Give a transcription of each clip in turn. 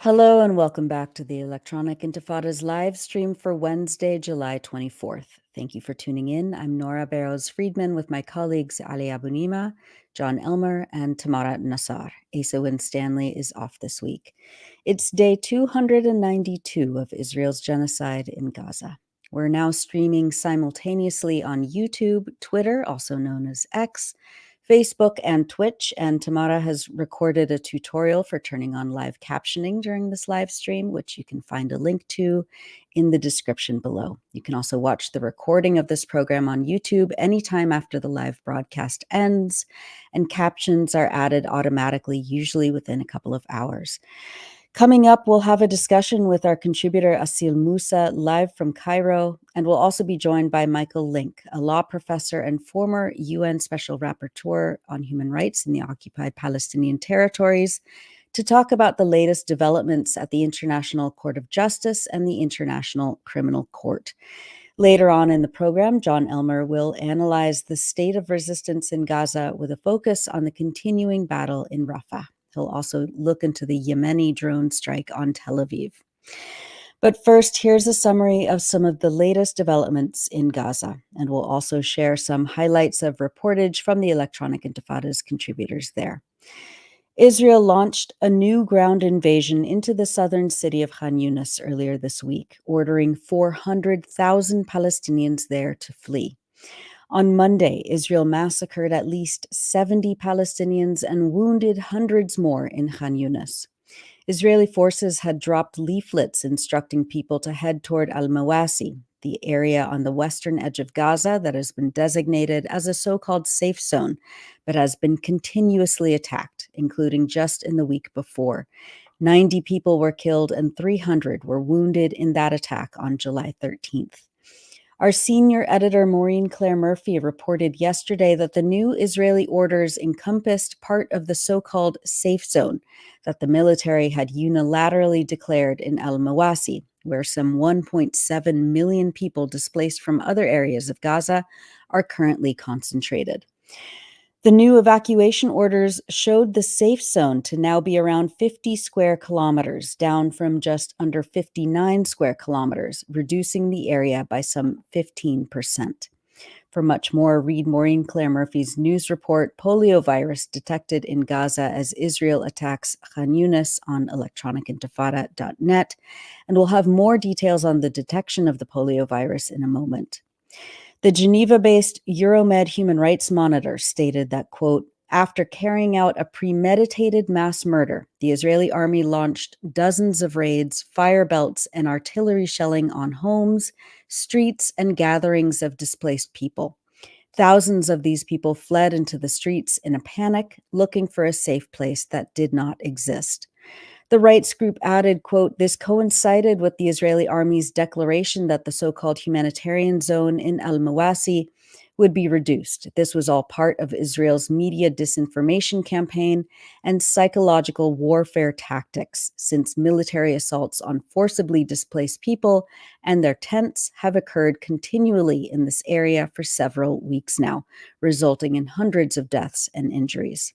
Hello and welcome back to the Electronic Intifada's live stream for Wednesday, July 24th. Thank you for tuning in. I'm Nora Barrows-Friedman with my colleagues Ali Abunimah, Jon Elmer, and Tamara Nassar. Asa Winstanley is off this week. It's day 292 of Israel's genocide in Gaza. We're now streaming simultaneously on YouTube, Twitter, also known as X, Facebook, and Twitch, and Tamara has recorded a tutorial for turning on live captioning during this live stream, which you can find a link to in the description below. You can also watch the recording of this program on YouTube anytime after the live broadcast ends, and captions are added automatically, usually within a couple of hours. Coming up, we'll have a discussion with our contributor Aseel Mousa live from Cairo, and we'll also be joined by Michael Lynk, a law professor and former UN Special Rapporteur on Human Rights in the occupied Palestinian territories, to talk about the latest developments at the International Court of Justice and the International Criminal Court. Later on in the program, Jon Elmer will analyze the state of resistance in Gaza with a focus on the continuing battle in Rafah. He'll also look into the Yemeni drone strike on Tel Aviv. But first, here's a summary of some of the latest developments in Gaza, and we'll also share some highlights of reportage from the Electronic Intifada's contributors there. Israel launched a new ground invasion into the southern city of Khan Yunis earlier this week, ordering 400,000 Palestinians there to flee. On Monday, Israel massacred at least 70 Palestinians and wounded hundreds more in Khan Yunis. Israeli forces had dropped leaflets instructing people to head toward Al-Mawasi, the area on the western edge of Gaza that has been designated as a so-called safe zone, but has been continuously attacked, including just in the week before. 90 people were killed and 300 were wounded in that attack on July 13th. Our senior editor, Maureen Claire Murphy, reported yesterday that the new Israeli orders encompassed part of the so-called safe zone that the military had unilaterally declared in Al-Mawasi, where some 1.7 million people displaced from other areas of Gaza are currently concentrated. The new evacuation orders showed the safe zone to now be around 50 square kilometers, down from just under 59 square kilometers, reducing the area by some 15%. For much more, read Maureen Claire Murphy's news report, Poliovirus Detected in Gaza as Israel Attacks Khan Yunis on electronicintifada.net, and we'll have more details on the detection of the poliovirus in a moment. The Geneva-based Euromed Human Rights Monitor stated that, quote, after carrying out a premeditated mass murder, the Israeli army launched dozens of raids, fire belts, and artillery shelling on homes, streets, and gatherings of displaced people. Thousands of these people fled into the streets in a panic, looking for a safe place that did not exist. The rights group added, quote, this coincided with the Israeli army's declaration that the so-called humanitarian zone in Al-Mawasi would be reduced. This was all part of Israel's media disinformation campaign and psychological warfare tactics, since military assaults on forcibly displaced people and their tents have occurred continually in this area for several weeks now, resulting in hundreds of deaths and injuries.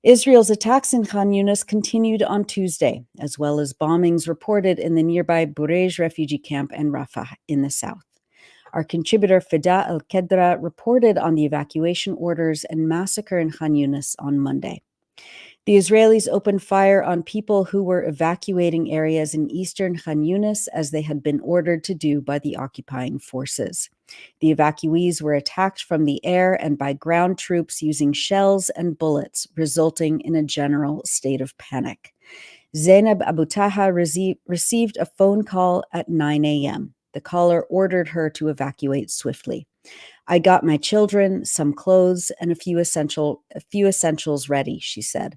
Israel's attacks in Khan Yunis continued on Tuesday, as well as bombings reported in the nearby Burej refugee camp and Rafah in the south. Our contributor Fida Al-Kedra reported on the evacuation orders and massacre in Khan Yunis on Monday. The Israelis opened fire on people who were evacuating areas in eastern Khan Yunis as they had been ordered to do by the occupying forces. The evacuees were attacked from the air and by ground troops using shells and bullets, resulting in a general state of panic. Zainab Abu Taha received a phone call at 9 a.m. The caller ordered her to evacuate swiftly. I got my children, some clothes, and a few essentials ready, she said.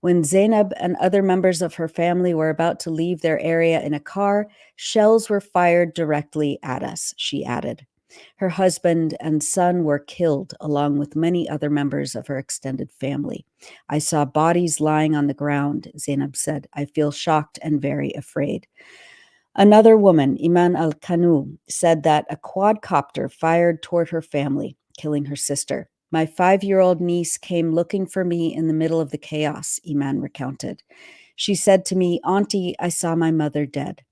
When Zainab and other members of her family were about to leave their area in a car, shells were fired directly at us, she added. Her husband and son were killed, along with many other members of her extended family. I saw bodies lying on the ground, Zainab said. I feel shocked and very afraid. Another woman, Iman Al-Kanu, said that a quadcopter fired toward her family, killing her sister. My 5-year-old niece came looking for me in the middle of the chaos, Iman recounted. She said to me, "Auntie, I saw my mother dead."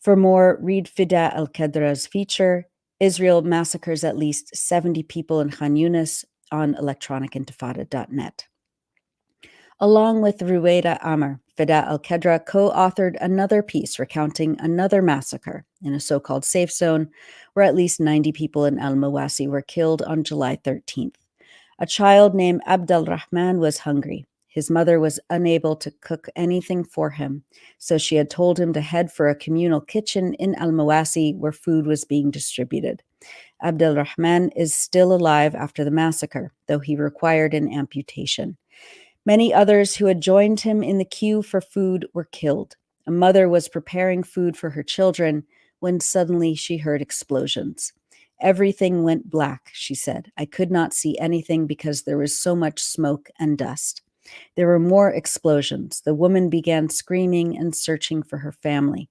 For more, read Fida al-Qadra's feature, Israel Massacres at Least 70 People in Khan Yunis, on electronicintifada.net. Along with Ruwaida Amr, Fida al-Qadra co-authored another piece recounting another massacre in a so-called safe zone where at least 90 people in al-Mawasi were killed on July 13th. A child named Abdel Rahman was hungry. His mother was unable to cook anything for him, so she had told him to head for a communal kitchen in al-Mawasi where food was being distributed. Abdel Rahman is still alive after the massacre, though he required an amputation. Many others who had joined him in the queue for food were killed. A mother was preparing food for her children when suddenly she heard explosions. "Everything went black," she said. "I could not see anything because there was so much smoke and dust." There were more explosions. The woman began screaming and searching for her family.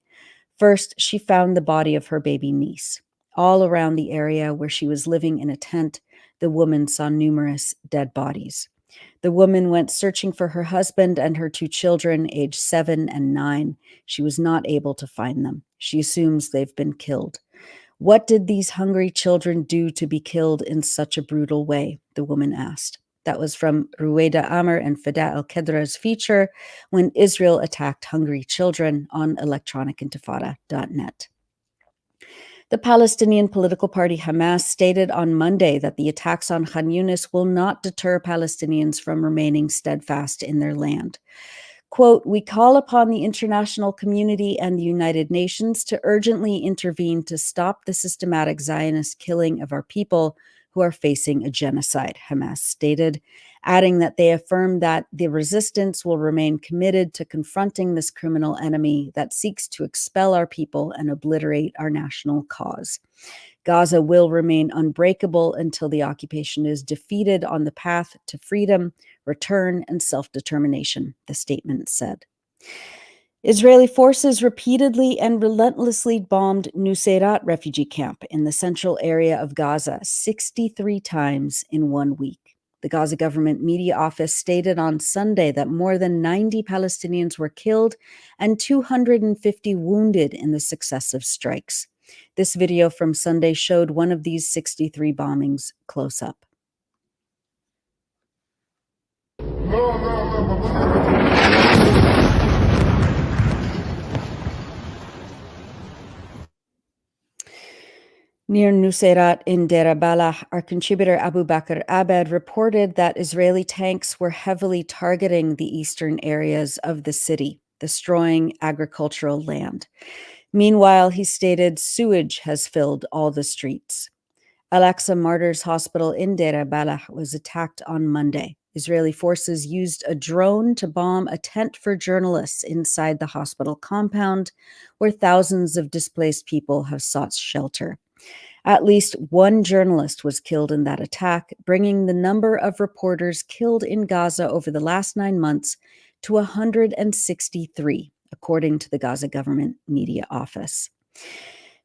First, she found the body of her baby niece. All around the area where she was living in a tent, the woman saw numerous dead bodies. The woman went searching for her husband and her two children, aged 7 and 9. She was not able to find them. She assumes they've been killed. "What did these hungry children do to be killed in such a brutal way?" the woman asked. That was from Ruwaida Amr and Fida al-Qadra's feature, When Israel Attacked Hungry Children, on electronicintifada.net. The Palestinian political party Hamas stated on Monday that the attacks on Khan Yunis will not deter Palestinians from remaining steadfast in their land. Quote, "We call upon the international community and the United Nations to urgently intervene to stop the systematic Zionist killing of our people who are facing a genocide," Hamas stated, adding that they affirm that the resistance will remain committed to confronting this criminal enemy that seeks to expel our people and obliterate our national cause. Gaza will remain unbreakable until the occupation is defeated on the path to freedom, return, and self-determination, the statement said. Israeli forces repeatedly and relentlessly bombed Nuseirat refugee camp in the central area of Gaza 63 times in 1 week. The Gaza government media office stated on Sunday that more than 90 Palestinians were killed and 250 wounded in the successive strikes. This video from Sunday showed one of these 63 bombings close up. Near Nuseirat in Deir Balah, our contributor Abu Bakr Abed reported that Israeli tanks were heavily targeting the eastern areas of the city, destroying agricultural land. Meanwhile, he stated sewage has filled all the streets. Al-Aqsa Martyrs Hospital in Deir Balah was attacked on Monday. Israeli forces used a drone to bomb a tent for journalists inside the hospital compound, where thousands of displaced people have sought shelter. At least one journalist was killed in that attack, bringing the number of reporters killed in Gaza over the last 9 months to 163, according to the Gaza government media office.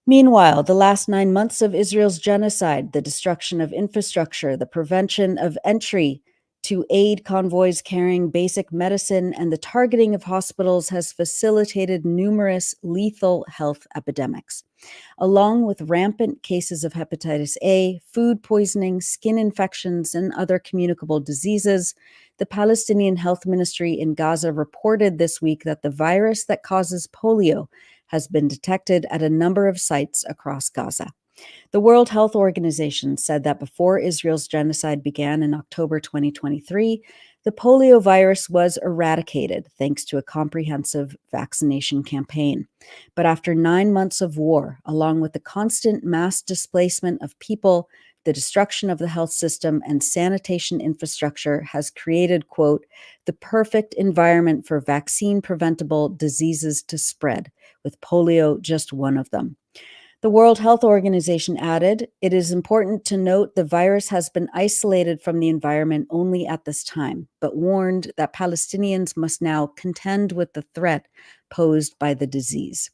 Meanwhile, the last 9 months of Israel's genocide, the destruction of infrastructure, the prevention of entry to aid convoys carrying basic medicine, and the targeting of hospitals has facilitated numerous lethal health epidemics. Along with rampant cases of hepatitis A, food poisoning, skin infections, and other communicable diseases, the Palestinian Health Ministry in Gaza reported this week that the virus that causes polio has been detected at a number of sites across Gaza. The World Health Organization said that before Israel's genocide began in October 2023, the polio virus was eradicated thanks to a comprehensive vaccination campaign. But after 9 months of war, along with the constant mass displacement of people, the destruction of the health system and sanitation infrastructure has created, quote, "the perfect environment for vaccine-preventable diseases to spread, with polio just one of them." The World Health Organization added, "It is important to note the virus has been isolated from the environment only at this time, but warned that Palestinians must now contend with the threat posed by the disease."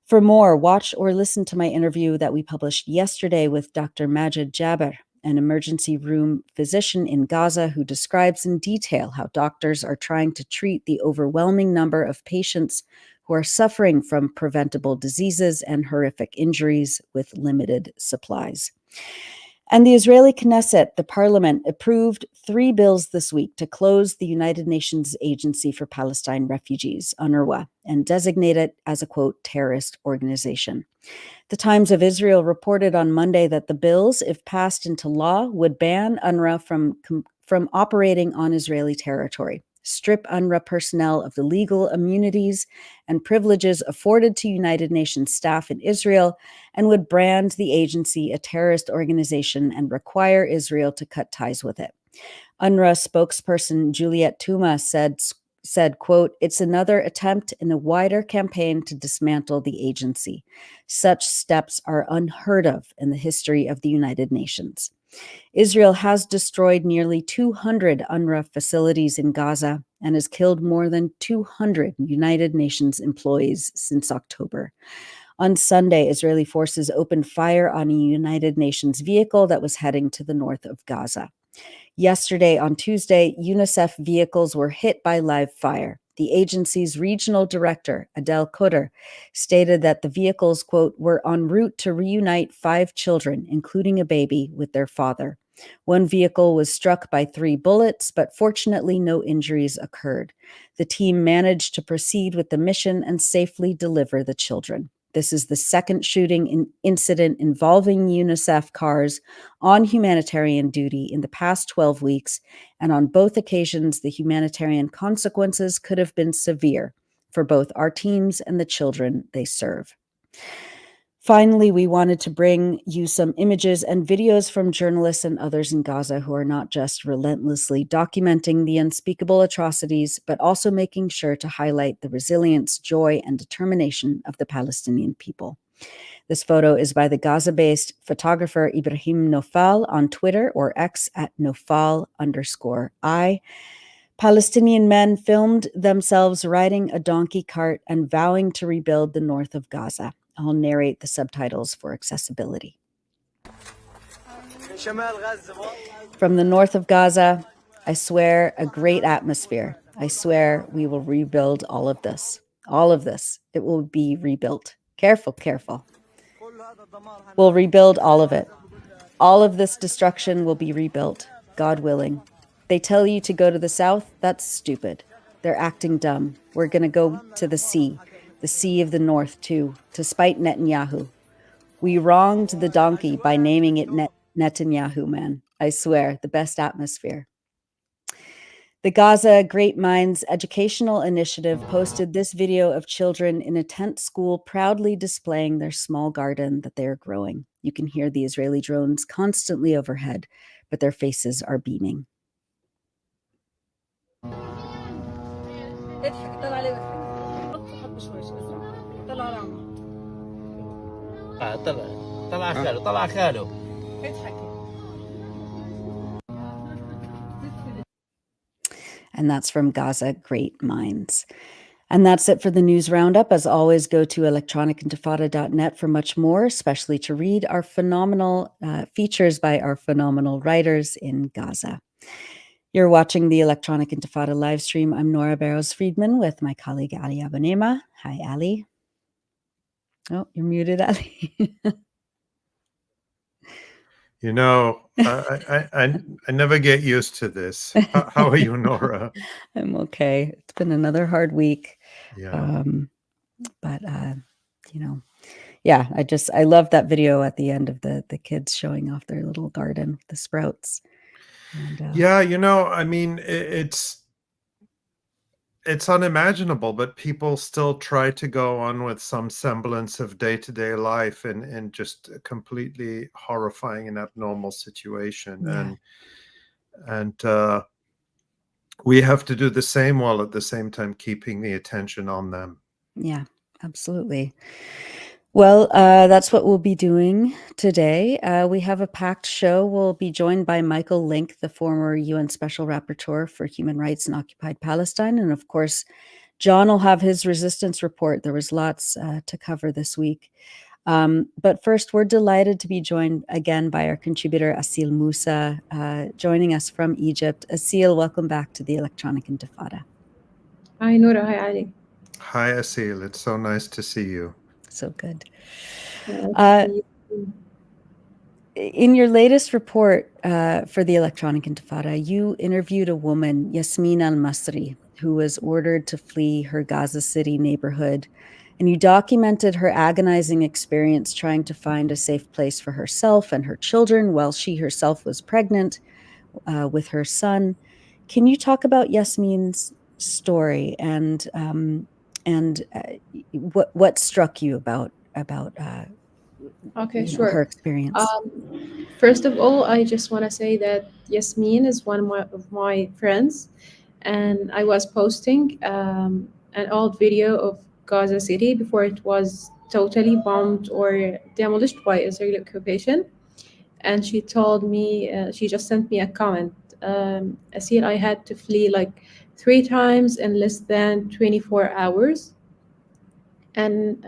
For more, watch or listen to my interview that we published yesterday with Dr. Majid Jaber, an emergency room physician in Gaza who describes in detail how doctors are trying to treat the overwhelming number of patients who are suffering from preventable diseases and horrific injuries with limited supplies. And the Israeli Knesset, the parliament, approved 3 bills this week to close the United Nations Agency for Palestine Refugees, UNRWA, and designate it as a, quote, terrorist organization. The Times of Israel reported on Monday that the bills, if passed into law, would ban UNRWA from operating on Israeli territory, strip UNRWA personnel of the legal immunities and privileges afforded to United Nations staff in Israel, and would brand the agency a terrorist organization and require Israel to cut ties with it. UNRWA spokesperson Juliette Touma said, quote, "It's another attempt in a wider campaign to dismantle the agency. Such steps are unheard of in the history of the United Nations." Israel has destroyed nearly 200 UNRWA facilities in Gaza and has killed more than 200 United Nations employees since October. On Sunday, Israeli forces opened fire on a United Nations vehicle that was heading to the north of Gaza. Yesterday, on Tuesday, UNICEF vehicles were hit by live fire. The agency's regional director, Adel Koder, stated that the vehicles, quote, were en route to reunite 5 children, including a baby, with their father. One vehicle was struck by 3 bullets, but fortunately no injuries occurred. The team managed to proceed with the mission and safely deliver the children. This is the second shooting incident involving UNICEF cars on humanitarian duty in the past 12 weeks, and on both occasions, the humanitarian consequences could have been severe for both our teams and the children they serve. Finally, we wanted to bring you some images and videos from journalists and others in Gaza who are not just relentlessly documenting the unspeakable atrocities, but also making sure to highlight the resilience, joy, and determination of the Palestinian people. This photo is by the Gaza-based photographer Ibrahim Nofal on Twitter, or X at Nofal_I. Palestinian men filmed themselves riding a donkey cart and vowing to rebuild the north of Gaza. I'll narrate the subtitles for accessibility. From the north of Gaza, I swear a great atmosphere. I swear we will rebuild all of this. All of this. It will be rebuilt. Careful, careful. We'll rebuild all of it. All of this destruction will be rebuilt, God willing. They tell you to go to the south? That's stupid. They're acting dumb. We're going to go to the sea of the north too, to spite Netanyahu. We wronged the donkey by naming it Netanyahu, man. I swear, the best atmosphere. The Gaza Great Minds Educational Initiative posted this video of children in a tent school proudly displaying their small garden that they are growing. You can hear the Israeli drones constantly overhead, but their faces are beaming. And that's from Gaza Great Minds. And that's it for the news roundup. As always, go to electronicintifada.net for much more, especially to read our phenomenal features by our phenomenal writers in Gaza. You're watching the Electronic Intifada live stream. I'm Nora Barrows-Friedman with my colleague Ali Abunimah. Hi, Ali. Oh, you're muted, Ali. You know, I never get used to this. How are you, Nora? I'm okay. It's been another hard week. Yeah. But you know, yeah, I love that video at the end of the kids showing off their little garden, the sprouts. And, yeah, you know, I mean, it's unimaginable, but people still try to go on with some semblance of day-to-day life in just a completely horrifying and abnormal situation. Yeah. And we have to do the same while at the same time keeping the attention on them. Yeah, absolutely. Well, that's what we'll be doing today. We have a packed show. We'll be joined by Michael Lynk, the former UN Special Rapporteur for Human Rights in Occupied Palestine. And of course, Jon will have his resistance report. There was lots to cover this week. But first, we're delighted to be joined again by our contributor, Aseel Mousa, joining us from Egypt. Aseel, welcome back to the Electronic Intifada. Hi, Nora. Hi, Ali. Hi, Aseel. It's so nice to see you. So good. Nice to see you. In your latest report for the Electronic Intifada, you interviewed a woman, Yasmin al-Masri, who was ordered to flee her Gaza City neighborhood. And you documented her agonizing experience trying to find a safe place for herself and her children while she herself was pregnant with her son. Can you talk about Yasmin's story and what struck you about Okay, her sure. experience? First of all, I just want to say that Yasmin is one of my friends, and I was posting an old video of Gaza City before it was totally bombed or demolished by Israeli occupation. And she told me, she just sent me a comment. Asil, I had to flee like 3 times in less than 24 hours. And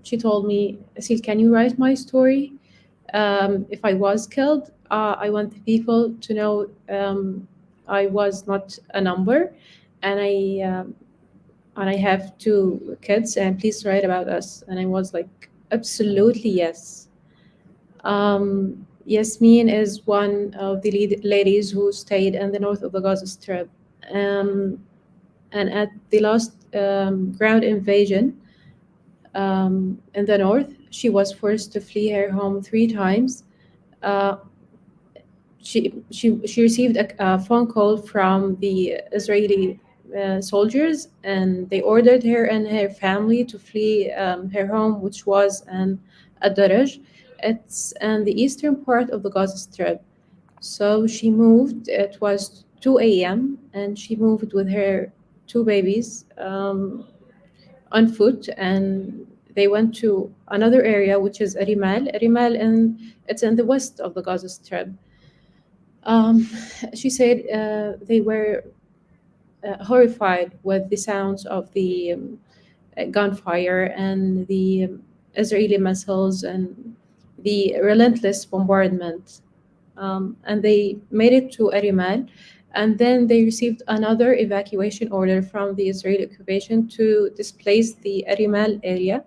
she told me, Asil, can you write my story? If I was killed, I want the people to know I was not a number, and I have 2 kids, and please write about us. And I was like, absolutely yes. Yasmin is one of the ladies who stayed in the north of the Gaza Strip. Um, and at the last ground invasion in the north, she was forced to flee her home 3 times. Uh, she received a phone call from the Israeli soldiers, and they ordered her and her family to flee her home, which was in Ad-Daraj. It's in the eastern part of the Gaza Strip. So she moved. It was 2 a.m. and she moved with her 2 babies on foot, and they went to another area, which is Arimal. Arimal, and it's in the west of the Gaza Strip. Um, she said they were horrified with the sounds of the gunfire and the Israeli missiles and the relentless bombardment. And they made it to Arimal, and then they received another evacuation order from the Israeli occupation to displace the Arimal area.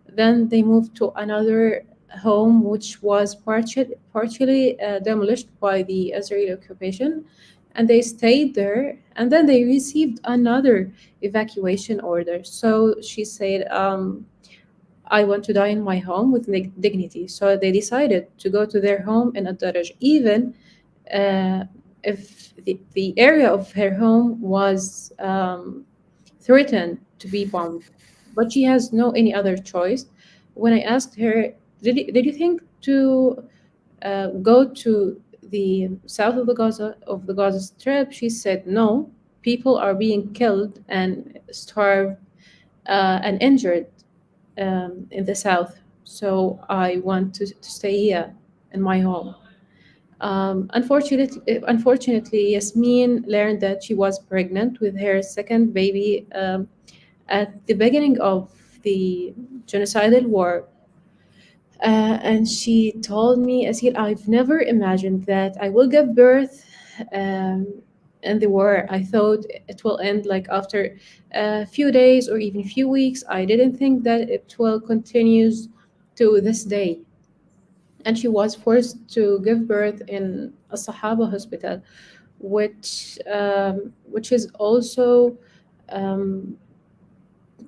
Then they moved to another home, which was partially demolished by the Israeli occupation, and they stayed there. And then they received another evacuation order. So she said, I want to die in my home with dignity. So they decided to go to their home in Ad-Daraj, even uh, if the area of her home was threatened to be bombed. But she has no any other choice. When I asked her, did you think to go to the south of the Gaza Strip? She said no. People are being killed and starved and injured in the south. So I want to stay here in my home. Unfortunately, Yasmin learned that she was pregnant with her second baby at the beginning of the genocidal war. And she told me, Asil, I've never imagined that I will give birth um, in the war. I thought it will end like after a few days or even a few weeks. I didn't think that it will continue to this day. And she was forced to give birth in a Sahaba hospital, which is also um,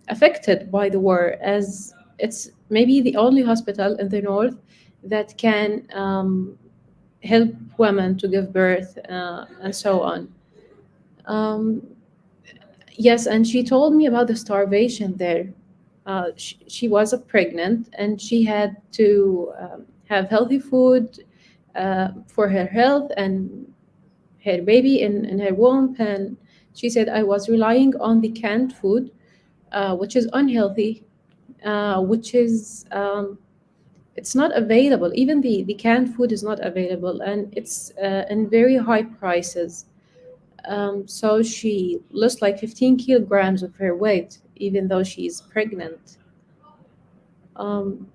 affected by the war, as it's maybe the only hospital in the north that can help women to give birth and so on. Um, yes, and she told me about the starvation there. She was a pregnant, and she had to have healthy food for her health and her baby in her womb. And she said, I was relying on the canned food, which is unhealthy, which is it's not available. Even the canned food is not available, and it's in very high prices. So she lost like 15 kilograms of her weight, even though she's pregnant. Um,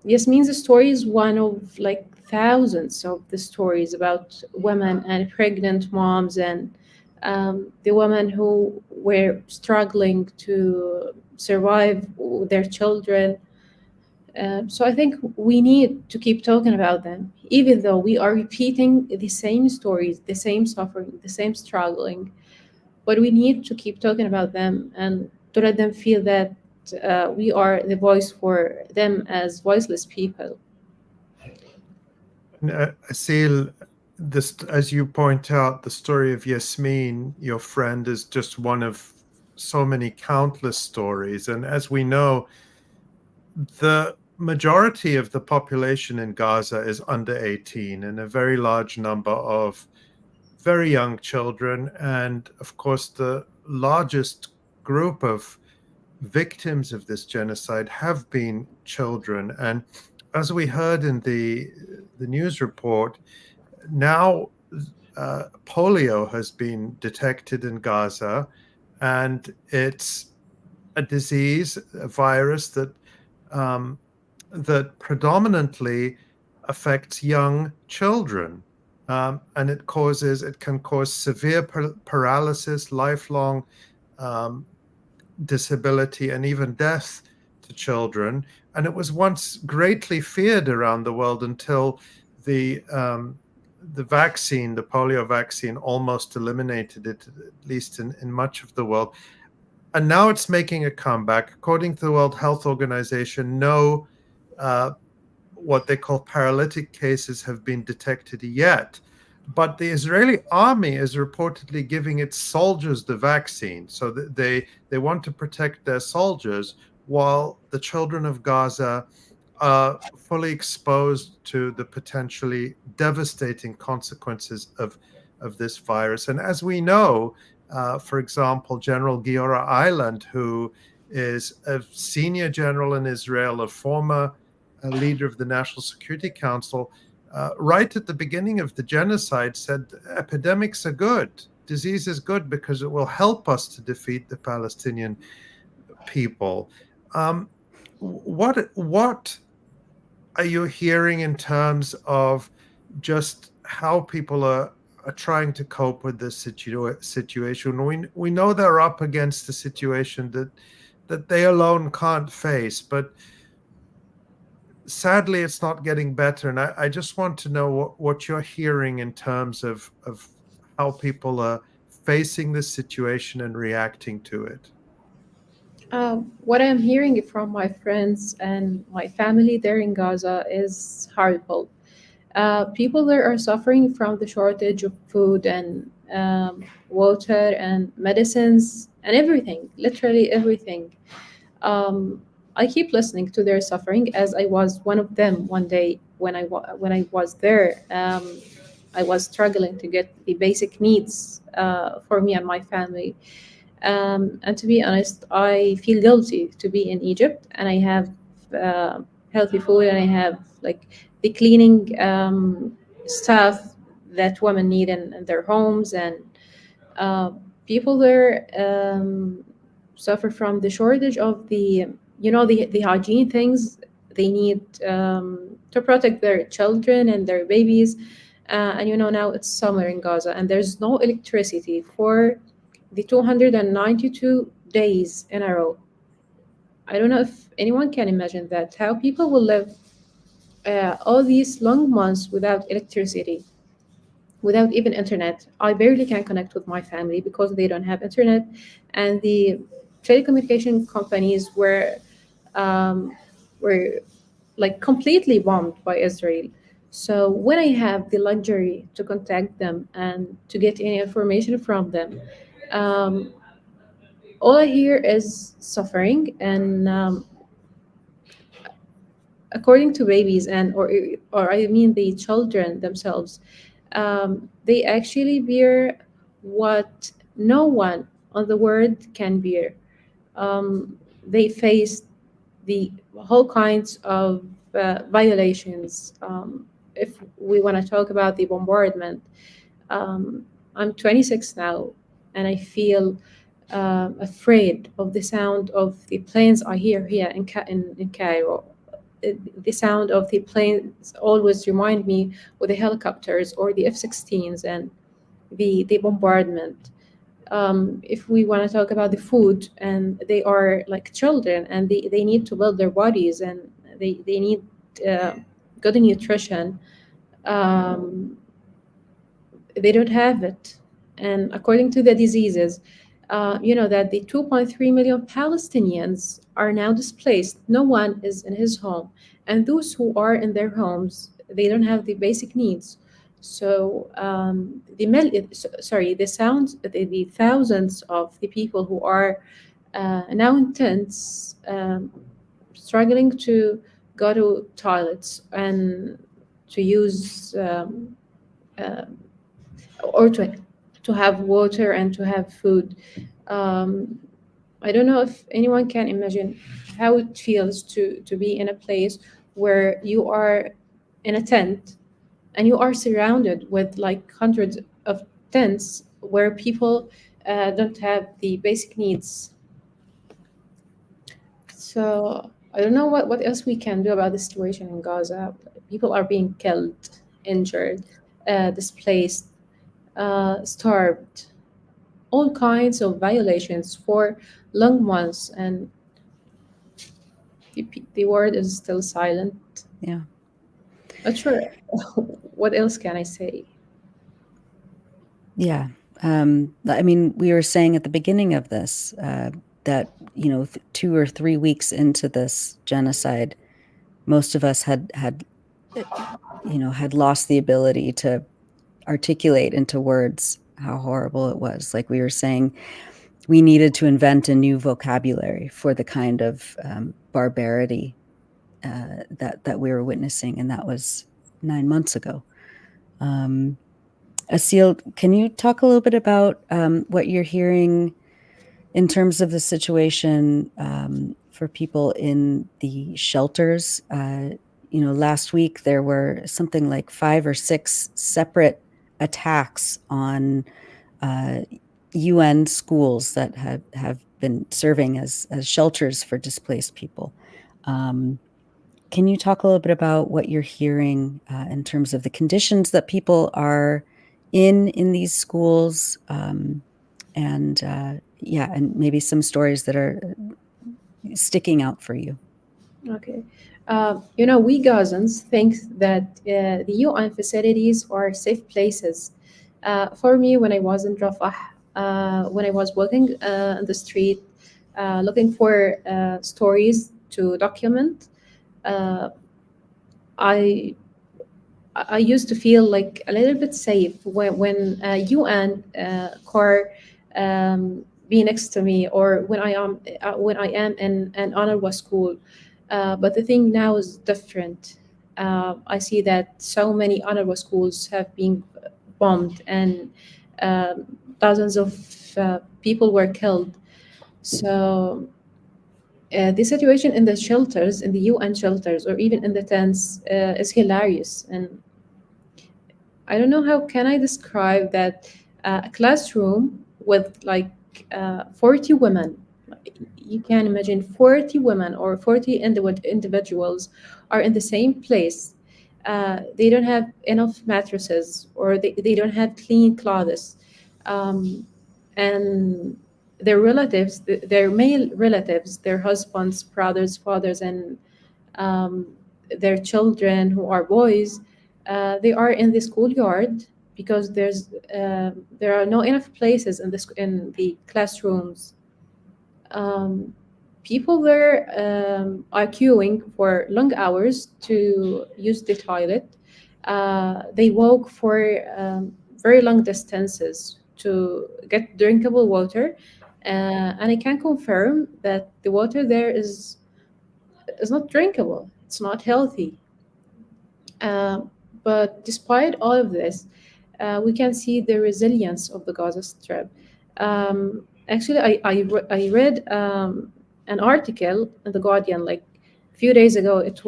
Yasmin's story is one of like thousands of the stories about women and pregnant moms and the women who were struggling to survive their children. So I think we need to keep talking about them, even though we are repeating the same stories, the same suffering, the same struggling. But we need to keep talking about them and to let them feel that we are the voice for them as voiceless people. Aseel, this, as you point out, the story of Yasmin, your friend, is just one of so many countless stories. And as we know, the majority of the population in Gaza is under 18, and a very large number of very young children. And of course, the largest group of victims of this genocide have been children. And as we heard in the news report, now polio has been detected in Gaza, and it's a disease, a virus that that predominantly affects young children, and it can cause severe paralysis, lifelong disability, and even death to children. And it was once greatly feared around the world until the vaccine, the polio vaccine, almost eliminated it, at least in much of the world. And now it's making a comeback. According to the World Health Organization, no what they call paralytic cases have been detected yet. But the Israeli army is reportedly giving its soldiers the vaccine. So they want to protect their soldiers while the children of Gaza are fully exposed to the potentially devastating consequences of this virus. And as we know, for example, General 𝐄𝐿 𝐈𝐧𝐿, who is a senior general in Israel, a former leader of the National Security Council, right at the beginning of the genocide said, epidemics are good. Disease is good because it will help us to defeat the Palestinian people. What are you hearing in terms of just how people are trying to cope with this situation? We know they're up against a situation that they alone can't face, but sadly, it's not getting better. And I just want to know what you're hearing in terms of how people are facing this situation and reacting to it. What I'm hearing from my friends and my family there in Gaza is horrible. People there are suffering from the shortage of food and water and medicines and everything, literally everything. I keep listening to their suffering as I was one of them one day when I was there. I was struggling to get the basic needs for me and my family. And to be honest, I feel guilty to be in Egypt and I have healthy food and I have like the cleaning stuff that women need in their homes, and uh, people there suffer from the shortage of the hygiene things they need to protect their children and their babies. And now it's summer in Gaza and there's no electricity for the 292 days in a row. I don't know if anyone can imagine that, how people will live all these long months without electricity, without even internet. I barely can connect with my family because they don't have internet, and the telecommunication companies um, were like completely bombed by Israel. So when I have the luxury to contact them and to get any information from them, um, all I hear is suffering. And according to babies or I mean the children themselves, they actually bear what no one on the world can bear. They face the whole kinds of violations. If we want to talk about the bombardment, I'm 26 now, and I feel afraid of the sound of the planes I hear here in Cairo. the sound of the planes always remind me of the helicopters or the F-16s and the bombardment. If we want to talk about the food, and they are like children, and they need to build their bodies, and they need uh, good nutrition. Um, they don't have it. And according to the diseases, that the 2.3 million Palestinians are now displaced. No one is in his home. And those who are in their homes, they don't have the basic needs. So the thousands of the people who are now in tents, struggling to go to toilets and to use uh, or to have water and to have food. Um, I don't know if anyone can imagine how it feels to be in a place where you are in a tent and you are surrounded with like hundreds of tents where people don't have the basic needs. So I don't know what else we can do about the situation in Gaza. People are being killed, injured, displaced, starved, all kinds of violations for long months, and the world is still silent. Yeah. Not sure what else can I say. Yeah. I mean, we were saying at the beginning of this that, 2 or 3 weeks into this genocide, most of us had lost the ability to articulate into words how horrible it was. Like we were saying, we needed to invent a new vocabulary for the kind of barbarity that we were witnessing, and that was 9 months ago. Aseel, can you talk a little bit about what you're hearing in terms of the situation for people in the shelters? Last week there were something like 5 or 6 separate attacks on UN schools that have been serving as shelters for displaced people. Can you talk a little bit about what you're hearing in terms of the conditions that people are in these schools, and maybe some stories that are sticking out for you? Okay. We Gazans think that the UN facilities are safe places. For me, when I was in Rafah, when I was walking in the street, looking for stories to document, uh, I I used to feel like a little bit safe when a UN car be next to me, or when I am in an UNRWA school. But the thing now is different. I see that so many UNRWA schools have been bombed, and dozens of people were killed. So the situation in the shelters, in the UN shelters, or even in the tents, is hilarious. And I don't know how can I describe that a classroom with like 40 women. You can imagine 40 women or 40 individuals are in the same place. They don't have enough mattresses, or they don't have clean clothes. Um, and their relatives, their male relatives, their husbands, brothers, fathers, and um, their children who are boys, they are in the schoolyard because there are no enough places in the classrooms. Um, People there are queuing for long hours to use the toilet. They walk for very long distances to get drinkable water, and I can confirm that the water there is not drinkable. It's not healthy. Uh, but despite all of this, we can see the resilience of the Gaza Strip. Actually, I read an article in The Guardian like a few days ago. It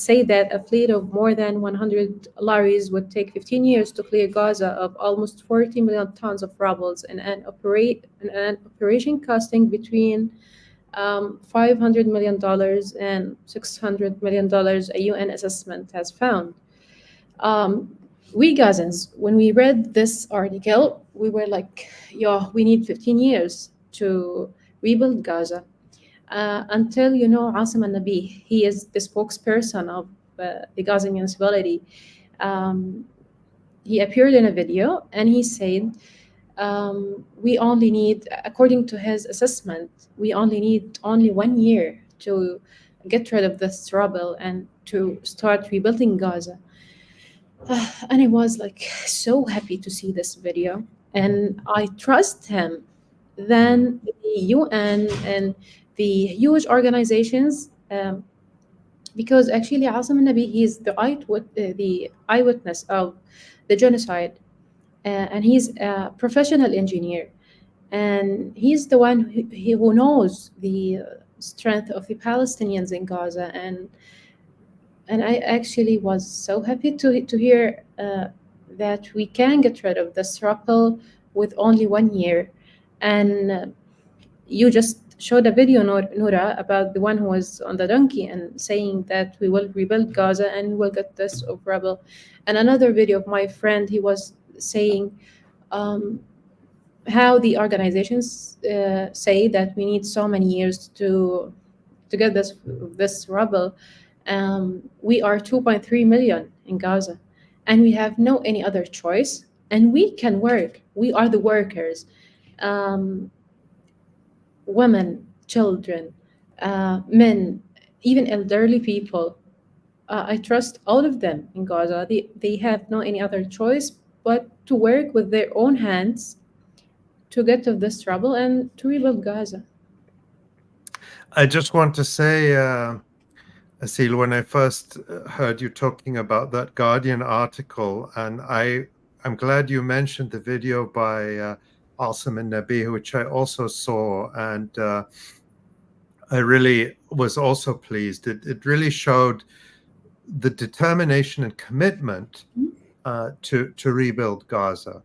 said that a fleet of more than 100 lorries would take 15 years to clear Gaza of almost 40 million tons of rubble in an operation costing between $500 million and $600 million, a UN assessment has found. Um, we Gazans, when we read this article, we were like, yo, we need 15 years to rebuild Gaza. Until, Asim al-Nabi, he is the spokesperson of the Gaza municipality. Um, he appeared in a video and he said, we only need, according to his assessment, we only need only 1 year to get rid of this rubble and to start rebuilding Gaza. And I was like so happy to see this video, and I trust him than the UN and the huge organizations, because actually Asim al-Nabi, he's the eyewitness of the genocide, and he's a professional engineer, and he's the one who knows the strength of the Palestinians in Gaza, and I actually was so happy to hear that we can get rid of this rubble with only 1 year. And you just showed a video, Nora, about the one who was on the donkey and saying that we will rebuild Gaza and we will get this of rubble. And another video of my friend, he was saying how the organizations say that we need so many years to get this rubble. We are 2.3 million in Gaza, and we have no any other choice. And we can work. We are the workers. Women, children, men, even elderly people. I trust all of them in Gaza. They have no any other choice but to work with their own hands to get to this trouble and to rebuild Gaza. I just want to say, Aseel, when I first heard you talking about that Guardian article, and I'm glad you mentioned the video by Asim al-Nabi, which I also saw, and I really was also pleased. It really showed the determination and commitment to rebuild Gaza.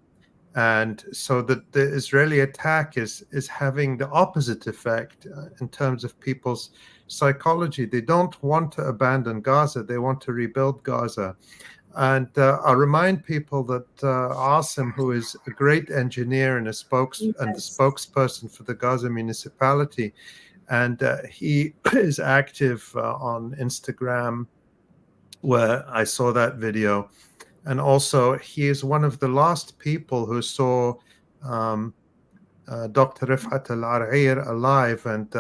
And so that the Israeli attack is having the opposite effect in terms of people's psychology. They don't want to abandon Gaza. They want to rebuild Gaza. And I remind people that Asim, who is a great engineer and the spokesperson for the Gaza municipality, and he is active on Instagram, where I saw that video. And also, he is one of the last people who saw Dr. 𝐓𝐡𝐞 𝐄𝐥𝐜 alive. And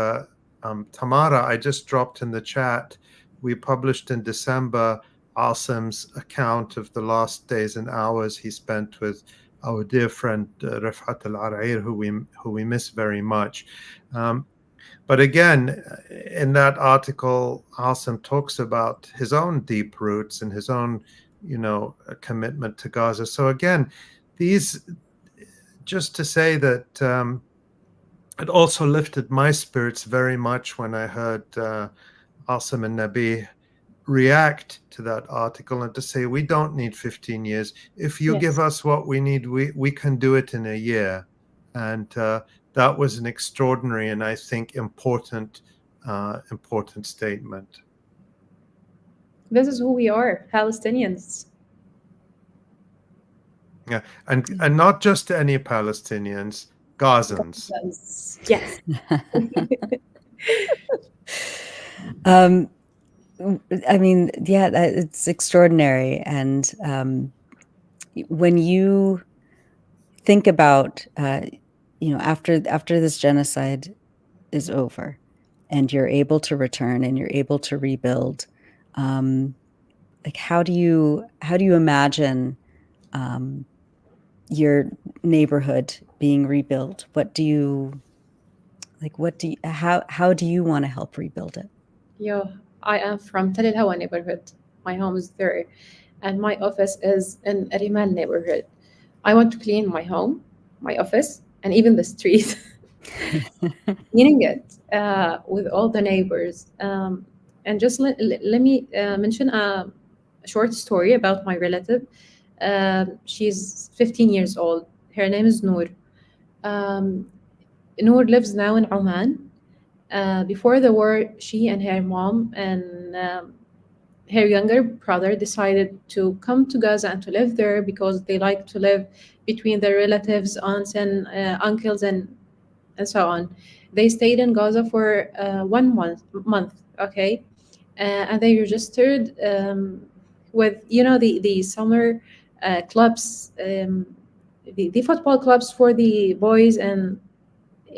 Tamara, I just dropped in the chat, we published in December Asim's account of the last days and hours he spent with our dear friend 𝐓𝐡𝐞 𝐄𝐥𝐜, who we miss very much. But again, in that article, Asim talks about his own deep roots and his own commitment to Gaza. So again, just to say that it also lifted my spirits very much when I heard Asim al-Nabi react to that article and to say, we don't need 15 years. If you give us what we need, we can do it in a year. And that was an extraordinary and I think important statement. This is who we are, Palestinians. Yeah, and not just any Palestinians, Gazans. Yes. I mean, yeah, it's extraordinary. And when you think about, after this genocide is over, and you're able to return and you're able to rebuild, like how do you imagine your neighborhood being rebuilt? How do you want to help rebuild it? Yeah, I am from Tel Aviv neighborhood. My home is there, and my office is in a Rimal neighborhood. I want to clean my home, my office, and even the street. Cleaning it with all the neighbors. And just let me mention a short story about my relative. She's 15 years old. Her name is Noor. Noor lives now in Oman, Before the war, she and her mom and her younger brother decided to come to Gaza and to live there because they like to live between their relatives, aunts, and uncles, and so on. They stayed in Gaza for 1 month, okay, and they registered with the summer clubs, the football clubs for the boys, and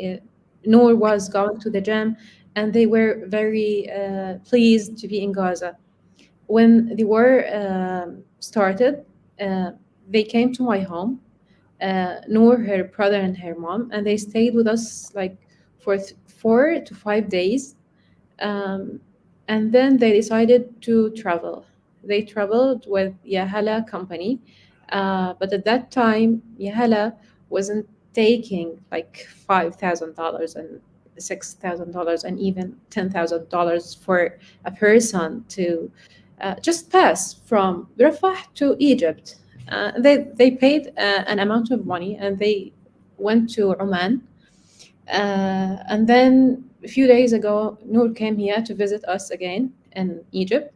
uh, Noor was going to the gym, and they were very pleased to be in Gaza. When the war started, uh, they came to my home, Noor, her brother, and her mom, and they stayed with us like for 4 to 5 days. Um, and then they decided to travel. They traveled with Yahala company, but at that time, Yahala wasn't taking like $5,000 and $6,000 and even $10,000 for a person to just pass from Rafah to Egypt. They paid an amount of money and they went to Oman, and then a few days ago, Noor came here to visit us again in Egypt.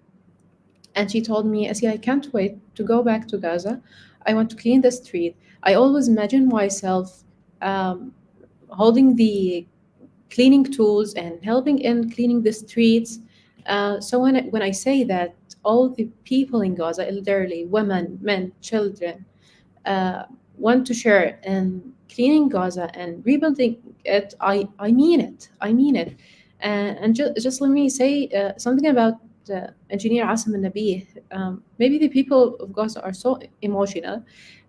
And she told me, Asia, I can't wait to go back to Gaza. I want to clean the street. I always imagine myself um, holding the cleaning tools and helping in cleaning the streets. So when I say that all the people in Gaza, elderly, women, men, children, uh, want to share in cleaning Gaza and rebuilding it, I mean it. I mean it. And just let me say something about Engineer Asim and Nabi. Maybe the people of Gaza are so emotional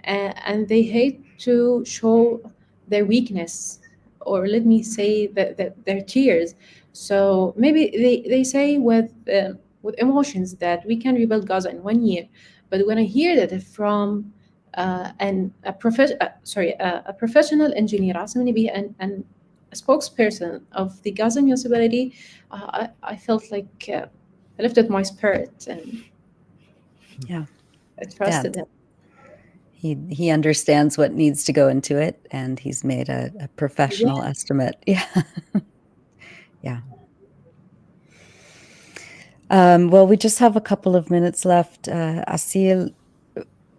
and they hate to show their weakness, or let me say that their tears. So maybe they say with emotions that we can rebuild Gaza in 1 year. But when I hear that from a professional engineer, Asim Nabi, and a spokesperson of the Gaza municipality, I felt like I lifted my spirit and Yeah. I trusted him. He understands what needs to go into it, and he's made a professional estimate. Yeah. Yeah. Well, we just have a couple of minutes left. Aseel,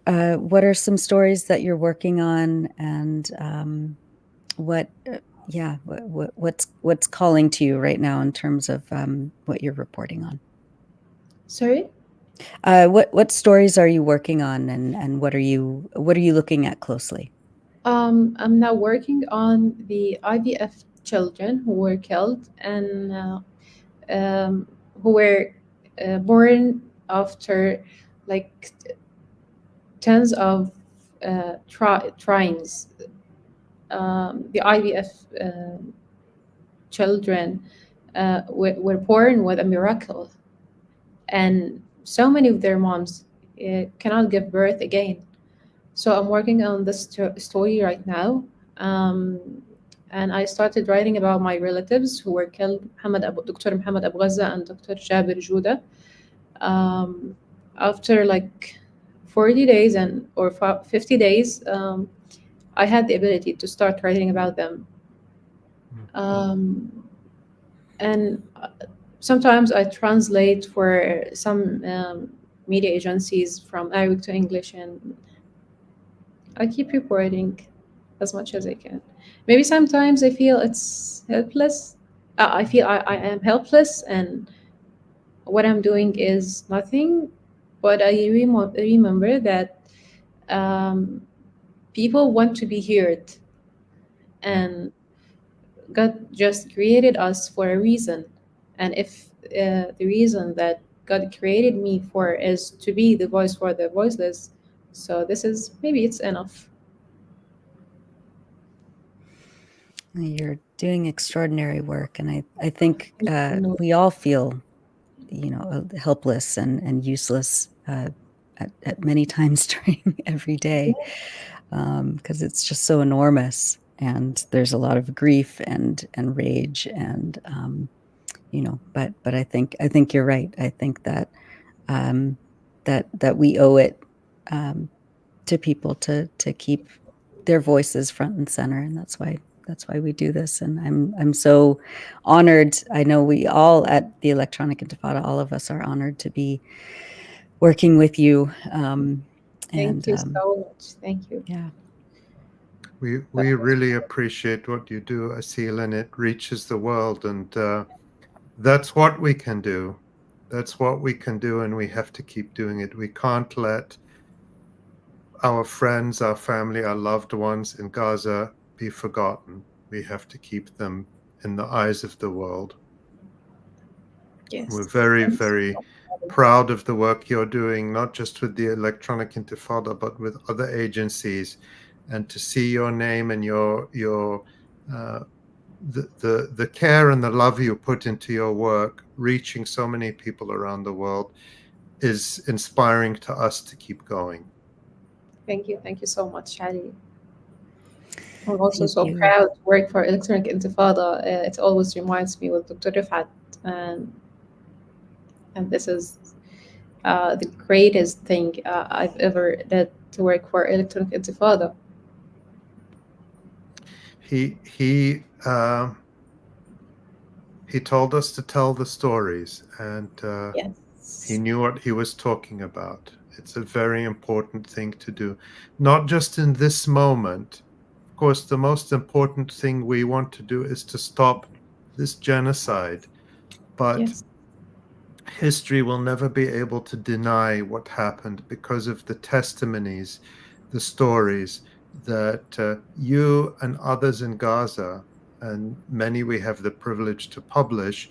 what are some stories that you're working on, and what's calling to you right now in terms of what you're reporting on? Sorry? What stories are you working on, and what are you looking at closely? I'm now working on the IDF children who were killed and who were born after like tens of tryings. The IVF children were born with a miracle, and so many of their moms cannot give birth again. So I'm working on this story right now. And I started writing about my relatives who were killed, Dr. Muhammad Abu Ghazza and Dr. Jabir Juda. After like 40 days or 50 days, I had the ability to start writing about them. And sometimes I translate for some media agencies from Arabic to English, and I keep reporting as much as I can. Maybe sometimes I feel it's helpless. I feel I am helpless and what I'm doing is nothing. But I remember that um, people want to be heard, and God just created us for a reason. And if the reason that God created me for is to be the voice for the voiceless, so this is maybe it's enough. You're doing extraordinary work, and I think No. we all feel, helpless and useless at many times during every day, because it's just so enormous, and there's a lot of grief and rage, and but I think you're right. I think that that we owe it to people to keep their voices front and center, and that's why That's why we do this, and I'm so honored. I know we all at the Electronic Intifada, all of us are honored to be working with you. Thank you so much. Thank you. Yeah. We really appreciate what you do, Aseel, and it reaches the world, and that's what we can do. That's what we can do, and we have to keep doing it. We can't let our friends, our family, our loved ones in Gaza be forgotten. We have to keep them in the eyes of the world. Yes. We're very, very proud of the work you're doing, not just with the Electronic Intifada, but with other agencies. And to see your name and the care and the love you put into your work, reaching so many people around the world, is inspiring to us to keep going. Thank you so much, Ali. I'm also Thank so you. proud to work for Electronic Intifada. It always reminds me with Dr. Rifat, and this is the greatest thing I've ever did, to work for Electronic Intifada. He told us to tell the stories, and Yes. he knew what he was talking about. It's a very important thing to do, not just in this moment. Of course, the most important thing we want to do is to stop this genocide, but Yes. history will never be able to deny what happened because of the testimonies, the stories that you and others in Gaza, and many we have the privilege to publish,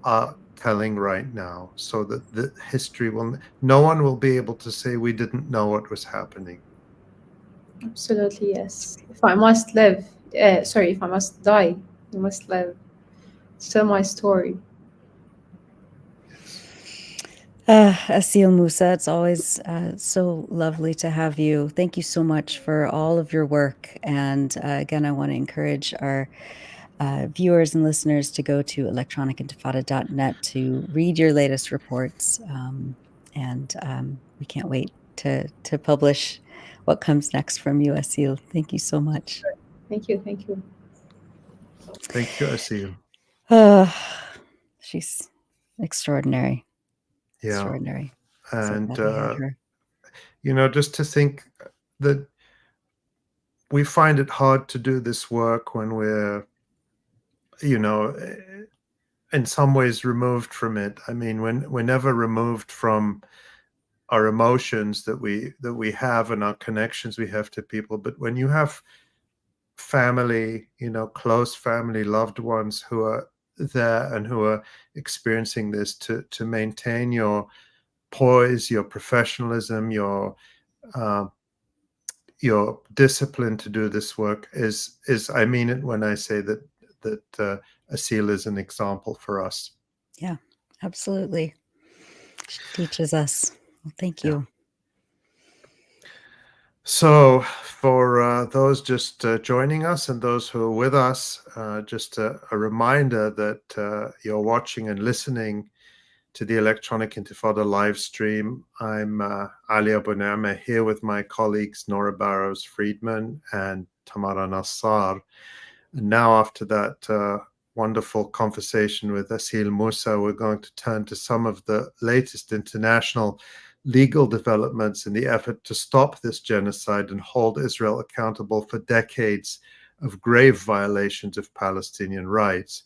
are telling right now, so that the history will, no one will be able to say we didn't know what was happening. Absolutely, yes. If I must live, if I must die, you must live. Tell my story. Aseel Mousa, it's always so lovely to have you. Thank you so much for all of your work. And again, I want to encourage our viewers and listeners to go to electronicintifada.net to read your latest reports. And we can't wait to publish what comes next from you, Aseel. Thank you so much. Thank you. Thank you. Thank you, Aseel. She's extraordinary. Yeah. Extraordinary. And, so glad we had her. You know, just to think that we find it hard to do this work when we're, you know, in some ways removed from it. I mean, when we're never removed from our emotions that we have and our connections we have to people. But when you have family, you know, close family, loved ones who are there and who are experiencing this, to maintain your poise, your professionalism, your discipline to do this work is I mean it when I say that Aseel is an example for us. Yeah, absolutely. She teaches us. Well, thank you. So for those just joining us and those who are with us, just a reminder that you're watching and listening to the Electronic Intifada live stream. I'm Ali Abu Ni'mah here with my colleagues Nora Barrows-Friedman and Tamara Nassar. And now after that wonderful conversation with Aseel Mousa, we're going to turn to some of the latest international legal developments in the effort to stop this genocide and hold Israel accountable for decades of grave violations of Palestinian rights.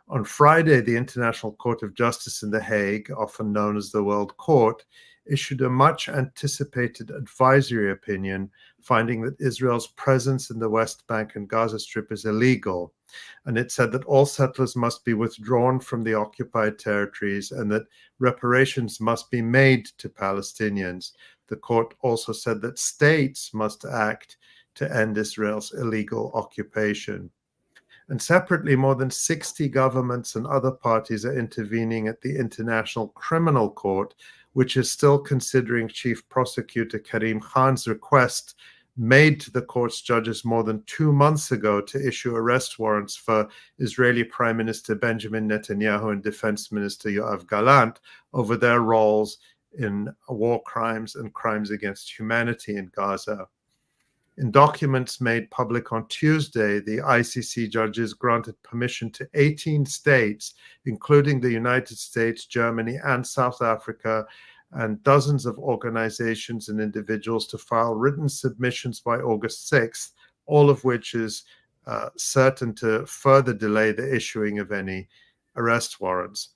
On Friday, the International Court of Justice in The Hague, often known as the World Court, issued a much anticipated advisory opinion finding that Israel's presence in the West Bank and Gaza Strip is illegal. And it said that all settlers must be withdrawn from the occupied territories and that reparations must be made to Palestinians. The court also said that states must act to end Israel's illegal occupation. And separately, more than 60 governments and other parties are intervening at the International Criminal Court, which is still considering Chief Prosecutor Karim Khan's request made to the court's judges more than 2 months ago to issue arrest warrants for Israeli Prime Minister Benjamin Netanyahu and Defense Minister Yoav Gallant over their roles in war crimes and crimes against humanity in Gaza. In documents made public on Tuesday, the ICC judges granted permission to 18 states, including the United States, Germany, and South Africa, and dozens of organizations and individuals to file written submissions by August 6th, all of which is certain to further delay the issuing of any arrest warrants.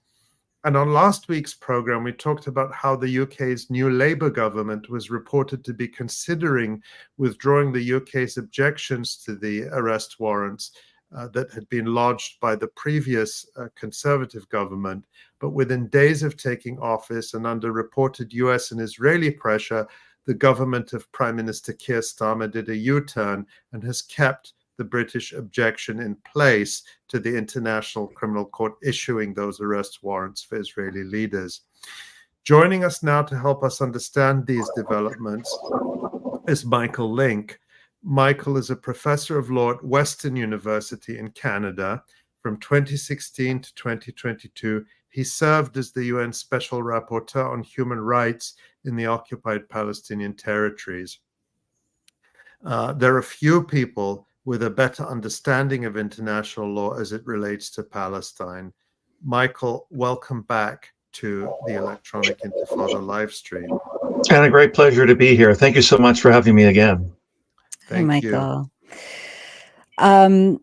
And on last week's program, we talked about how the UK's new Labour government was reported to be considering withdrawing the UK's objections to the arrest warrants that had been lodged by the previous Conservative government. But within days of taking office and under reported US and Israeli pressure, the government of Prime Minister Keir Starmer did a U-turn and has kept the British objection in place to the International Criminal Court issuing those arrest warrants for Israeli leaders. Joining us now to help us understand these developments is Michael Lynk. Michael is a professor of law at Western University in Canada. From 2016 to 2022, he served as the UN Special Rapporteur on Human Rights in the occupied Palestinian territories. There are few people with a better understanding of international law as it relates to Palestine. Michael, welcome back to the Electronic Intifada live stream. And a great pleasure to be here. Thank you so much for having me again. Thank you. Michael.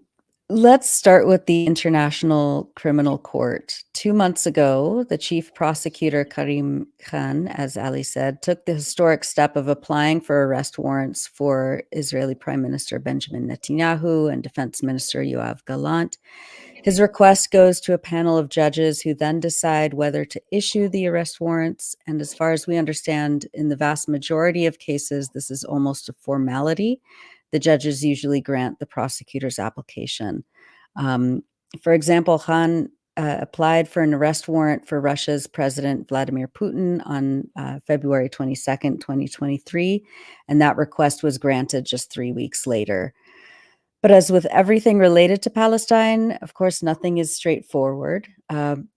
Let's start with the International Criminal Court. 2 months ago, the chief prosecutor, Karim Khan, as Ali said, took the historic step of applying for arrest warrants for Israeli Prime Minister Benjamin Netanyahu and Defense Minister Yoav Gallant. His request goes to a panel of judges who then decide whether to issue the arrest warrants. And as far as we understand, in the vast majority of cases, this is almost a formality. The judges usually grant the prosecutor's application. For example, Khan applied for an arrest warrant for Russia's President Vladimir Putin on February 22nd, 2023, and that request was granted just 3 weeks later. But as with everything related to Palestine, of course, nothing is straightforward.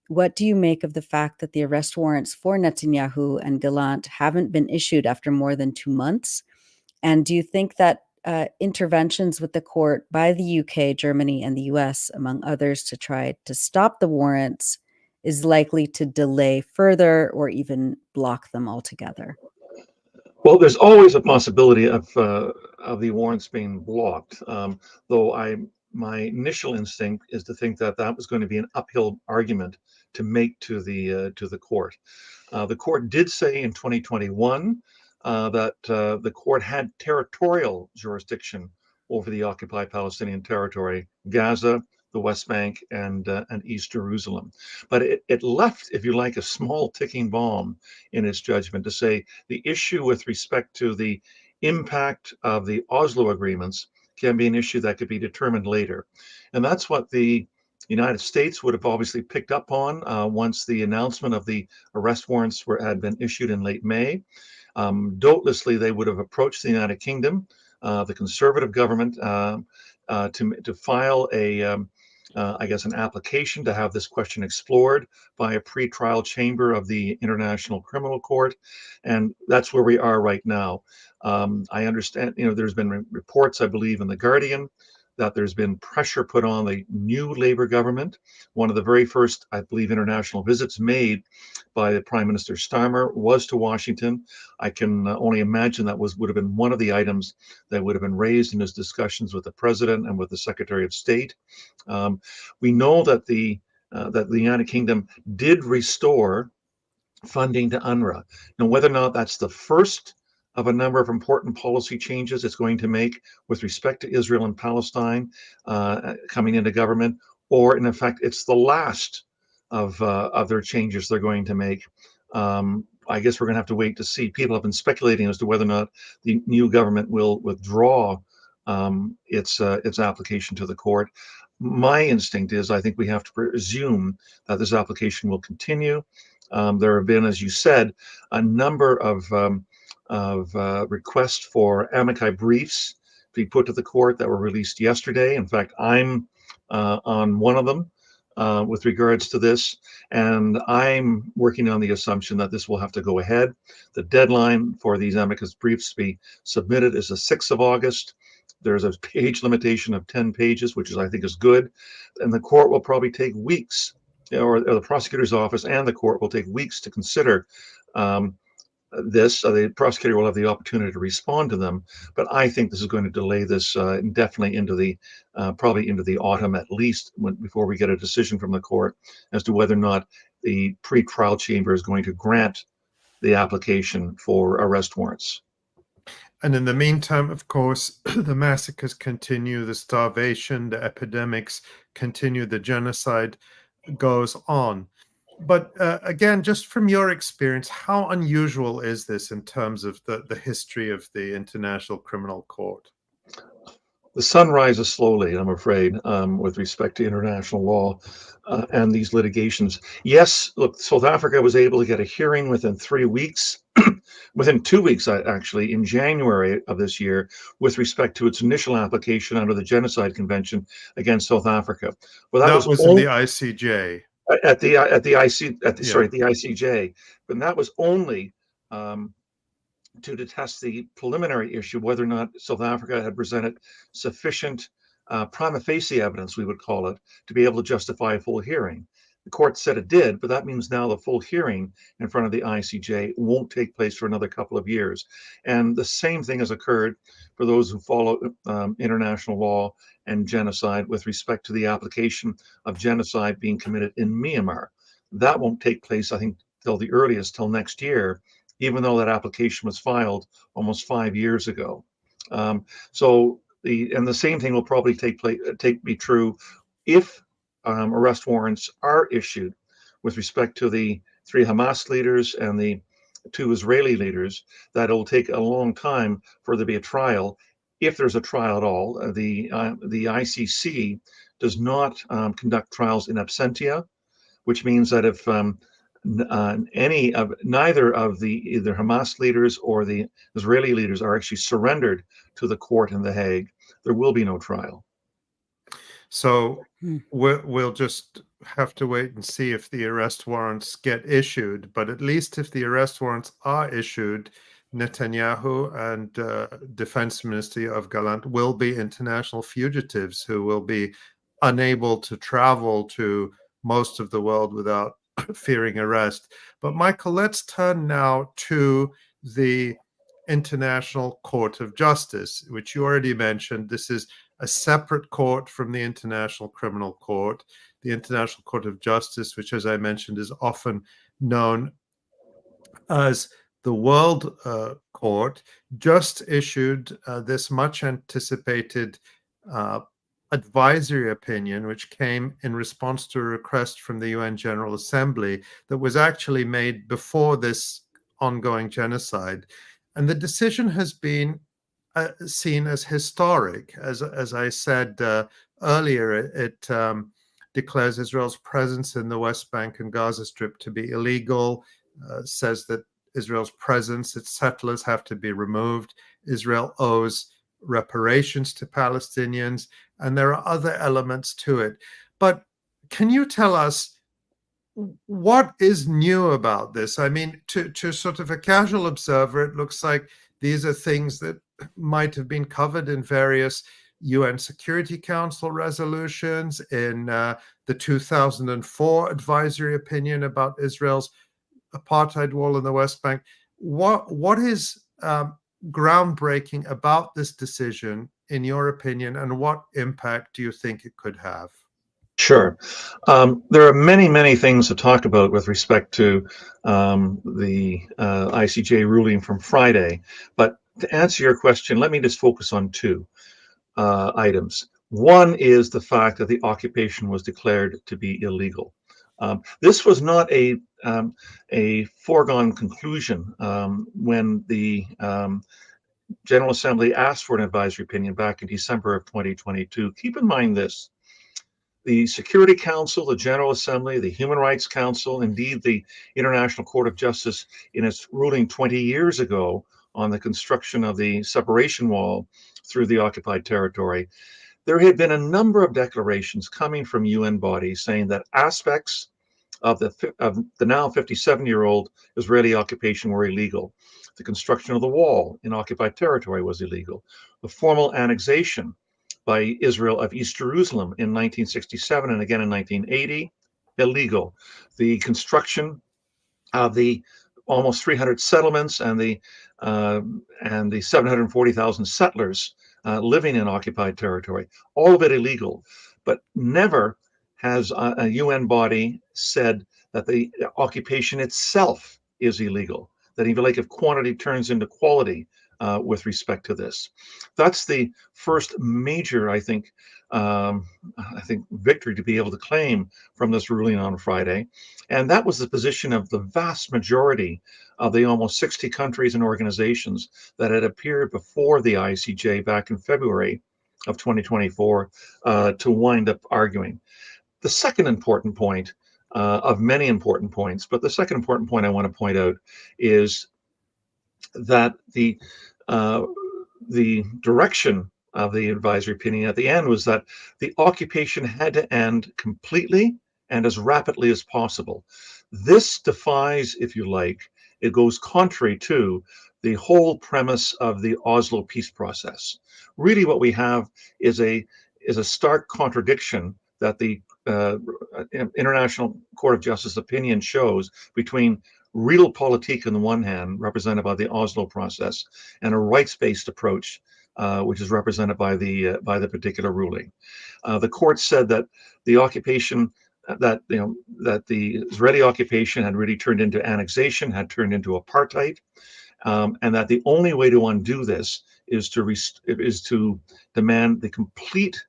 What do you make of the fact that the arrest warrants for Netanyahu and Gallant haven't been issued after more than 2 months? And do you think that interventions with the court by the UK, Germany, and the US, among others, to try to stop the warrants is likely to delay further or even block them altogether? Well, there's always a possibility of the warrants being blocked, though my initial instinct is to think that that was going to be an uphill argument to make to the court. The court did say in 2021 that the court had territorial jurisdiction over the occupied Palestinian territory, Gaza, the West Bank, and East Jerusalem. But it left, if you like, a small ticking bomb in its judgment to say the issue with respect to the impact of the Oslo agreements can be an issue that could be determined later. And that's what the United States would have obviously picked up on once the announcement of the arrest warrants had been issued in late May. Doubtlessly, they would have approached the United Kingdom, the Conservative government, to file an application to have this question explored by a pre-trial chamber of the International Criminal Court, and that's where we are right now. I understand, there's been reports, I believe, in The Guardian that there's been pressure put on the new Labour government. One of the very first, I believe, international visits made by the Prime Minister Starmer was to Washington. I can only imagine that would have been one of the items that would have been raised in his discussions with the President and with the Secretary of State. We know that the United Kingdom did restore funding to UNRWA. Now, whether or not that's the first of a number of important policy changes it's going to make with respect to Israel and Palestine coming into government, or in effect, it's the last of their changes they're going to make. I guess we're going to have to wait to see. People have been speculating as to whether or not the new government will withdraw its application to the court. My instinct is I think we have to presume that this application will continue. There have been, as you said, a number of requests for amici briefs to be put to the court that were released yesterday. In fact, I'm on one of them. with regards to this, and I'm working on the assumption that this will have to go ahead. The deadline for these amicus briefs to be submitted is the 6th of August. There's a page limitation of 10 pages, which I think is good, and the court will probably take weeks, or the prosecutor's office and the court will take weeks to consider this. The prosecutor will have the opportunity to respond to them, but I think this is going to delay this indefinitely into the probably into the autumn at least, before we get a decision from the court as to whether or not the pre-trial chamber is going to grant the application for arrest warrants. And in the meantime, of course, the massacres continue, the starvation, the epidemics continue, the genocide goes on. But again, just from your experience, how unusual is this in terms of the history of the International Criminal Court? The sun rises slowly, I'm afraid, with respect to international law and these litigations. Yes, look, South Africa was able to get a hearing within 3 weeks, within 2 weeks, actually, in January of this year, with respect to its initial application under the Genocide Convention against South Africa. Well, that was in the ICJ. At the ICJ, but that was only to test the preliminary issue, whether or not South Africa had presented sufficient prima facie evidence, we would call it, to be able to justify a full hearing. The court said it did, but that means now the full hearing in front of the ICJ won't take place for another couple of years. And the same thing has occurred for those who follow international law and genocide with respect to the application of genocide being committed in Myanmar. That won't take place, I think, till the earliest, till next year, even though that application was filed almost 5 years ago. So the same thing will probably be true if arrest warrants are issued with respect to the 3 Hamas leaders and the 2 Israeli leaders. That it'll take a long time for there to be a trial, if there's a trial at all. The ICC does not conduct trials in absentia, which means that if neither of the either Hamas leaders or the Israeli leaders are actually surrendered to the court in The Hague, there will be no trial. So we'll just have to wait and see if the arrest warrants get issued. But at least if the arrest warrants are issued, Netanyahu and Defense Minister Yoav Gallant will be international fugitives who will be unable to travel to most of the world without fearing arrest. But Michael, let's turn now to the International Court of Justice, which you already mentioned. This is a separate court from the International Criminal Court. The International Court of Justice, which, as I mentioned, is often known as the World Court, just issued this much anticipated advisory opinion, which came in response to a request from the UN General Assembly that was actually made before this ongoing genocide. And the decision has been seen as historic. As I said earlier, it declares Israel's presence in the West Bank and Gaza Strip to be illegal, says that Israel's presence, its settlers have to be removed. Israel owes reparations to Palestinians, and there are other elements to it. But can you tell us what is new about this? I mean, to sort of a casual observer, it looks like these are things that might have been covered in various UN Security Council resolutions, in the 2004 advisory opinion about Israel's apartheid wall in the West Bank. What is groundbreaking about this decision, in your opinion, and what impact do you think it could have? Sure. There are many things to talk about with respect to the ICJ ruling from Friday. But to answer your question, let me just focus on 2 items. One is the fact that the occupation was declared to be illegal. This was not a foregone conclusion when the General Assembly asked for an advisory opinion back in December of 2022. Keep in mind this: the Security Council, the General Assembly, the Human Rights Council, indeed the International Court of Justice, in its ruling 20 years ago on the construction of the separation wall through the occupied territory, there had been a number of declarations coming from UN bodies saying that aspects of the now 57-year-old Israeli occupation were illegal. The construction of the wall in occupied territory was illegal. The formal annexation by Israel of East Jerusalem in 1967 and again in 1980, illegal. The construction of the almost 300 settlements and the 740,000 settlers living in occupied territory, all of it illegal. But never has a UN body said that the occupation itself is illegal, that even like if quantity turns into quality with respect to this. That's the first major, I think, victory to be able to claim from this ruling on Friday. And that was the position of the vast majority of the almost 60 countries and organizations that had appeared before the ICJ back in February of 2024 to wind up arguing. The second important point of many important points, but the second important point I want to point out is that the direction of the advisory opinion at the end was that the occupation had to end completely and as rapidly as possible. This defies, if you like, it goes contrary to the whole premise of the Oslo peace process. Really what we have is a stark contradiction that the International Court of Justice opinion shows between realpolitik on the one hand, represented by the Oslo process, and a rights-based approach, which is represented by the particular ruling. The court said that the occupation, that the Israeli occupation had really turned into annexation, had turned into apartheid, and that the only way to undo this is to demand the complete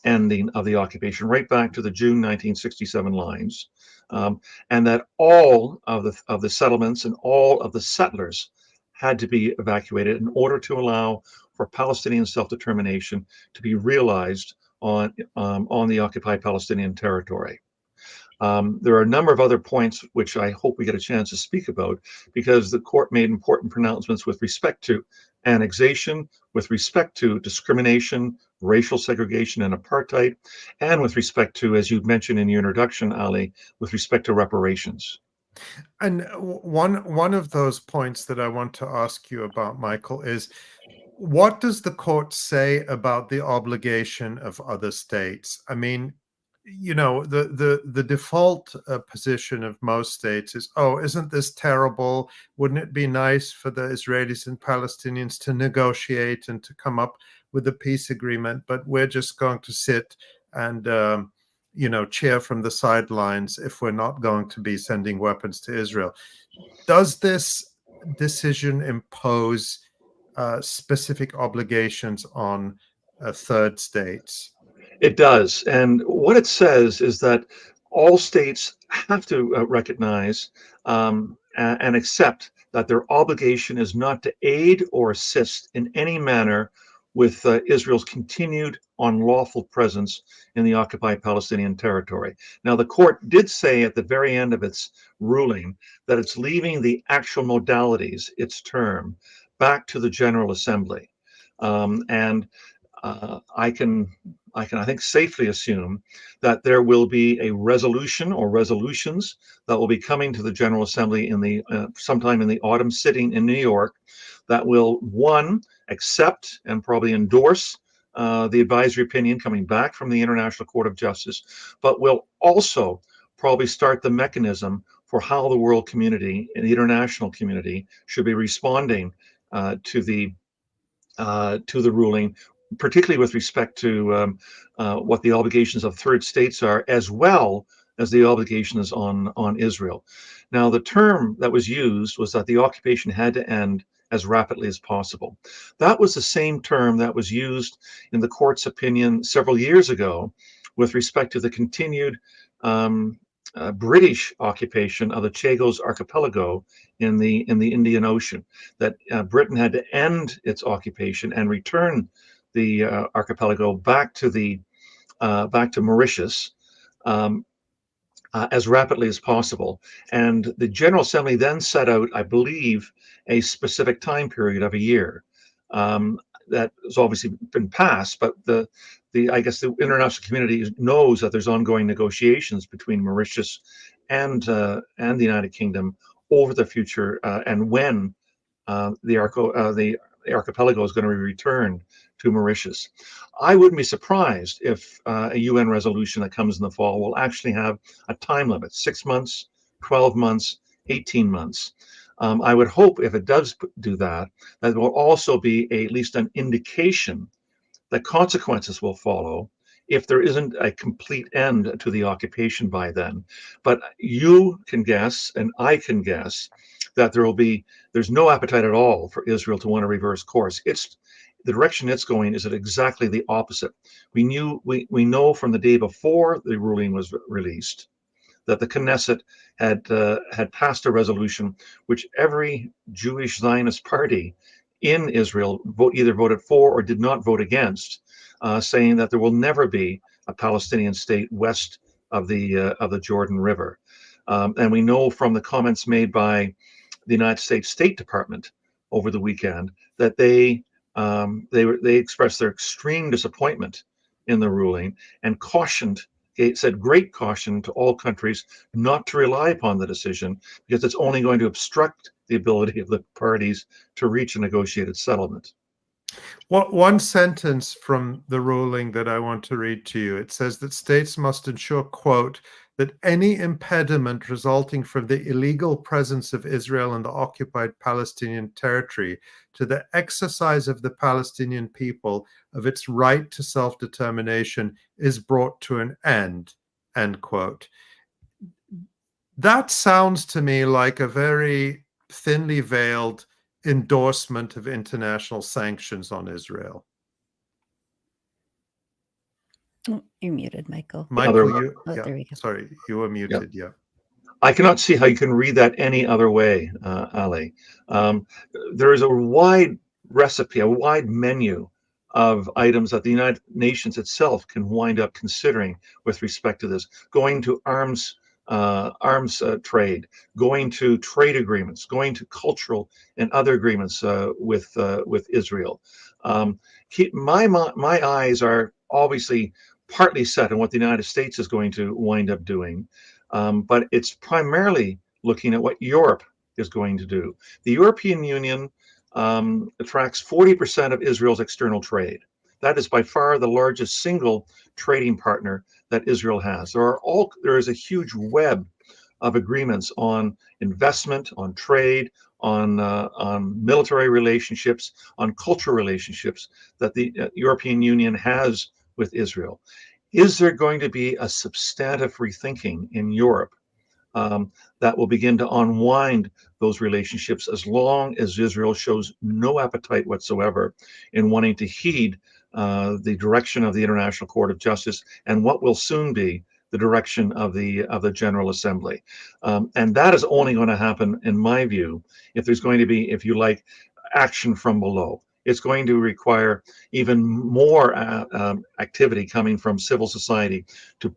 ending of the occupation, right back to the June 1967 lines, and that all of the settlements and all of the settlers had to be evacuated in order to allow for Palestinian self-determination to be realized on the occupied Palestinian territory. There are a number of other points which I hope we get a chance to speak about, because the court made important pronouncements with respect to annexation, with respect to discrimination, racial segregation and apartheid, and with respect to, as you mentioned in your introduction, Ali, with respect to reparations. And one of those points that I want to ask you about, Michael, is what does the court say about the obligation of other states? I mean, the default position of most states is, oh, isn't this terrible? Wouldn't it be nice for the Israelis and Palestinians to negotiate and to come up with a peace agreement? But we're just going to sit and cheer from the sidelines if we're not going to be sending weapons to Israel. Does this decision impose specific obligations on third states? It does. And what it says is that all states have to recognize and accept that their obligation is not to aid or assist in any manner with Israel's continued unlawful presence in the occupied Palestinian territory. Now, the court did say at the very end of its ruling that it's leaving the actual modalities, its term, back to the General Assembly. I can, I think, safely assume that there will be a resolution or resolutions that will be coming to the General Assembly in the sometime in the autumn, sitting in New York, that will, one, accept and probably endorse the advisory opinion coming back from the International Court of Justice, but will also probably start the mechanism for how the world community and the international community should be responding to the ruling, particularly with respect to what the obligations of third states are, as well as the obligations on Israel. Now, the term that was used was that the occupation had to end as rapidly as possible. That was the same term that was used in the court's opinion several years ago with respect to the continued British occupation of the 𝐄𝐥𝐿 archipelago in the Indian Ocean, that Britain had to end its occupation and return the archipelago back to Mauritius as rapidly as possible. And the General Assembly then set out, I believe, a specific time period of a year. that has obviously been passed, but I guess the international community knows that there's ongoing negotiations between Mauritius and the United Kingdom over the future and when the archipelago is going to be returned to Mauritius. I wouldn't be surprised if a UN resolution that comes in the fall will actually have a time limit, 6 months, 12 months, 18 months. I would hope if it does do that, that it will also be at least an indication that consequences will follow if there isn't a complete end to the occupation by then. But you can guess, and I can guess, that there's no appetite at all for Israel to want to reverse course. The direction it's going is exactly the opposite. We know from the day before the ruling was released that the Knesset had passed a resolution which every Jewish Zionist party in Israel either voted for or did not vote against, saying that there will never be a Palestinian state west of the Jordan River. And we know from the comments made by the United States State Department over the weekend that they expressed their extreme disappointment in the ruling and said great caution to all countries not to rely upon the decision because it's only going to obstruct the ability of the parties to reach a negotiated settlement. One sentence from the ruling that I want to read to you. It says that states must ensure, quote, that any impediment resulting from the illegal presence of Israel in the occupied Palestinian territory to the exercise of the Palestinian people of its right to self-determination is brought to an end quote. That sounds to me like a very thinly veiled endorsement of international sanctions on Israel. Oh, you're muted, Michael. Michael, there we go. Sorry, you were muted. Yeah. I cannot see how you can read that any other way, Ali. There is a wide recipe, a wide menu of items that the United Nations itself can wind up considering with respect to this, going to arms trade, going to trade agreements, going to cultural and other agreements with Israel. My eyes are obviously partly set on what the United States is going to wind up doing, but it's primarily looking at what Europe is going to do. The European Union attracts 40% of Israel's external trade. That is by far the largest single trading partner that Israel has. There is a huge web of agreements on investment, on trade, on military relationships, on cultural relationships that the European Union has with Israel. Is there going to be a substantive rethinking in Europe that will begin to unwind those relationships as long as Israel shows no appetite whatsoever in wanting to heed the direction of the International Court of Justice and what will soon be the direction of the General Assembly? And that is only going to happen, in my view, if there's going to be, if you like, action from below. It's going to require even more activity coming from civil society to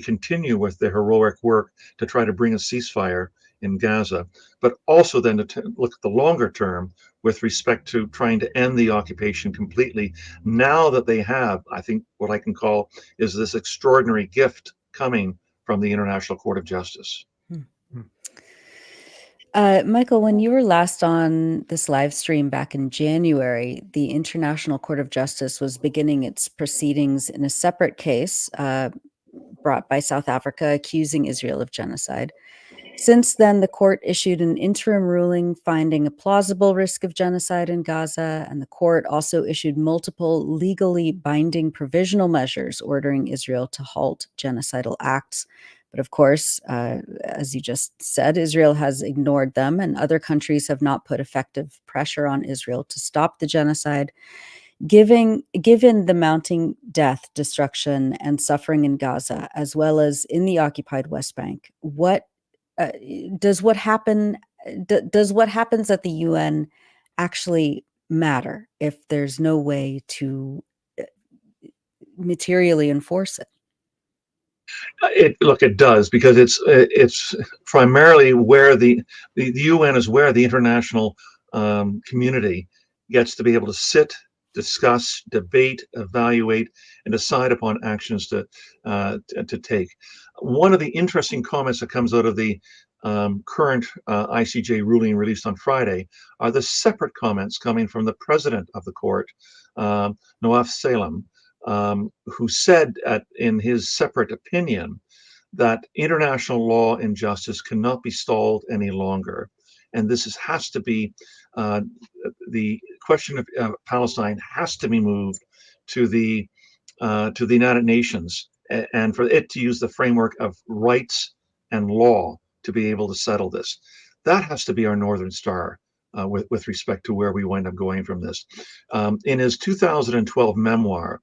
continue with the heroic work to try to bring a ceasefire in Gaza, but also then to look at the longer term with respect to trying to end the occupation completely. Now that they have, I think what I can call is this extraordinary gift coming from the International Court of Justice. Michael, when you were last on this live stream back in January, the International Court of Justice was beginning its proceedings in a separate case brought by South Africa accusing Israel of genocide. Since then, the court issued an interim ruling finding a plausible risk of genocide in Gaza, and the court also issued multiple legally binding provisional measures ordering Israel to halt genocidal acts. But of course, as you just said, Israel has ignored them, and other countries have not put effective pressure on Israel to stop the genocide. Given the mounting death, destruction, and suffering in Gaza, as well as in the occupied West Bank, what happens at the UN actually matter if there's no way to materially enforce it? It does, because it's primarily where the UN is, where the international community gets to be able to sit discuss, debate, evaluate, and decide upon actions to take. One of the interesting comments that comes out of the current ICJ ruling released on Friday are the separate comments coming from the president of the court, Noaf Salem, who said in his separate opinion that international law and justice cannot be stalled any longer. And has to be, the question of Palestine has to be moved to the United Nations, and for it to use the framework of rights and law to be able to settle this. That has to be our Northern Star with respect to where we wind up going from this. In his 2012 memoir,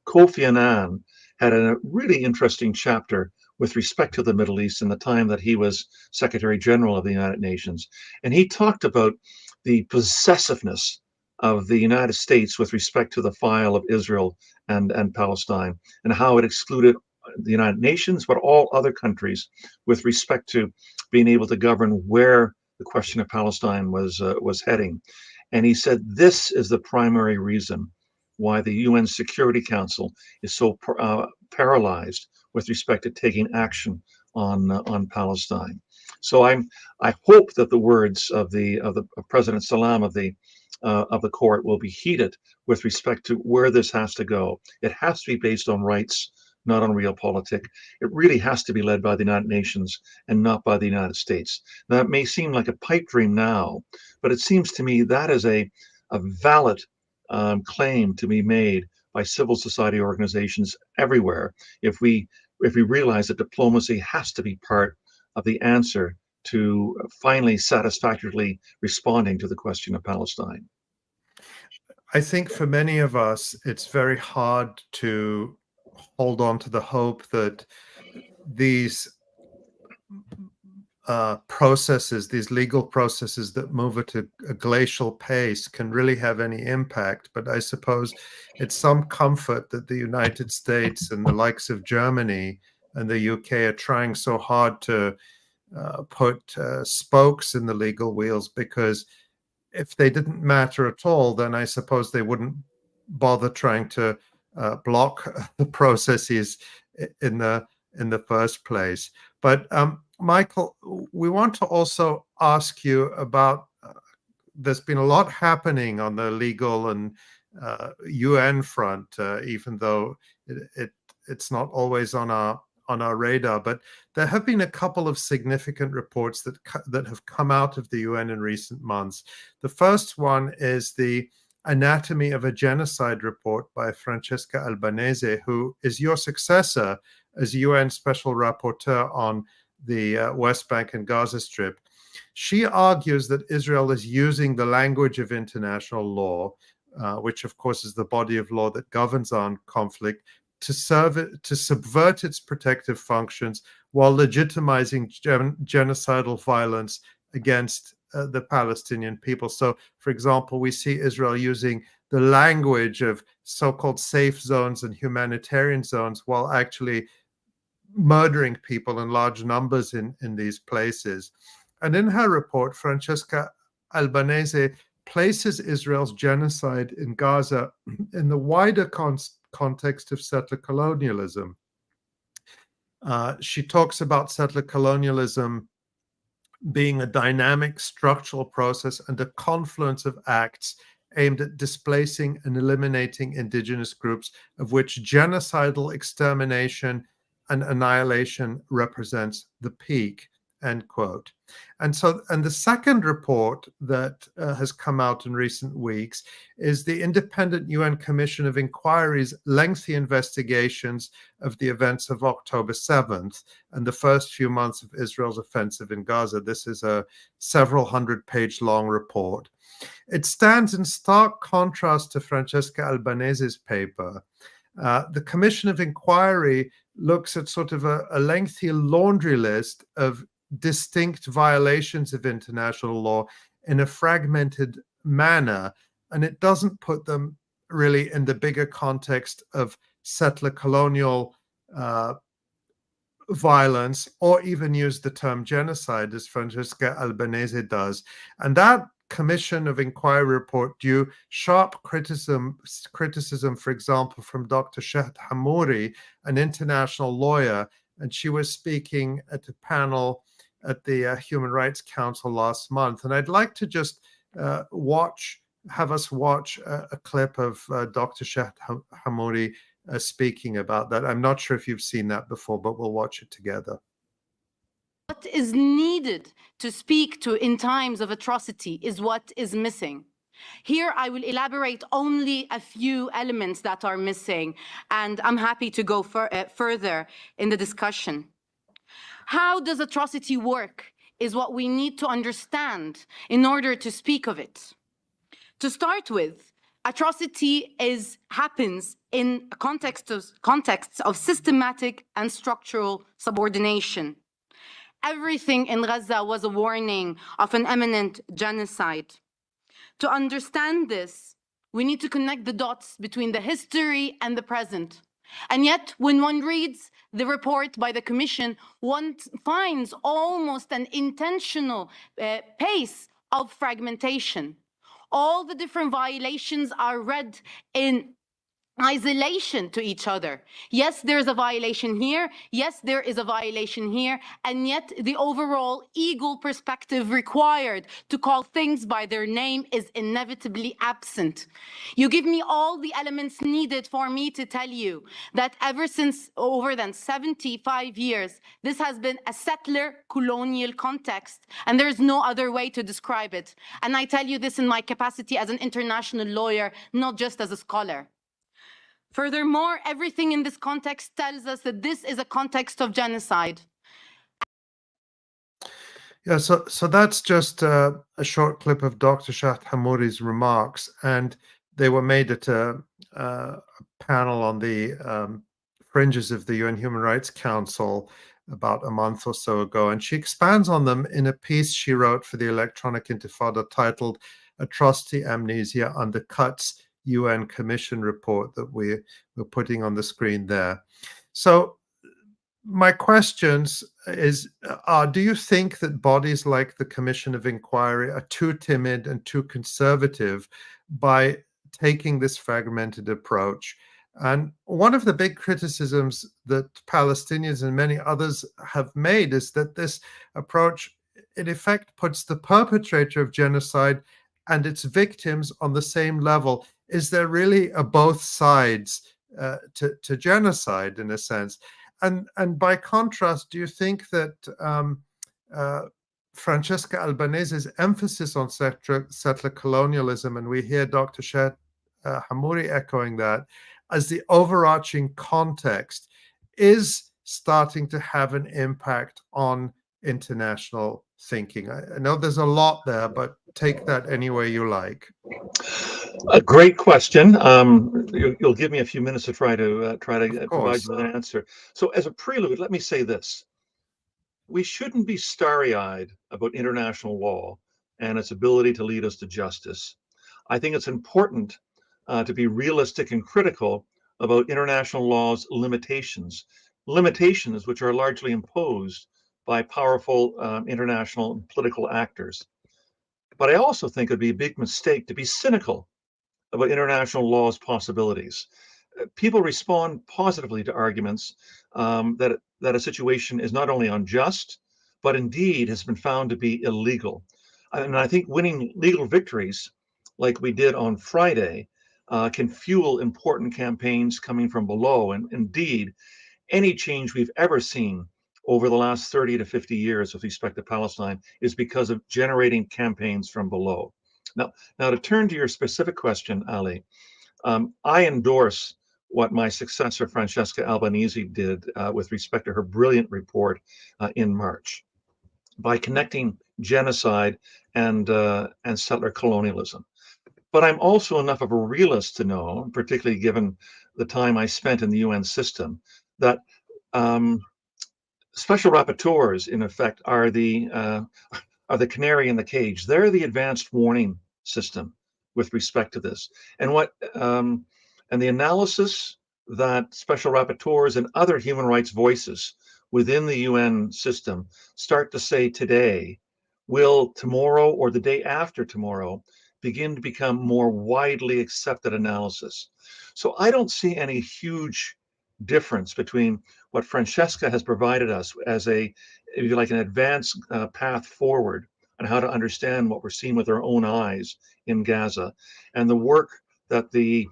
Kofi Annan had a really interesting chapter with respect to the Middle East in the time that he was Secretary General of the United Nations. And he talked about the possessiveness of the United States with respect to the file of Israel and Palestine, and how it excluded the United Nations, but all other countries with respect to being able to govern where the question of Palestine was heading. And he said this is the primary reason why the UN Security Council is so paralyzed with respect to taking action on Palestine. So I hope that the words of President Salam of the court will be heeded with respect to where this has to go. It has to be based on rights, not on realpolitik. It really has to be led by the United Nations and not by the United States. Now, it may seem like a pipe dream now, but it seems to me that is a valid claim to be made by civil society organizations everywhere if we realize that diplomacy has to be part of the answer to finally satisfactorily responding to the question of Palestine. I think for many of us, it's very hard to hold on to the hope that these processes, these legal processes that move at a glacial pace can really have any impact. But I suppose it's some comfort that the United States and the likes of Germany and the UK are trying so hard to put spokes in the legal wheels, because if they didn't matter at all, then I suppose they wouldn't bother trying to block the processes in the first place. But Michael, we want to also ask you about, there's been a lot happening on the legal and UN front, even though it's not always on our radar. But there have been a couple of significant reports that have come out of the UN in recent months. The first one is the Anatomy of a Genocide report by Francesca Albanese, who is your successor as UN Special Rapporteur on the West Bank and Gaza Strip. She argues that Israel is using the language of international law, which of course is the body of law that governs armed conflict, to subvert its protective functions while legitimizing genocidal violence against the Palestinian people. So, for example, we see Israel using the language of so-called safe zones and humanitarian zones while actually murdering people in large numbers in these places. And in her report, Francesca Albanese places Israel's genocide in Gaza in the wider context of settler colonialism. She talks about settler colonialism being a dynamic structural process and a confluence of acts aimed at displacing and eliminating indigenous groups, of which genocidal extermination and annihilation represents the peak, end quote. And the second report that has come out in recent weeks is the Independent UN Commission of Inquiry's lengthy investigations of the events of October 7th and the first few months of Israel's offensive in Gaza. This is a several hundred-page long report. It stands in stark contrast to Francesca Albanese's paper. The Commission of Inquiry looks at sort of a lengthy laundry list of distinct violations of international law in a fragmented manner, and it doesn't put them really in the bigger context of settler colonial violence, or even use the term genocide as Francesca Albanese does. And that Commission of Inquiry report due sharp criticism, for example, from Dr. Sheikh Hamouri, an international lawyer, and she was speaking at a panel at the Human Rights Council last month. And I'd like to just have us watch a clip of Dr. Sheikh Hamouri speaking about that. I'm not sure if you've seen that before, but we'll watch it together. What is needed to speak to in times of atrocity is what is missing. Here, I will elaborate only a few elements that are missing, and I'm happy to go further in the discussion. How does atrocity work is what we need to understand in order to speak of it. To start with, atrocity happens in contexts of systematic and structural subordination. Everything in Gaza was a warning of an imminent genocide. To understand this, we need to connect the dots between the history and the present. And yet, when one reads the report by the Commission, one finds almost an intentional pace of fragmentation. All the different violations are read in isolation to each other. Yes, there is a violation here. Yes, there is a violation here. And yet the overall eagle perspective required to call things by their name is inevitably absent. You give me all the elements needed for me to tell you that ever since over than 75 years, this has been a settler colonial context, and there's no other way to describe it. And I tell you this in my capacity as an international lawyer, not just as a scholar. Furthermore, everything in this context tells us that this is a context of genocide. Yeah, so that's just a short clip of Dr. Sheikh Hamouri's remarks, and they were made at a panel on the fringes of the UN Human Rights Council about a month or so ago, and she expands on them in a piece she wrote for the Electronic Intifada titled "Atrocity Amnesia Undercuts UN Commission Report" that we're putting on the screen there. So my questions are, do you think that bodies like the Commission of Inquiry are too timid and too conservative by taking this fragmented approach? And one of the big criticisms that Palestinians and many others have made is that this approach, in effect, puts the perpetrator of genocide and its victims on the same level. Is there really a both sides to genocide, in a sense? And by contrast, do you think that Francesca Albanese's emphasis on settler colonialism, and we hear Dr. Sheikh Hamouri echoing that, as the overarching context, is starting to have an impact on international thinking? I know there's a lot there, but take that any way you like. A great question. You'll give me a few minutes to try to provide you with an answer. So as a prelude, let me say this. We shouldn't be starry-eyed about international law and its ability to lead us to justice. I think it's important to be realistic and critical about international law's limitations which are largely imposed by powerful international political actors. But I also think it'd be a big mistake to be cynical about international law's possibilities. People respond positively to arguments that a situation is not only unjust, but indeed has been found to be illegal. And I think winning legal victories, like we did on Friday, can fuel important campaigns coming from below. And indeed, any change we've ever seen over the last 30 to 50 years with respect to Palestine is because of generating campaigns from below. Now to turn to your specific question, Ali, I endorse what my successor, Francesca Albanese, did with respect to her brilliant report in March by connecting genocide and settler colonialism. But I'm also enough of a realist to know, particularly given the time I spent in the UN system, that special rapporteurs, in effect, are the canary in the cage. They're the advanced warning system with respect to this. And and the analysis that special rapporteurs and other human rights voices within the UN system start to say today will tomorrow or the day after tomorrow begin to become more widely accepted analysis. So I don't see any huge difference between what Francesca has provided us as a, if you like, an advanced path forward on how to understand what we're seeing with our own eyes in Gaza, and the work that the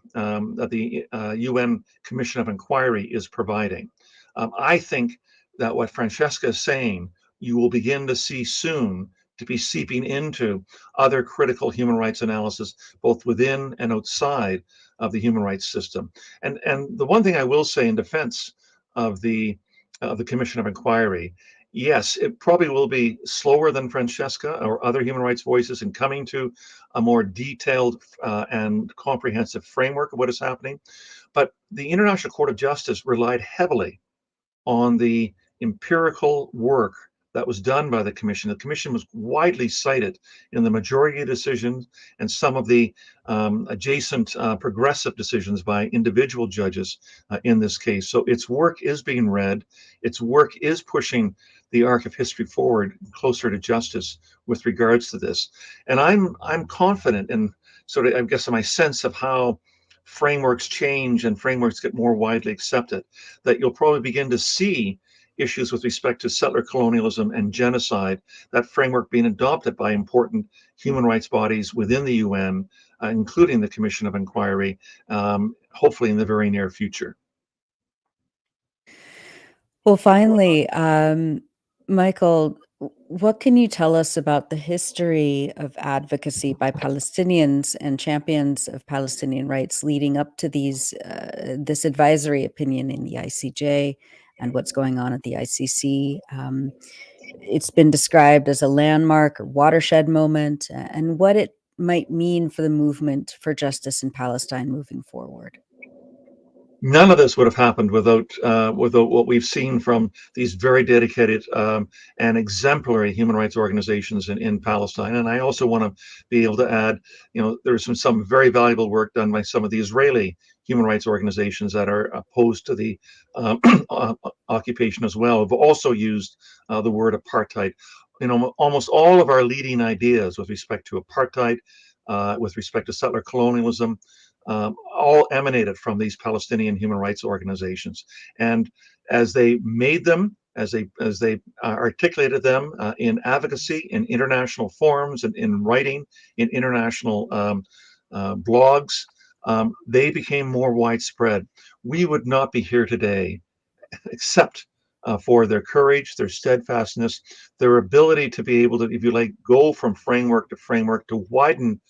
UN Commission of Inquiry is providing. I think that what Francesca is saying, you will begin to see soon to be seeping into other critical human rights analysis, both within and outside of the human rights system. And the one thing I will say in defense of the Commission of Inquiry, yes, it probably will be slower than Francesca or other human rights voices in coming to a more detailed and comprehensive framework of what is happening. But the International Court of Justice relied heavily on the empirical work that was done by the Commission. The Commission was widely cited in the majority of decisions and some of the adjacent progressive decisions by individual judges in this case. So its work is being read. Its work is pushing the arc of history forward closer to justice with regards to this. And I'm confident in sort of, I guess, my sense of how frameworks change and frameworks get more widely accepted, that you'll probably begin to see issues with respect to settler colonialism and genocide, that framework being adopted by important human rights bodies within the UN, including the Commission of Inquiry, hopefully in the very near future. Well, finally, Michael, what can you tell us about the history of advocacy by Palestinians and champions of Palestinian rights leading up to this advisory opinion in the ICJ and what's going on at the ICC? It's been described as a landmark or watershed moment, and what it might mean for the movement for justice in Palestine moving forward. None of this would have happened without what we've seen from these very dedicated and exemplary human rights organizations in Palestine. And I also want to be able to add, there's some very valuable work done by some of the Israeli human rights organizations that are opposed to the occupation as well, have also used the word apartheid. Almost all of our leading ideas with respect to apartheid, with respect to settler colonialism, all emanated from these Palestinian human rights organizations. And as they made them, as they articulated them in advocacy, in international forums, and in writing, in international blogs, they became more widespread. We would not be here today except for their courage, their steadfastness, their ability to be able to, if you like, go from framework to widen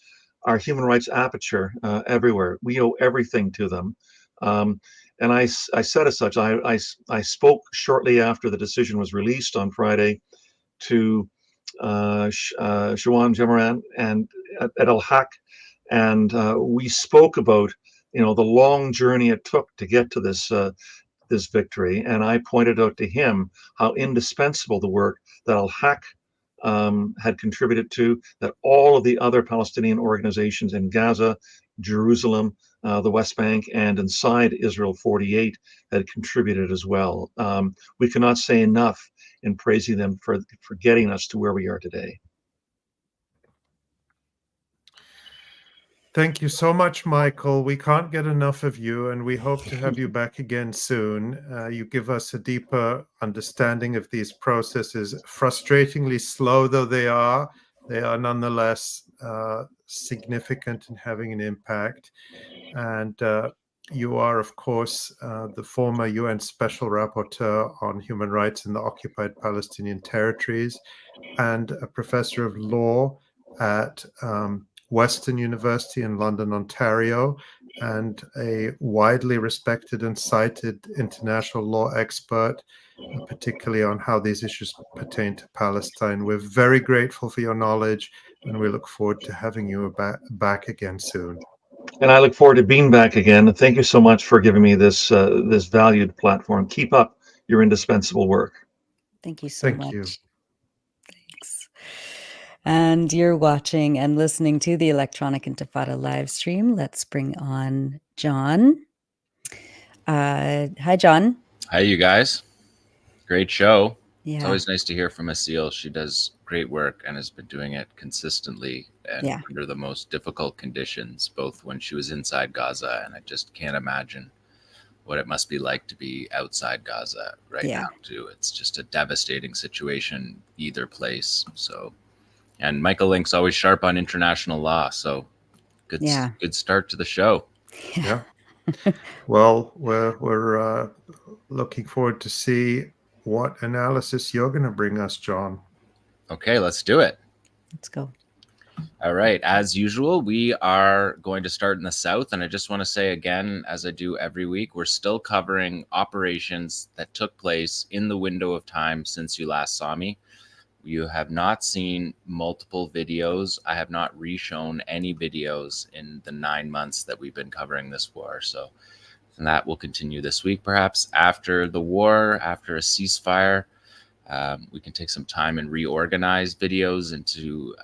our human rights aperture everywhere. We owe everything to them. And I said as such, I spoke shortly after the decision was released on Friday to Shawan Jemaran and at Al-Aqsa, and we spoke about the long journey it took to get to this victory. And I pointed out to him how indispensable the work that Al-Aqsa had contributed to, that all of the other Palestinian organizations in Gaza, Jerusalem, the West Bank, and inside Israel 48 had contributed as well. We cannot say enough in praising them for getting us to where we are today. Thank you so much, Michael. We can't get enough of you, and we hope to have you back again soon. You give us a deeper understanding of these processes. Frustratingly slow though they are nonetheless significant in having an impact. And you are, of course, the former UN Special Rapporteur on Human Rights in the occupied Palestinian territories and a professor of law at Western University in London, Ontario, and a widely respected and cited international law expert, particularly on how these issues pertain to Palestine. We're very grateful for your knowledge, and we look forward to having you back again soon. And I look forward to being back again. Thank you so much for giving me this valued platform. Keep up your indispensable work. Thank you so much. Thank you. Thanks. And you're watching and listening to the Electronic Intifada live stream. Let's bring on Jon. Hi, Jon. Hi, you guys. Great show. Yeah. It's always nice to hear from Aseel. She does great work and has been doing it consistently and under the most difficult conditions, both when she was inside Gaza, and I just can't imagine what it must be like to be outside Gaza now too. It's just a devastating situation either place. So, and Michael Lynk's always sharp on international law. So good start to the show. Yeah. Well, we're looking forward to see what analysis you're going to bring us, Jon. Okay, let's do it. Let's go. All right. As usual, we are going to start in the South. And I just want to say again, as I do every week, we're still covering operations that took place in the window of time since you last saw me. You have not seen multiple videos. I have not reshown any videos in the 9 months that we've been covering this war. So, and that will continue this week, perhaps after the war, after a ceasefire. We can take some time and reorganize videos into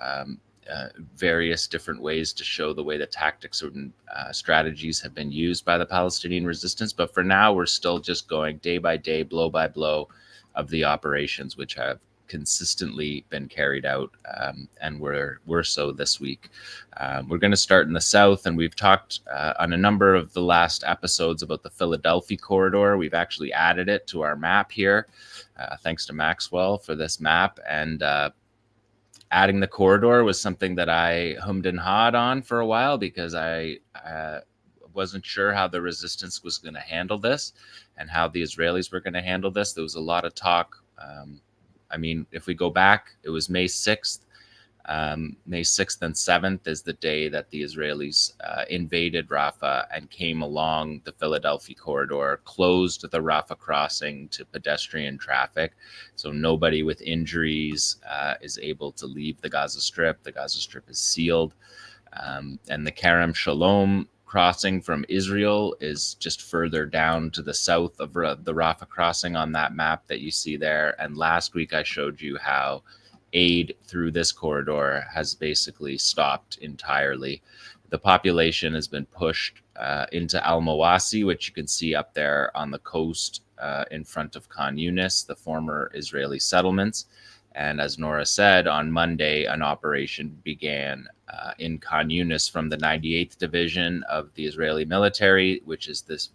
various different ways to show the way that tactics and strategies have been used by the Palestinian resistance. But for now, we're still just going day by day, blow by blow of the operations, which have consistently been carried out, and we're so this week. We're going to start in the South, and we've talked on a number of the last episodes about the Philadelphia corridor. We've actually added it to our map here. Thanks to Maxwell for this map, and adding the corridor was something that I hummed and hawed on for a while because I wasn't sure how the resistance was going to handle this and how the Israelis were going to handle this. There was a lot of talk. I mean, if we go back, it was May 6th. May 6th and 7th is the day that the Israelis invaded Rafah and came along the Philadelphia corridor, closed the Rafah crossing to pedestrian traffic. So nobody with injuries is able to leave the Gaza Strip. The Gaza Strip is sealed. And the Kerem Shalom crossing from Israel is just further down to the south of the Rafah crossing on that map that you see there. And last week I showed you how aid through this corridor has basically stopped entirely. The population has been pushed into Al-Mawasi, which you can see up there on the coast in front of Khan Yunis, the former Israeli settlements. And as Nora said, on Monday, an operation began in Khan Yunis from the 98th Division of the Israeli military, which is this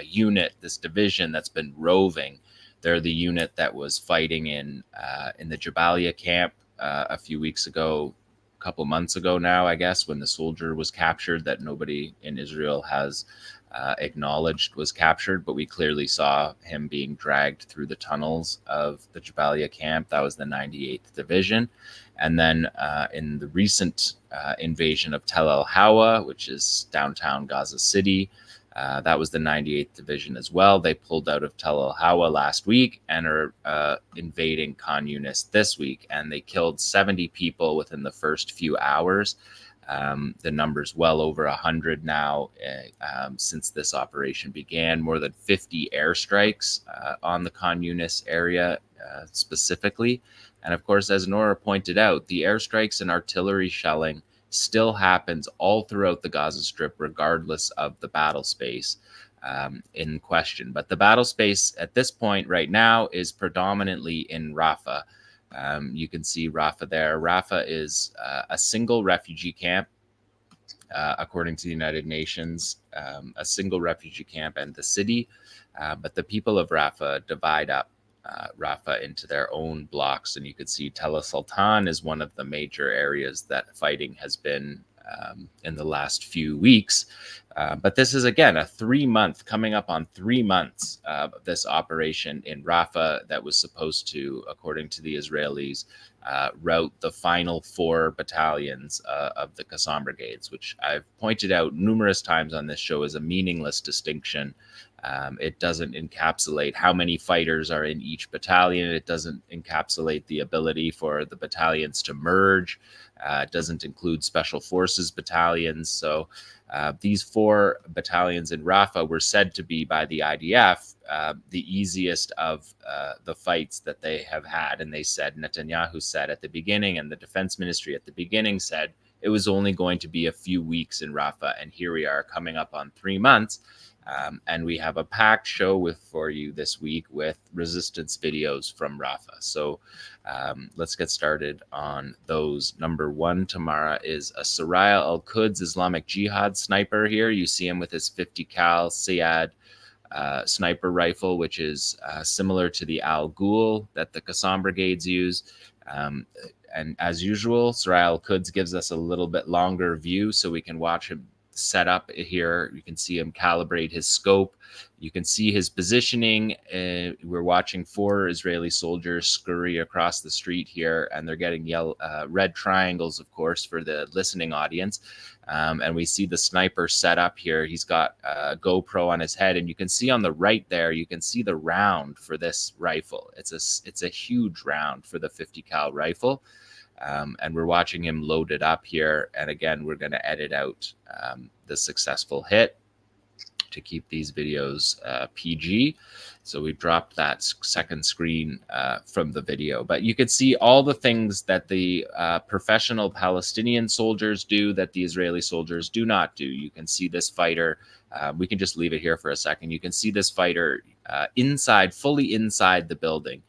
unit, this division that's been roving. They're the unit that was fighting in the Jabalia camp a few weeks ago, a couple months ago now, I guess, when the soldier was captured that nobody in Israel has acknowledged was captured, but we clearly saw him being dragged through the tunnels of the Jabalia camp. That was the 98th Division. And then in the recent invasion of Tel Aviv, which is downtown Gaza City, that was the 98th Division as well. They pulled out of Tel Aviv last week and are invading Khan Yunis this week. And they killed 70 people within the first few hours. The number's well over 100 now since this operation began. More than 50 airstrikes on the Khan Yunis area specifically. And of course, as Nora pointed out, the airstrikes and artillery shelling still happens all throughout the Gaza Strip, regardless of the battle space in question. But the battle space at this point right now is predominantly in Rafah. You can see Rafah there. Rafah is a single refugee camp, according to the United Nations, a single refugee camp and the city. But the people of Rafah divide up Rafah into their own blocks. And you could see Tel Sultan is one of the major areas that fighting has been in the last few weeks. But this is, again, a 3 month, coming up on 3 months of this operation in Rafah that was supposed to, according to the Israelis, route the final 4 battalions of the Qassam brigades, which I've pointed out numerous times on this show is a meaningless distinction. It doesn't encapsulate how many fighters are in each battalion. It doesn't encapsulate the ability for the battalions to merge. It doesn't include special forces battalions. So these 4 battalions in Rafah were said to be by the IDF the easiest of the fights that they have had. And they said, Netanyahu said at the beginning, and the defense ministry at the beginning said, it was only going to be a few weeks in Rafah. And here we are coming up on 3 months. And we have a packed show for you this week with resistance videos from Rafah. So let's get started on those. Number one, Tamara, is a Soraya Al-Quds Islamic Jihad sniper here. You see him with his 50 cal Sayad sniper rifle, which is similar to the Al-Ghul that the Qassam brigades use. And as usual, Soraya Al-Quds gives us a little bit longer view so we can watch him set up here. You can see him calibrate his scope. You can see his positioning. We're watching 4 Israeli soldiers scurry across the street here, and they're getting red triangles, of course, for the listening audience. And we see the sniper set up here. He's got a GoPro on his head, and you can see on the right there, you can see the round for this rifle. It's a huge round for the 50 cal rifle. And we're watching him load it up here. And again, we're going to edit out the successful hit to keep these videos PG. So we dropped that second screen from the video. But you can see all the things that the professional Palestinian soldiers do that the Israeli soldiers do not do. You can see this fighter. We can just leave it here for a second. You can see this fighter fully inside the building.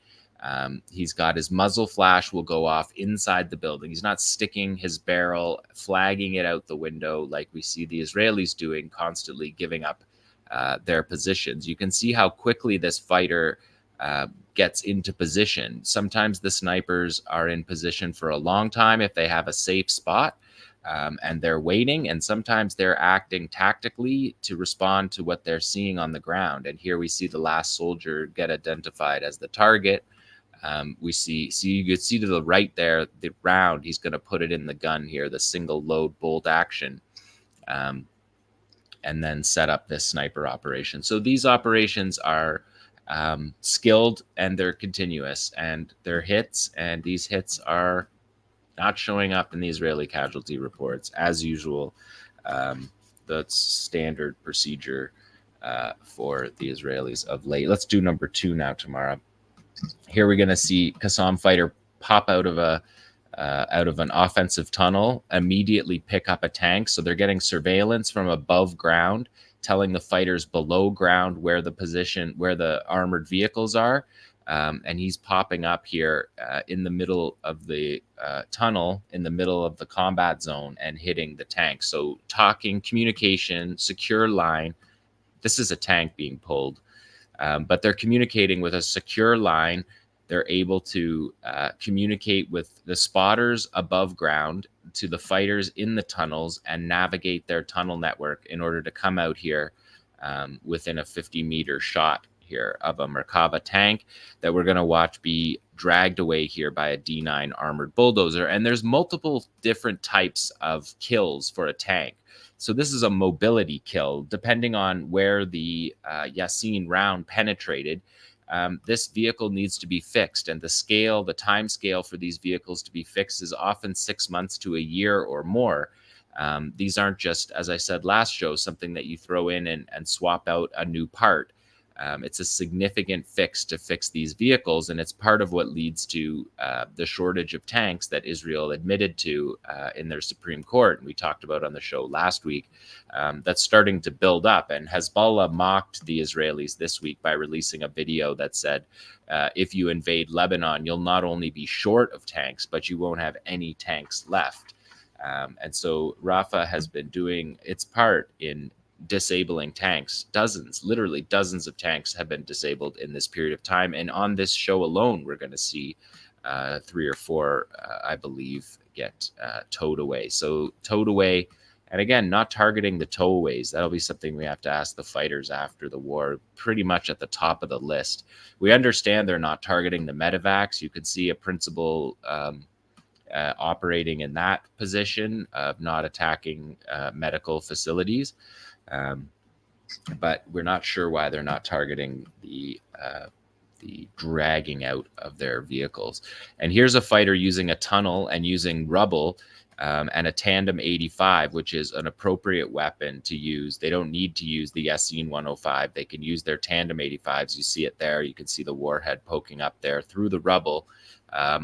He's got his muzzle flash will go off inside the building. He's not sticking his barrel, flagging it out the window like we see the Israelis doing, constantly giving up their positions. You can see how quickly this fighter gets into position. Sometimes the snipers are in position for a long time if they have a safe spot and they're waiting, and sometimes they're acting tactically to respond to what they're seeing on the ground. And here we see the last soldier get identified as the target. You could see to the right there, the round, he's going to put it in the gun here, the single load bolt action, and then set up this sniper operation. So these operations are skilled and they're continuous, and they're hits, and these hits are not showing up in the Israeli casualty reports as usual. That's standard procedure for the Israelis of late. Let's do number 2 now, Tamara. Here we're going to see Qassam fighter pop out of an offensive tunnel, immediately pick up a tank. So they're getting surveillance from above ground, telling the fighters below ground where the armored vehicles are. And he's popping up here in the middle of the tunnel, in the middle of the combat zone, and hitting the tank. So talking, communication, secure line. This is a tank being pulled. But they're communicating with a secure line. They're able to communicate with the spotters above ground to the fighters in the tunnels and navigate their tunnel network in order to come out here within a 50-meter shot here of a Merkava tank that we're going to watch be dragged away here by a D9 armored bulldozer. And there's multiple different types of kills for a tank. So this is a mobility kill. Depending on where the Yassin round penetrated, this vehicle needs to be fixed. And the time scale for these vehicles to be fixed is often 6 months to a year or more. These aren't just, as I said last show, something that you throw in and swap out a new part. It's a significant fix to fix these vehicles, and it's part of what leads to the shortage of tanks that Israel admitted to in their Supreme Court, and we talked about on the show last week. That's starting to build up, and Hezbollah mocked the Israelis this week by releasing a video that said, if you invade Lebanon, you'll not only be short of tanks, but you won't have any tanks left. And so Rafah has been doing its part in disabling tanks. Literally dozens of tanks have been disabled in this period of time. And on this show alone, we're going to see 3 or 4, I believe, get towed away. So towed away, and again, not targeting the towaways. That'll be something we have to ask the fighters after the war, pretty much at the top of the list. We understand they're not targeting the medevacs. You could see a principal operating in that position of not attacking medical facilities. But we're not sure why they're not targeting the dragging out of their vehicles. And here's a fighter using a tunnel and using rubble and a tandem 85, which is an appropriate weapon to use. They don't need to use the Yassin 105. They can use their tandem 85s. You see it there. You can see the warhead poking up there through the rubble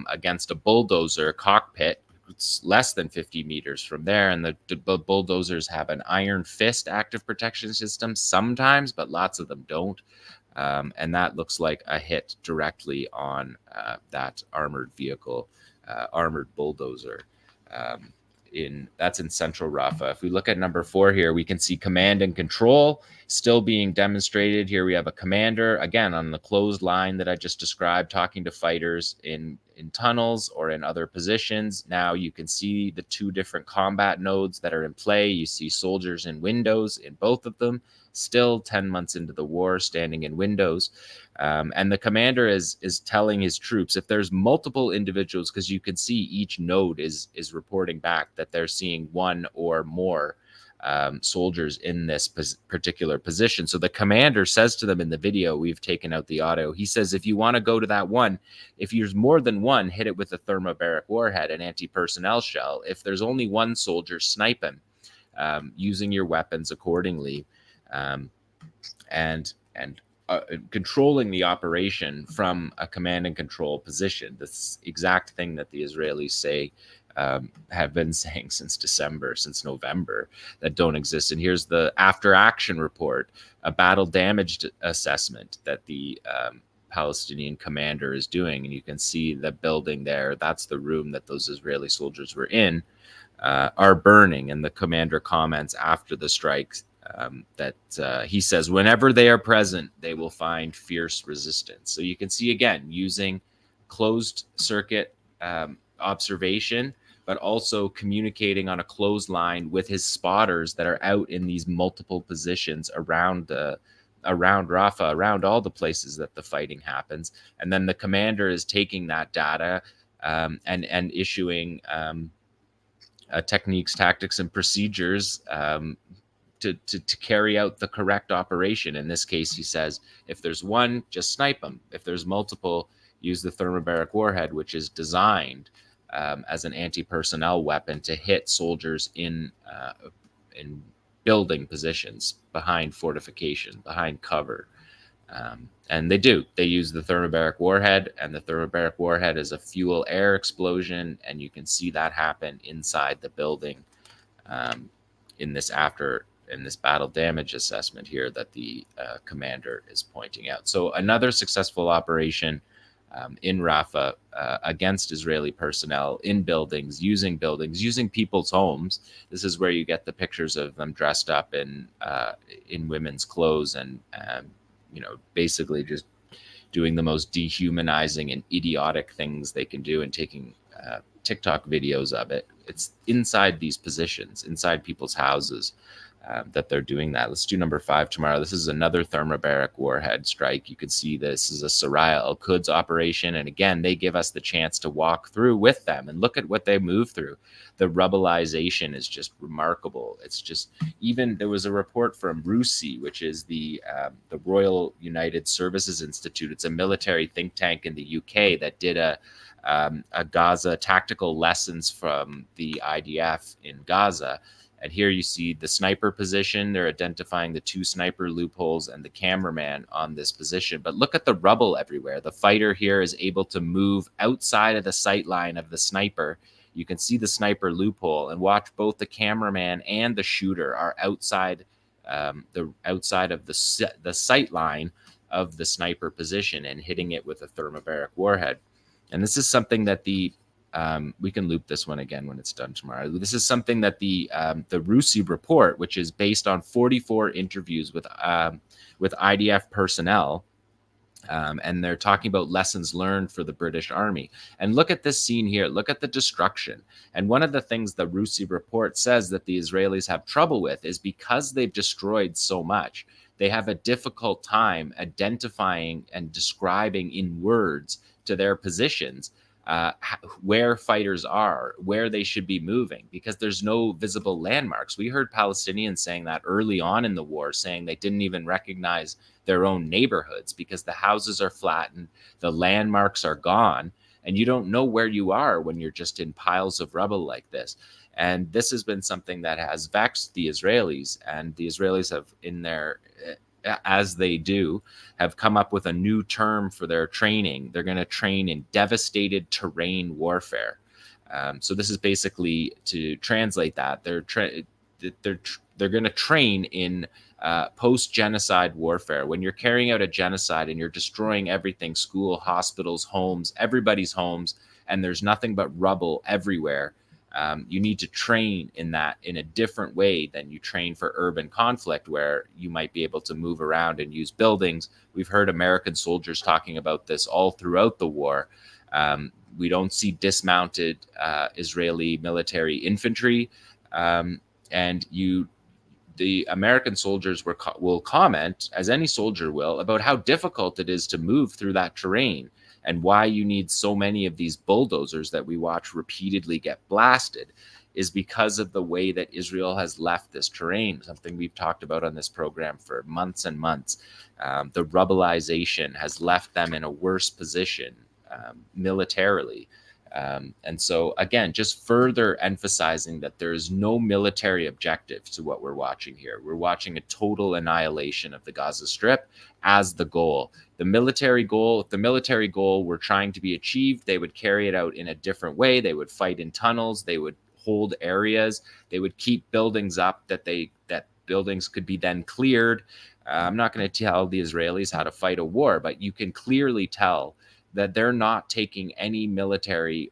against a bulldozer cockpit it's less than 50 meters from there. And the bulldozers have an iron fist active protection system sometimes, but lots of them don't. And that looks like a hit directly on that armored vehicle, armored bulldozer. That's in central Rafah. If we look at number 4 here, we can see command and control still being demonstrated. Here we have a commander, again, on the closed line that I just described, talking to fighters in tunnels or in other positions. Now you can see the 2 different combat nodes that are in play. You see soldiers in windows in both of them, still 10 months into the war, standing in windows. And the commander is telling his troops, if there's multiple individuals, because you can see each node is reporting back that they're seeing 1 or more soldiers in this particular position. So the commander says to them in the video, we've taken out the audio, he says, if you want to go to that one, if there's more than one, hit it with a thermobaric warhead, an anti-personnel shell. If there's only one soldier, snipe him, using your weapons accordingly. And controlling the operation from a command and control position. This exact thing that the Israelis say, have been saying since November, that don't exist. And here's the after action report, a battle damaged assessment that the Palestinian commander is doing. And you can see the building there, that's the room that those Israeli soldiers were in, are burning. And the commander comments after the strikes that he says, whenever they are present, they will find fierce resistance. So you can see, again, using closed circuit observation, but also communicating on a closed line with his spotters that are out in these multiple positions around Rafah, around all the places that the fighting happens. And then the commander is taking that data and issuing techniques, tactics, and procedures to carry out the correct operation. In this case, he says, if there's one, just snipe them. If there's multiple, use the thermobaric warhead, which is designed as an anti-personnel weapon to hit soldiers in building positions, behind fortification, behind cover. And they use the thermobaric warhead, and the thermobaric warhead is a fuel air explosion, and you can see that happen inside the building in this battle damage assessment here that the commander is pointing out. So another successful operation in Rafah against Israeli personnel in buildings, using people's homes. This is where you get the pictures of them dressed up in women's clothes and basically just doing the most dehumanizing and idiotic things they can do and taking TikTok videos of it. It's inside these positions, inside people's houses, that they're doing that. Let's do number 5 tomorrow. This is another thermobaric warhead strike. You can see this is a Soraya Al-Quds operation. And again, they give us the chance to walk through with them and look at what they move through. The rubbleization is just remarkable. It's just, even there was a report from RUSI, which is the Royal United Services Institute. It's a military think tank in the UK that did a Gaza tactical lessons from the IDF in Gaza. And here you see the sniper position. They're identifying the 2 sniper loopholes and the cameraman on this position. But look at the rubble everywhere. The fighter here is able to move outside of the sight line of the sniper. You can see the sniper loophole, and watch both the cameraman and the shooter are outside of the sight line of the sniper position and hitting it with a thermobaric warhead. And this is something that we can loop this one again when it's done tomorrow. This is something that the RUSI report, which is based on 44 interviews with IDF personnel, and they're talking about lessons learned for the British Army. And look at this scene here. Look at the destruction. And one of the things the RUSI report says that the Israelis have trouble with is because they've destroyed so much, they have a difficult time identifying and describing in words to their positions where fighters are, where they should be moving, because there's no visible landmarks. We heard Palestinians saying that early on in the war, saying they didn't even recognize their own neighborhoods because the houses are flattened, the landmarks are gone, and you don't know where you are when you're just in piles of rubble like this. And this has been something that has vexed the Israelis, and the Israelis have, in their as they do, have come up with a new term for their training. They're going to train in devastated terrain warfare. So this is basically, to translate that, they're going to train in post-genocide warfare. When you're carrying out a genocide and you're destroying everything, school, hospitals, homes, everybody's homes, and there's nothing but rubble everywhere, you need to train in that in a different way than you train for urban conflict, where you might be able to move around and use buildings. We've heard American soldiers talking about this all throughout the war. We don't see dismounted Israeli military infantry, and the American soldiers will comment, as any soldier will, about how difficult it is to move through that terrain, and why you need so many of these bulldozers that we watch repeatedly get blasted is because of the way that Israel has left this terrain, something we've talked about on this program for months and months. The rubbleization has left them in a worse position militarily. And so, again, just further emphasizing that there is no military objective to what we're watching here. We're watching a total annihilation of the Gaza Strip as the goal. The military goal, if the military goal were trying to be achieved, they would carry it out in a different way. They would fight in tunnels. They would hold areas. They would keep buildings up that buildings could be then cleared. I'm not going to tell the Israelis how to fight a war, but you can clearly tell that they're not taking any military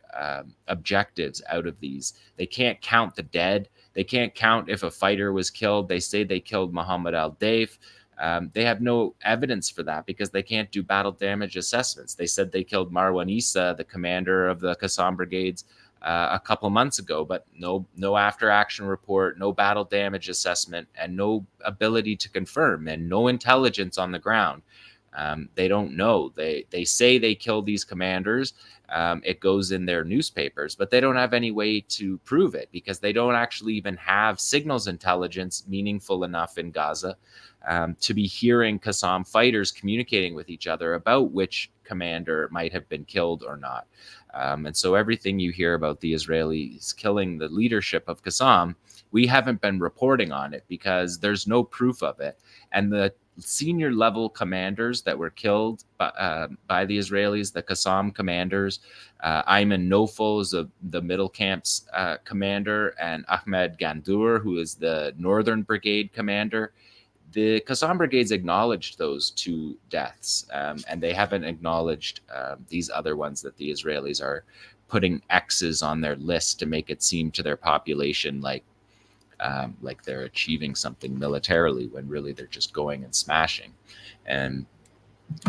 objectives out of these. They can't count the dead. They can't count if a fighter was killed. They say they killed Mohammed al-Deif. They have no evidence for that because they can't do battle damage assessments. They said they killed Marwan Issa, the commander of the Qassam brigades, a couple months ago, but no after action report, no battle damage assessment, and no ability to confirm, and no intelligence on the ground. They don't know. They say they killed these commanders. It goes in their newspapers, but they don't have any way to prove it because they don't actually even have signals intelligence meaningful enough in Gaza to be hearing Qassam fighters communicating with each other about which commander might have been killed or not. And so everything you hear about the Israelis killing the leadership of Qassam, we haven't been reporting on it because there's no proof of it. And the senior level commanders that were killed by the Israelis, the Qassam commanders, Ayman Nofel is the middle camp's commander, and Ahmed Gandour, who is the northern brigade commander. The Qassam brigades acknowledged those two deaths, and they haven't acknowledged these other ones that the Israelis are putting X's on their list to make it seem to their population like they're achieving something militarily when really they're just going and smashing. And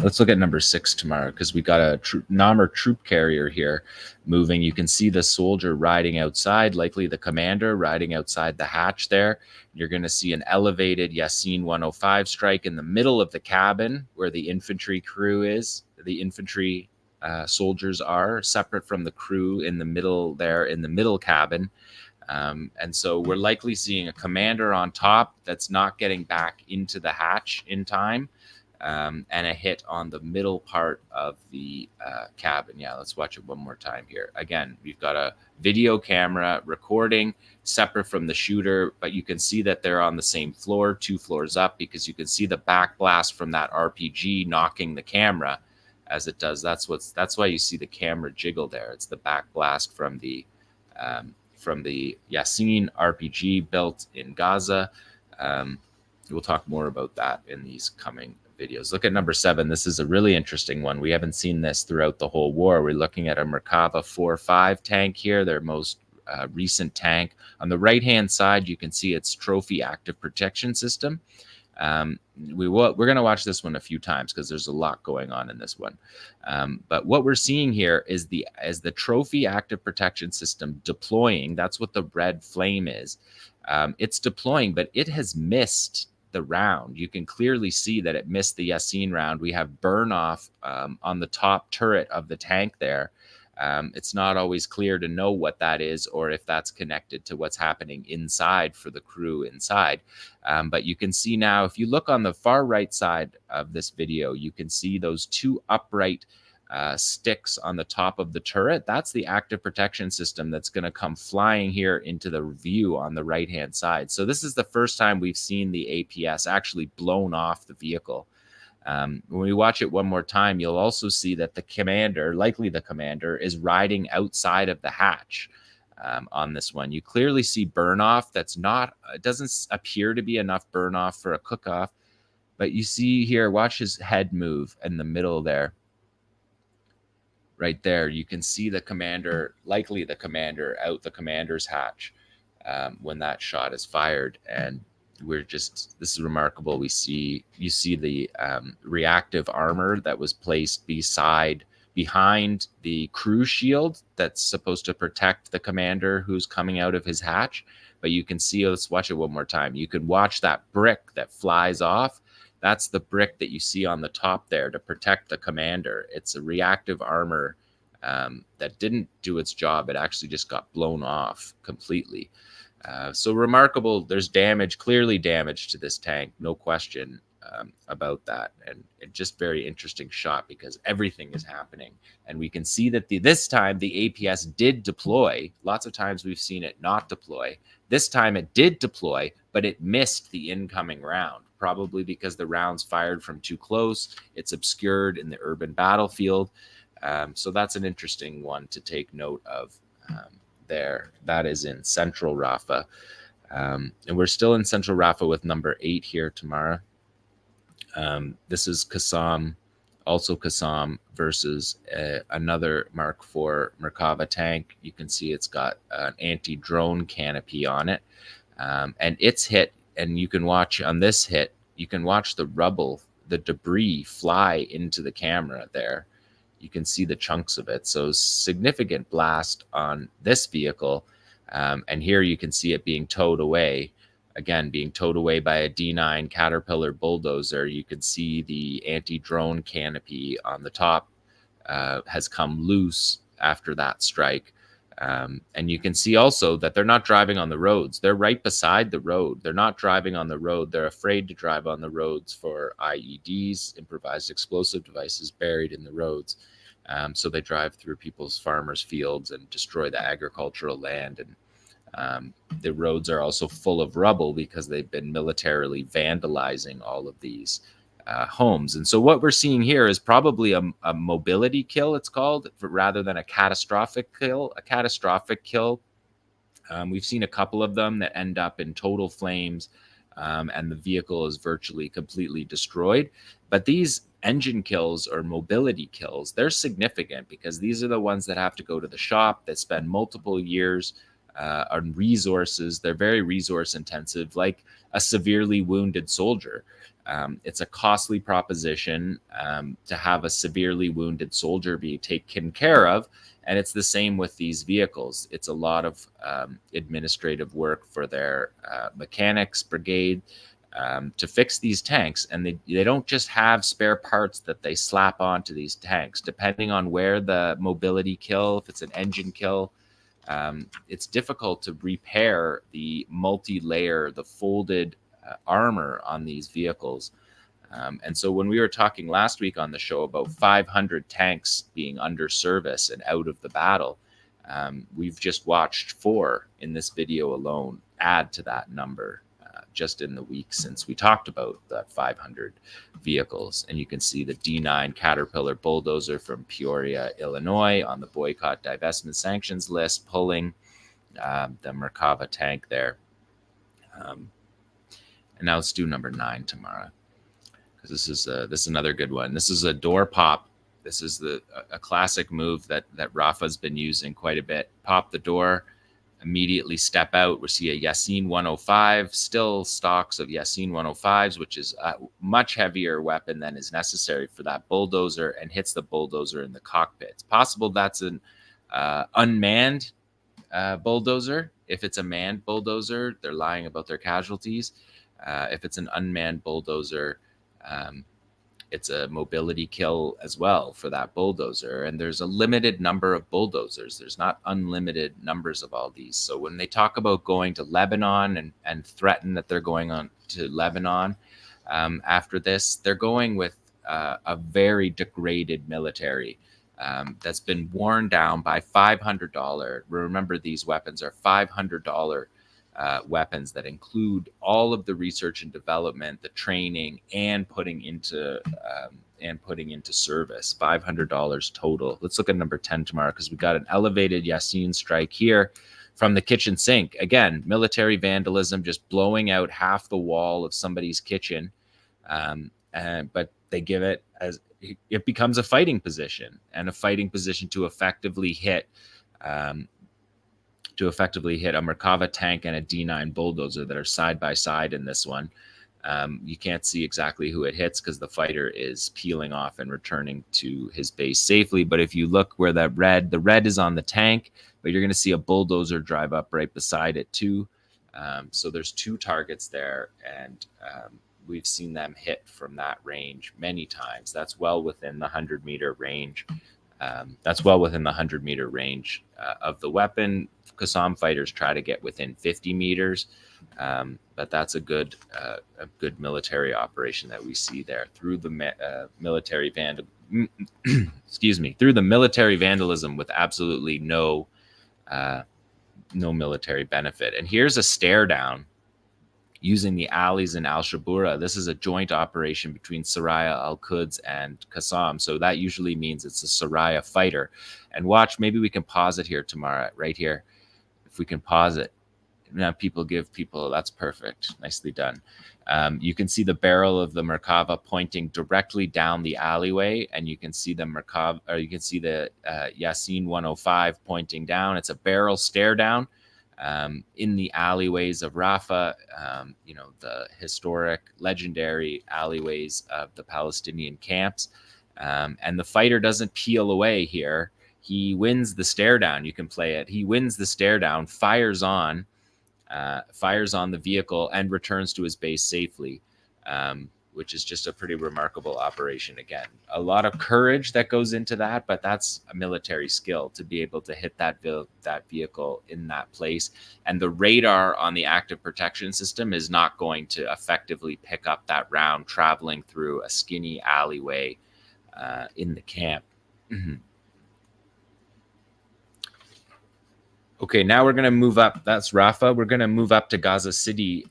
let's look at number 6 tomorrow, because we got a Namr troop carrier here moving. You can see the soldier riding outside, likely the commander riding outside the hatch there. You're going to see an elevated Yasin 105 strike in the middle of the cabin where the infantry crew is. The infantry soldiers are separate from the crew in the middle there, in the middle cabin. And so we're likely seeing a commander on top that's not getting back into the hatch in time, and a hit on the middle part of the cabin. Yeah, let's watch it one more time here. Again, we've got a video camera recording separate from the shooter, but you can see that they're on the same floor, 2 floors up, because you can see the back blast from that RPG knocking the camera as it does. That's why you see the camera jiggle there. It's the back blast from the Yasin RPG built in Gaza. We'll talk more about that in these coming videos. Look at number 7. This is a really interesting one. We haven't seen this throughout the whole war. We're looking at a Merkava 4.5 tank here, their most recent tank. On the right-hand side, you can see its trophy active protection system. We're going to watch this one a few times because there's a lot going on in this one. But what we're seeing here is the trophy active protection system deploying. That's what the red flame is. It's deploying, but it has missed the round. You can clearly see that it missed the Yasin round. We have burn off on the top turret of the tank there. It's not always clear to know what that is or if that's connected to what's happening inside for the crew inside. But you can see now, if you look on the far right side of this video, you can see those 2 upright sticks on the top of the turret. That's the active protection system that's going to come flying here into the view on the right hand side. So this is the first time we've seen the APS actually blown off the vehicle. When we watch it one more time, you'll also see that the commander, likely the commander, is riding outside of the hatch on this one. You clearly see burn off. It doesn't appear to be enough burn off for a cook off, but you see here, watch his head move in the middle there. Right there, you can see the commander, likely the commander, out the commander's hatch when that shot is fired. And this is remarkable. You see the reactive armor that was placed behind the crew shield that's supposed to protect the commander who's coming out of his hatch. But you can see, let's watch it one more time. You can watch that brick that flies off. That's the brick that you see on the top there to protect the commander. It's a reactive armor that didn't do its job. It actually just got blown off completely. So remarkable. There's clearly damage to this tank, no question about that. And it just very interesting shot because everything is happening. And we can see that this time the APS did deploy. Lots of times we've seen it not deploy. This time it did deploy, but it missed the incoming round, probably because the rounds fired from too close. It's obscured in the urban battlefield. So that's an interesting one to take note of there. That is in Central Rafah. And we're still in Central Rafah with number 8 here, Tamara. This is also Qassam versus another Mark IV Merkava tank. You can see it's got an anti-drone canopy on it. And it's hit, and you can watch on this hit, you can watch the rubble, the debris fly into the camera there. You can see the chunks of it. So significant blast on this vehicle. And here you can see it being towed away. Again, being towed away by a D9 Caterpillar bulldozer. You can see the anti-drone canopy on the top has come loose after that strike. And you can see also that they're not driving on the roads. They're right beside the road. They're not driving on the road. They're afraid to drive on the roads for IEDs, improvised explosive devices buried in the roads. So they drive through people's farmers' fields and destroy the agricultural land. And the roads are also full of rubble because they've been militarily vandalizing all of these homes. And so what we're seeing here is probably a mobility kill, it's called, rather than a catastrophic kill. We've seen a couple of them that end up in total flames, and the vehicle is virtually completely destroyed. But these engine kills or mobility kills, they're significant because these are the ones that have to go to the shop, that spend multiple years on resources. They're very resource intensive, like a severely wounded soldier. It's a costly proposition to have a severely wounded soldier be taken care of. And it's the same with these vehicles. It's a lot of administrative work for their mechanics brigade to fix these tanks. And they don't just have spare parts that they slap onto these tanks. Depending on where the mobility kill, if it's an engine kill, it's difficult to repair the multi-layer, the folded armor on these vehicles. And so when we were talking last week on the show about 500 tanks being under service and out of the battle, we've just watched 4 in this video alone add to that number just in the week since we talked about the 500 vehicles. And you can see the D9 Caterpillar bulldozer from Peoria, Illinois on the boycott, divestment, sanctions list, pulling the Merkava tank there. And now let's do number 9, Tamara, because this is another good one. This is a door pop. This is a classic move that Rafa's been using quite a bit. Pop the door, immediately step out. We see a Yasin 105, still stocks of Yasin 105s, which is a much heavier weapon than is necessary for that bulldozer, and hits the bulldozer in the cockpit. It's possible that's an unmanned bulldozer. If it's a manned bulldozer, they're lying about their casualties. If it's an unmanned bulldozer, it's a mobility kill as well for that bulldozer. And there's a limited number of bulldozers. There's not unlimited numbers of all these. So when they talk about going to Lebanon and threaten that they're going on to Lebanon after this, they're going with a very degraded military that's been worn down by $500. Remember, these weapons are $500 weapons that include all of the research and development, the training, and putting into service. $500 total. Let's look at number 10 tomorrow, because we got an elevated Yassin strike here from the kitchen sink. Again, military vandalism, just blowing out half the wall of somebody's kitchen. But they give it as it becomes a fighting position, and a fighting position to effectively hit a Merkava tank and a D9 bulldozer that are side by side in this one. You can't see exactly who it hits because the fighter is peeling off and returning to his base safely. But if you look where the red is on the tank, but you're going to see a bulldozer drive up right beside it too. So there's two targets there, and we've seen them hit from that range many times. That's well within the 100-meter range. Of the weapon. 𝐓𝐿 fighters try to get within 50 meters, but that's a good military operation that we see there through the military vandalism with absolutely no military benefit. And here's a stare down using the alleys in Al-Shabura. This is a joint operation between Saraya, Al-Quds, and Qassam. So that usually means it's a Saraya fighter. And watch, maybe we can pause it here tomorrow, right here. If we can pause it. Now that's perfect. Nicely done. You can see the barrel of the Merkava pointing directly down the alleyway, and you can see the Yassin 105 pointing down. It's a barrel stare down. In the alleyways of Rafah, the historic, legendary alleyways of the Palestinian camps. And the fighter doesn't peel away here. He wins the stare down. You can play it. He wins the stare down, fires on the vehicle, and returns to his base safely, which is just a pretty remarkable operation. Again, a lot of courage that goes into that, but that's a military skill to be able to hit that vehicle in that place. And the radar on the active protection system is not going to effectively pick up that round traveling through a skinny alleyway in the camp. Okay, now we're going to move up. That's Rafah. We're going to move up to Gaza City.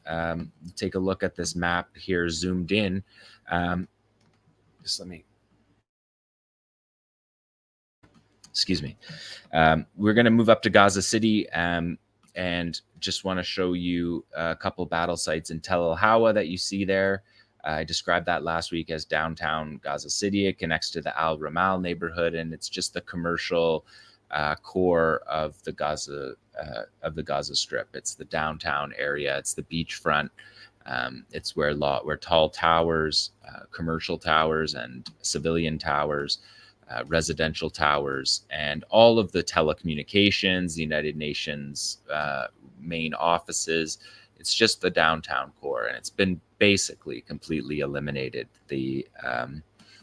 Take a look at this map here, zoomed in. Excuse me. We're going to move up to Gaza City and just want to show you a couple battle sites in Tel Aviv that you see there. I described that last week as downtown Gaza City. It connects to the Al Ramal neighborhood, and it's just the commercial core of the Gaza Strip. It's the downtown area. It's the beachfront. It's where tall towers, commercial towers, and civilian towers, residential towers, and all of the telecommunications, the United Nations main offices. It's just the downtown core, and it's been basically completely eliminated. The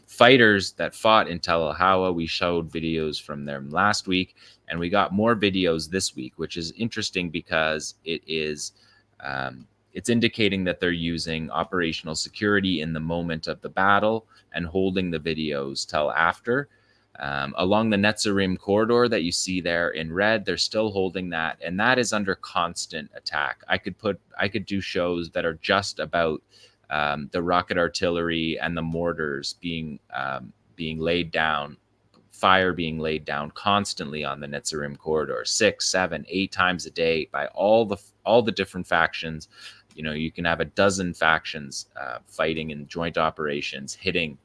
fighters that fought in Tel Aviv, we showed videos from them last week, and we got more videos this week, which is interesting because it's indicating that they're using operational security in the moment of the battle and holding the videos till after. Along the Netzarim corridor that you see there in red, they're still holding that, and that is under constant attack. I could do shows that are just about the rocket artillery and the mortars being laid down, fire being laid down constantly on the Netzarim corridor, 6, 7, 8 times a day by all the different factions. You can have a dozen factions fighting in joint operations, hitting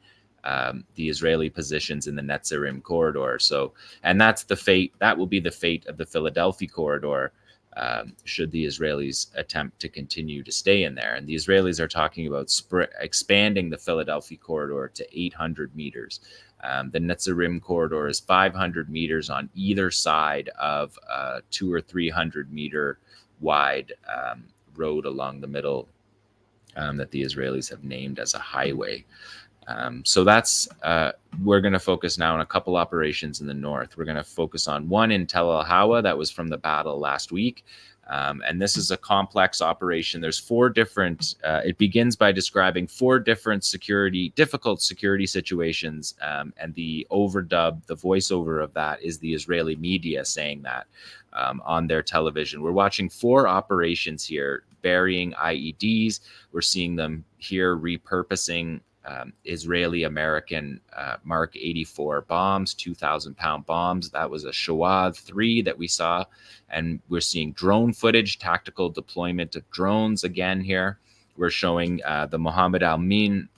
the Israeli positions in the Netzarim corridor. So, and that's the fate. That will be the fate of the Philadelphia corridor. Should the Israelis attempt to continue to stay in there. And the Israelis are talking about expanding the Philadelphia corridor to 800 meters. The Netzarim corridor is 500 meters on either side of a 200 or 300 meter wide road along the middle that the Israelis have named as a highway. So that's, we're going to focus now on a couple operations in the north. We're going to focus on one in Tel Aviv that was from the battle last week. And this is a complex operation. There's four different, it begins by describing four different difficult security situations. And the voiceover of that is the Israeli media saying that on their television. We're watching four operations here, burying IEDs. We're seeing them here repurposing Israeli-American Mark 84 bombs, 2,000-pound bombs. That was a Shawad 3 that we saw. And we're seeing drone footage, tactical deployment of drones again here. We're showing the Mohammed Amin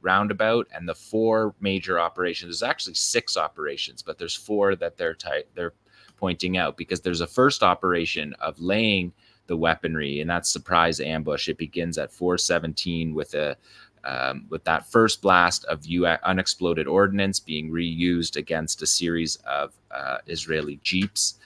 roundabout and the four major operations. There's actually 6 operations, but there's 4 that they're pointing out, because there's a first operation of laying the weaponry, and that's surprise ambush. It begins at 4:17 with that first blast of unexploded ordnance being reused against a series of Israeli jeeps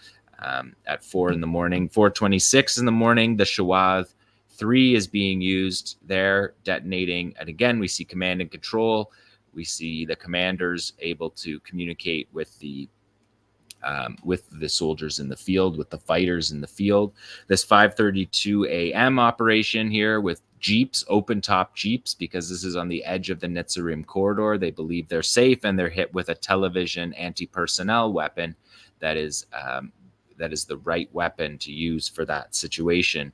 at 4 in the morning. 4:26 in the morning, the Shawad 3 is being used there, detonating. And again, we see command and control. We see the commanders able to communicate with the soldiers in the field, with the fighters in the field. This 5:32 a.m. operation here with jeeps, open top jeeps, because this is on the edge of the Netzarim corridor. They believe they're safe, and they're hit with a television anti-personnel weapon that is the right weapon to use for that situation.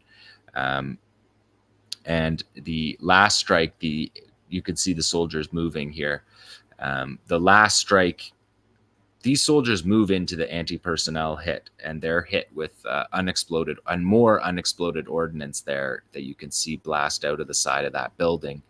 And the last strike, you can see the soldiers moving here. The last strike, these soldiers move into the anti-personnel hit, and they're hit with more unexploded ordnance there that you can see blast out of the side of that building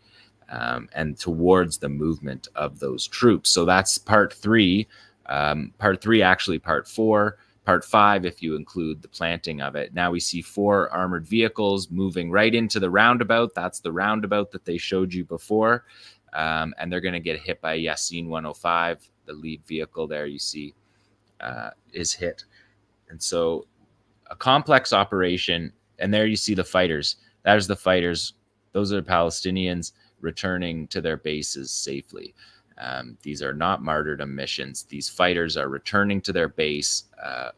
and towards the movement of those troops. So that's part 3. Part 3, actually part 4. Part 5, if you include the planting of it. Now we see 4 armored vehicles moving right into the roundabout. That's the roundabout that they showed you before. And they're going to get hit by Yassin 105. The lead vehicle there you see is hit. And so a complex operation. And there you see the fighters. There's the fighters. Those are Palestinians returning to their bases safely. These are not martyrdom missions. These fighters are returning to their base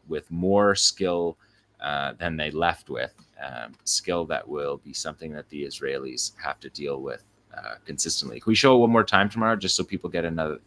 with more skill than they left with. Skill that will be something that the Israelis have to deal with consistently. Can we show it one more time tomorrow, just so people get a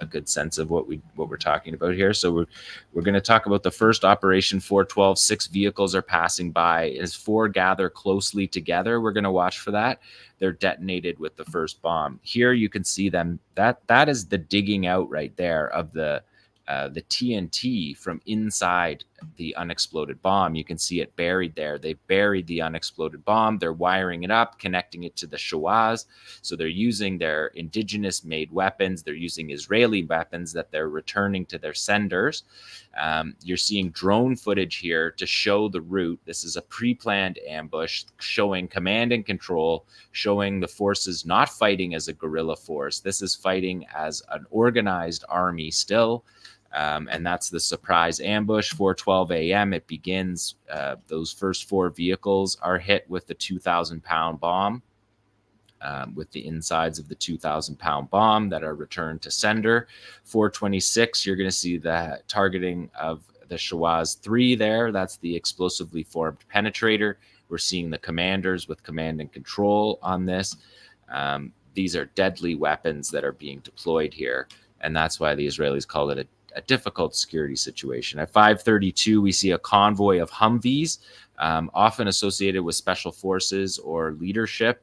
good sense of what we're talking about here? So we're going to talk about the first operation, 412. 6 vehicles are passing by as 4 gather closely together. We're going to watch for that. They're detonated with the first bomb. Here you can see them. That is the digging out right there of the TNT from inside the unexploded bomb. You can see it buried there. They've buried the unexploded bomb. They're wiring it up, connecting it to the Shawaz. So they're using their indigenous made weapons. They're using Israeli weapons that they're returning to their senders. You're seeing drone footage here to show the route. This is a pre-planned ambush showing command and control, showing the forces not fighting as a guerrilla force. This is fighting as an organized army still. And that's the surprise ambush. 4:12 a.m. it begins. Those first 4 vehicles are hit with the 2,000-pound bomb, with the insides of the 2,000-pound bomb that are returned to sender. 4:26, you're going to see the targeting of the Shawaz 3 there. That's the explosively formed penetrator. We're seeing the commanders with command and control on this. These are deadly weapons that are being deployed here, and that's why the Israelis call it a difficult security situation. At 5:32, we see a convoy of Humvees, often associated with special forces or leadership,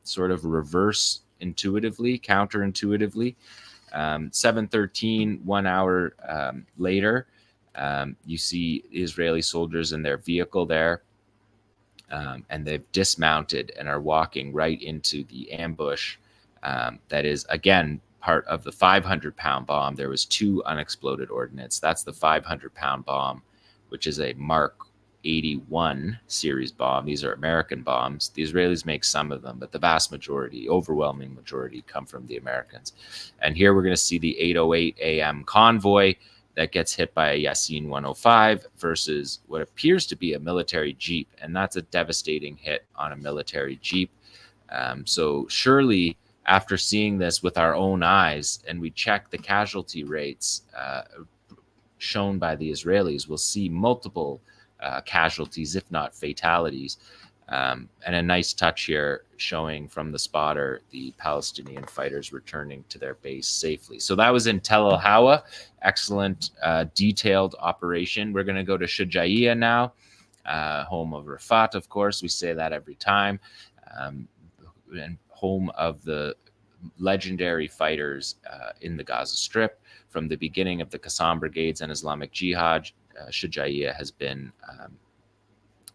sort of counterintuitively. 7:13, 1 hour later, you see Israeli soldiers in their vehicle there, and they've dismounted and are walking right into the ambush that is, again, part of the 500-pound bomb. There was 2 unexploded ordnance. That's the 500-pound bomb, which is a Mark 81 series bomb. These are American bombs. The Israelis make some of them, but the vast majority, overwhelming majority, come from the Americans. And here we're going to see the 8:08 a.m. convoy that gets hit by a Yassin 105 versus what appears to be a military jeep. And that's a devastating hit on a military jeep. So surely, after seeing this with our own eyes, and we check the casualty rates shown by the Israelis, we'll see multiple casualties, if not fatalities. And a nice touch here showing from the spotter the Palestinian fighters returning to their base safely. So that was in Tel Aviv. Excellent, detailed operation. We're going to go to 𝐄𝐥𝐿𝐈 now, home of Rafat, of course. We say that every time. And home of the legendary fighters in the Gaza Strip. From the beginning of the Qassam Brigades and Islamic Jihad, 𝐄𝐥𝐿𝐈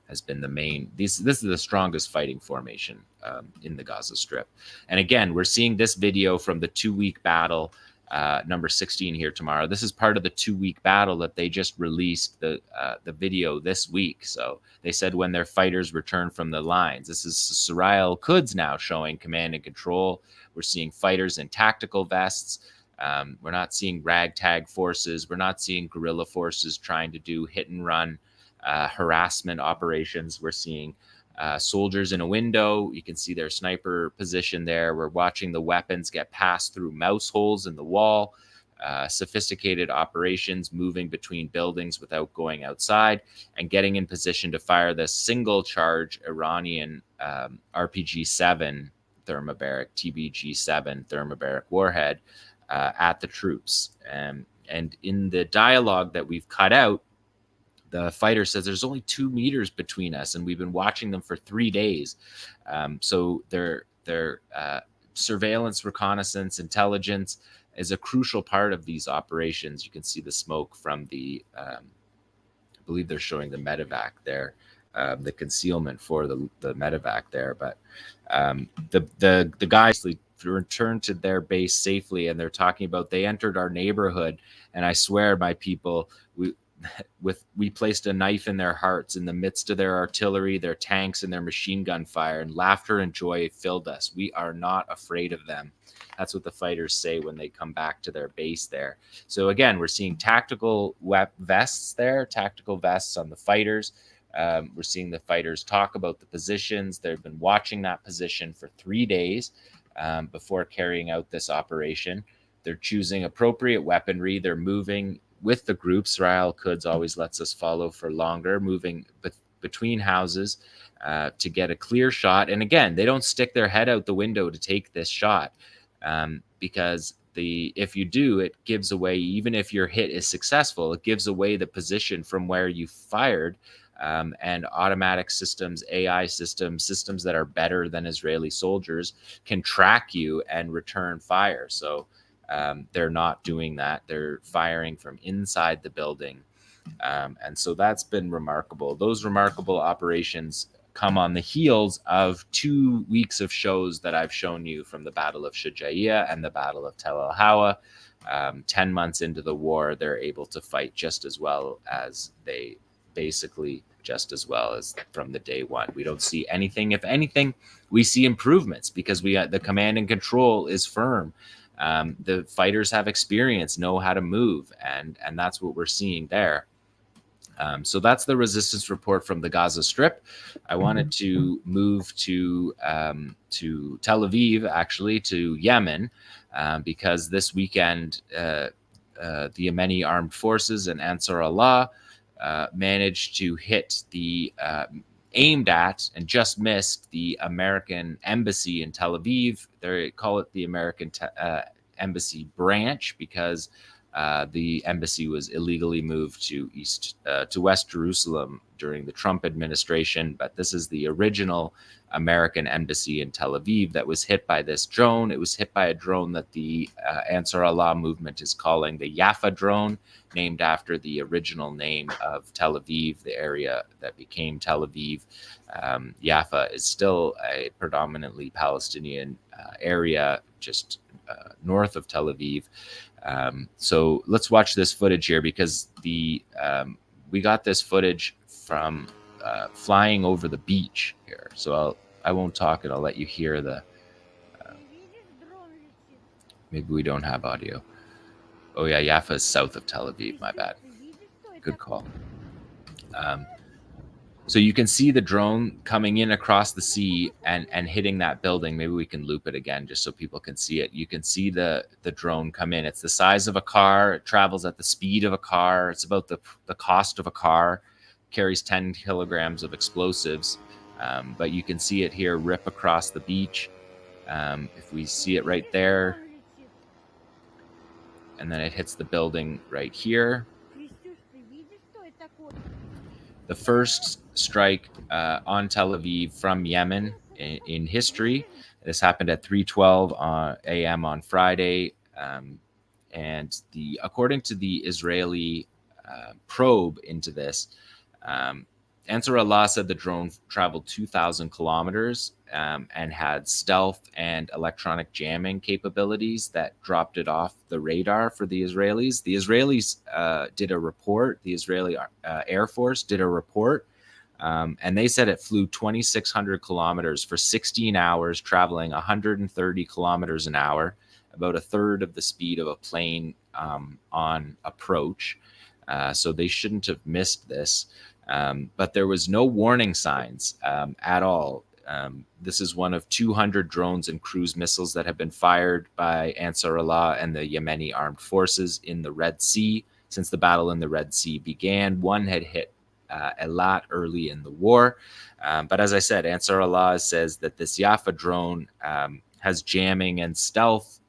has been the main. This is the strongest fighting formation in the Gaza Strip. And again, we're seeing this video from the 2-week battle, number 16 here tomorrow. This is part of the 2-week battle that they just released the video this week. So they said when their fighters return from the lines. This is 𝐓𝐡𝐞 𝐄𝐥𝐿𝐜 now showing command and control. We're seeing fighters in tactical vests. We're not seeing ragtag forces. We're not seeing guerrilla forces trying to do hit and run harassment operations. We're seeing soldiers in a window. You can see their sniper position there. We're watching the weapons get passed through mouse holes in the wall. Sophisticated operations, moving between buildings without going outside and getting in position to fire the single charge Iranian RPG-7 thermobaric, TBG-7 thermobaric warhead at the troops. And in the dialogue that we've cut out, the fighter says there's only 2 meters between us, and we've been watching them for 3 days. So their surveillance, reconnaissance, intelligence is a crucial part of these operations. You can see the smoke from the, I believe they're showing the medevac there, the concealment for the medevac there. But the guys returned to their base safely, and they're talking about they entered our neighborhood, and I swear, my people, we placed a knife in their hearts in the midst of their artillery, their tanks, and their machine gun fire, and laughter and joy filled us. We are not afraid of them. That's what the fighters say when they come back to their base there. So again, we're seeing tactical vests there, tactical vests on the fighters. We're seeing the fighters talk about the positions. They've been watching that position for 3 days before carrying out this operation. They're choosing appropriate weaponry. They're moving with the groups. 𝐓𝐡𝐞 𝐄𝐥𝐿𝐜 always lets us follow for longer, moving between houses to get a clear shot. And again, they don't stick their head out the window to take this shot because if you do, it gives away, even if your hit is successful, it gives away the position from where you fired. And automatic systems, AI systems that are better than Israeli soldiers can track you and return fire. So they're not doing that. They're firing from inside the building. And so that's been remarkable. Those remarkable operations come on the heels of 2 weeks of shows that I've shown you from the Battle of 𝐄𝐥𝐿𝐜 and the Battle of Tel Aviv. 10 months into the war, they're able to fight just as well as from the day one. We don't see anything. If anything, we see improvements because the command and control is firm. The fighters have experience, know how to move, and that's what we're seeing there. So that's the resistance report from the Gaza Strip. I wanted to move to Tel Aviv, actually, to Yemen, because this weekend the Yemeni armed forces and Ansar Allah managed to hit aimed at and just missed the American embassy in Tel Aviv. They call it the American embassy branch because the embassy was illegally moved to West Jerusalem during the Trump administration. But this is the original American embassy in Tel Aviv that was hit by this drone. It was hit by a drone that the Ansar Allah movement is calling the Jaffa drone, named after the original name of Tel Aviv, the area that became Tel Aviv. Jaffa is still a predominantly Palestinian area just north of Tel Aviv. So let's watch this footage here because we got this footage from flying over the beach here. So I won't talk and I'll let you hear the. Maybe we don't have audio. Oh yeah, Jaffa is south of Tel Aviv. My bad. Good call. So you can see the drone coming in across the sea and hitting that building. Maybe we can loop it again just so people can see it. You can see the drone come in. It's the size of a car. It travels at the speed of a car. It's about the cost of a car. carries 10 kilograms of explosives. But you can see it here rip across the beach. If we see it right there, and then it hits the building right here. The first strike on Tel Aviv from Yemen in history. This happened at 3:12 a.m. on Friday. And according to the Israeli probe into this, Ansar Allah said the drone traveled 2,000 kilometers and had stealth and electronic jamming capabilities that dropped it off the radar for the Israelis. The Israelis did a report. The Israeli Air Force did a report, and they said it flew 2,600 kilometers for 16 hours, traveling 130 kilometers an hour, about a third of the speed of a plane on approach. So they shouldn't have missed this. But there was no warning signs at all. This is one of 200 drones and cruise missiles that have been fired by Ansar Allah and the Yemeni armed forces in the Red Sea since the battle in the Red Sea began. One had hit Eilat early in the war. But as I said, Ansar Allah says that this Yafa drone has jamming and stealth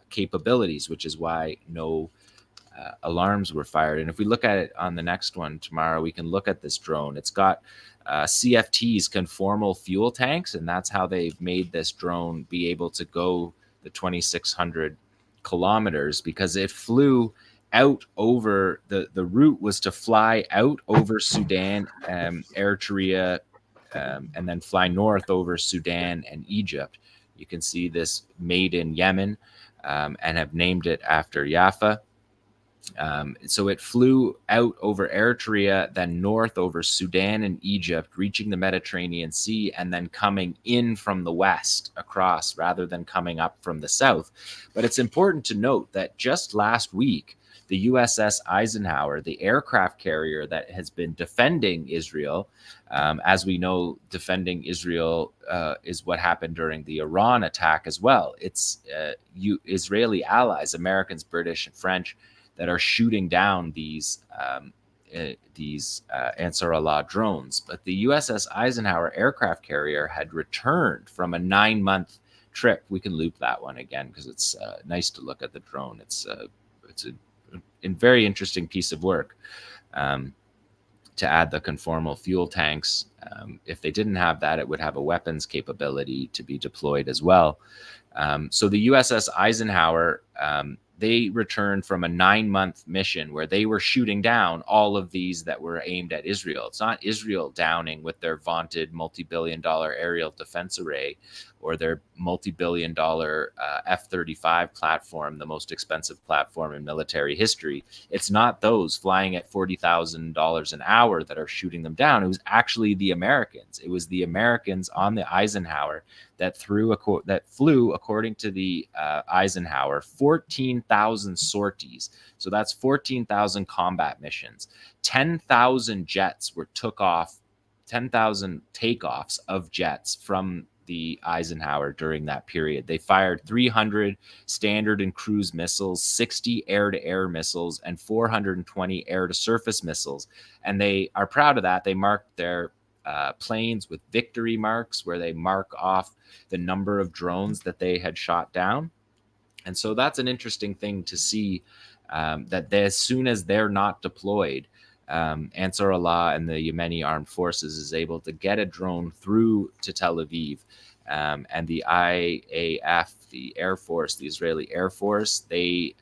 capabilities, which is why no alarms were fired. And if we look at it on the next one tomorrow, we can look at this drone. It's got CFTs, conformal fuel tanks, and that's how they've made this drone be able to go the 2,600 kilometers, because it flew out over the route was to fly out over Sudan, Eritrea, and then fly north over Sudan and Egypt. You can see this made in Yemen, and have named it after Yafa. So it flew out over Eritrea, then north over Sudan and Egypt, reaching the Mediterranean Sea, and then coming in from the west across rather than coming up from the south. But it's important to note that just last week, the USS Eisenhower, the aircraft carrier that has been defending Israel, as we know, defending Israel is what happened during the Iran attack as well. It's Israeli allies, Americans, British, and French, that are shooting down these Ansar Allah drones. But the USS Eisenhower aircraft carrier had returned from a 9-month trip. We can loop that one again because it's nice to look at the drone. It's a very interesting piece of work to add the conformal fuel tanks. If they didn't have that, it would have a weapons capability to be deployed as well. So the USS Eisenhower, they returned from a 9-month mission where they were shooting down all of these that were aimed at Israel. It's not Israel downing with their vaunted multi-billion-dollar aerial defense array or their multi-billion-dollar F-35 platform, the most expensive platform in military history. It's not those flying at $40,000 an hour that are shooting them down. It was actually the Americans. It was the Americans on the Eisenhower that flew, according to the Eisenhower, 14,000 sorties. So that's 14,000 combat missions. 10,000 jets took off, 10,000 takeoffs of jets from the Eisenhower during that period. They fired 300 standard and cruise missiles, 60 air-to-air missiles, and 420 air-to-surface missiles. And they are proud of that. They marked their planes with victory marks, where they mark off the number of drones that they had shot down. And so that's an interesting thing to see, that as soon as they're not deployed, Ansar Allah and the Yemeni armed forces is able to get a drone through to Tel Aviv. And the IAF, the Air Force, the Israeli Air Force, they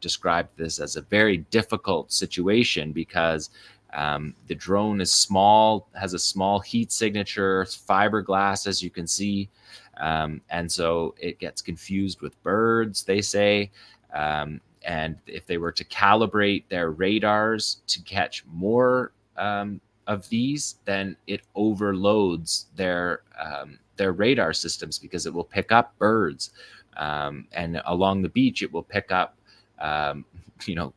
described this as a very difficult situation because the drone is small, has a small heat signature, fiberglass, as you can see. And so it gets confused with birds, they say. And if they were to calibrate their radars to catch more of these, then it overloads their radar systems because it will pick up birds. And along the beach, it will pick up,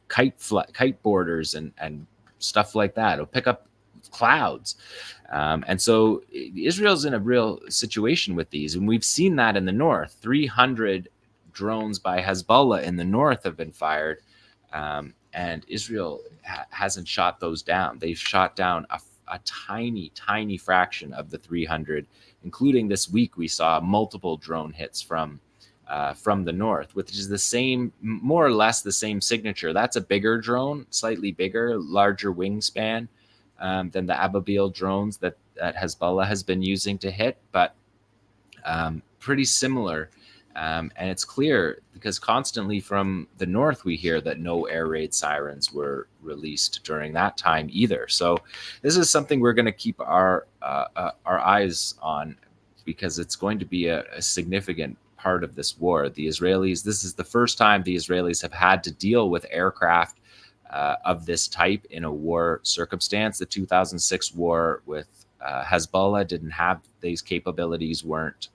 kite boarders and stuff like that. It'll pick up clouds. And so Israel's in a real situation with these. And we've seen that in the north. 300 drones by Hezbollah in the north have been fired. and Israel hasn't shot those down. They've shot down a tiny fraction of the 300, including this week we saw multiple drone hits from the north, which is the same, more or less the same signature. That's a bigger drone, slightly bigger, larger wingspan than the Ababil drones that Hezbollah has been using to hit, but pretty similar. And it's clear because constantly from the north we hear that no air raid sirens were released during that time either. So this is something we're going to keep our eyes on, because it's going to be a significant part of this war. The Israelis, this is the first time the Israelis have had to deal with aircraft of this type in a war circumstance. The 2006 war with Hezbollah didn't have these capabilities, weren't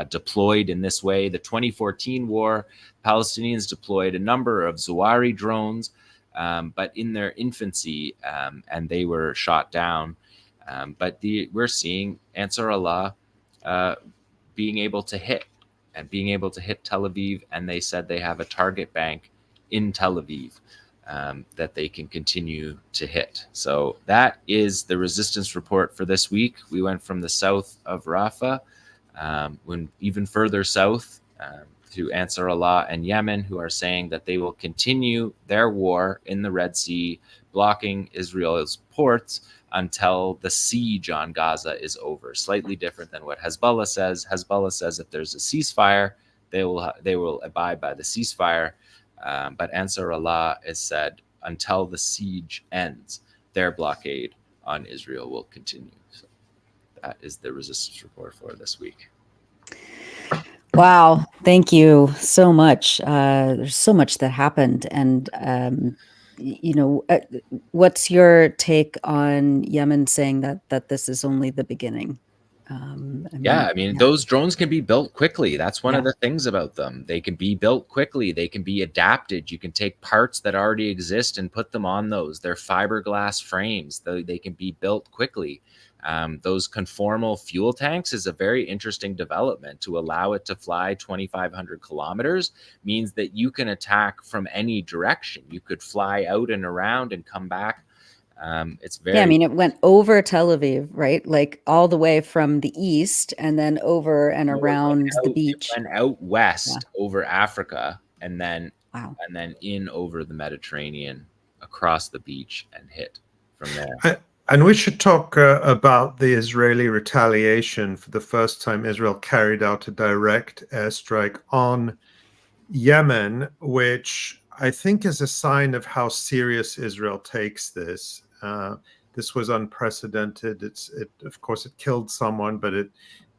deployed in this way. The 2014 war, Palestinians deployed a number of Zawari drones, but in their infancy, and they were shot down. But we're seeing Ansar Allah being able to hit Tel Aviv, and they said they have a target bank in Tel Aviv that they can continue to hit. So that is the resistance report for this week. We went from the south of Rafah, when even further south to Ansar Allah and Yemen, who are saying that they will continue their war in the Red Sea, blocking Israel's ports until the siege on Gaza is over. Slightly different than what Hezbollah says. Hezbollah says if there's a ceasefire, they will abide by the ceasefire. But Ansar Allah has said until the siege ends, their blockade on Israel will continue. So that is the resistance report for this week. Wow. Thank you so much. There's so much that happened. And, what's your take on Yemen saying that this is only the beginning? Those drones can be built quickly. That's one of the things about them. They can be built quickly. They can be adapted. You can take parts that already exist and put them on those. They're fiberglass frames. They can be built quickly. Those conformal fuel tanks is a very interesting development. To allow it to fly 2,500 kilometers means that you can attack from any direction. You could fly out and around and come back. It's very... it went over Tel Aviv, right? Like all the way from the east and then over and around the beach. It went out west over Africa and then in over the Mediterranean, across the beach, and hit from there. And we should talk about the Israeli retaliation. For the first time, Israel carried out a direct airstrike on Yemen, which I think is a sign of how serious Israel takes this. This was unprecedented. Of course, it killed someone, but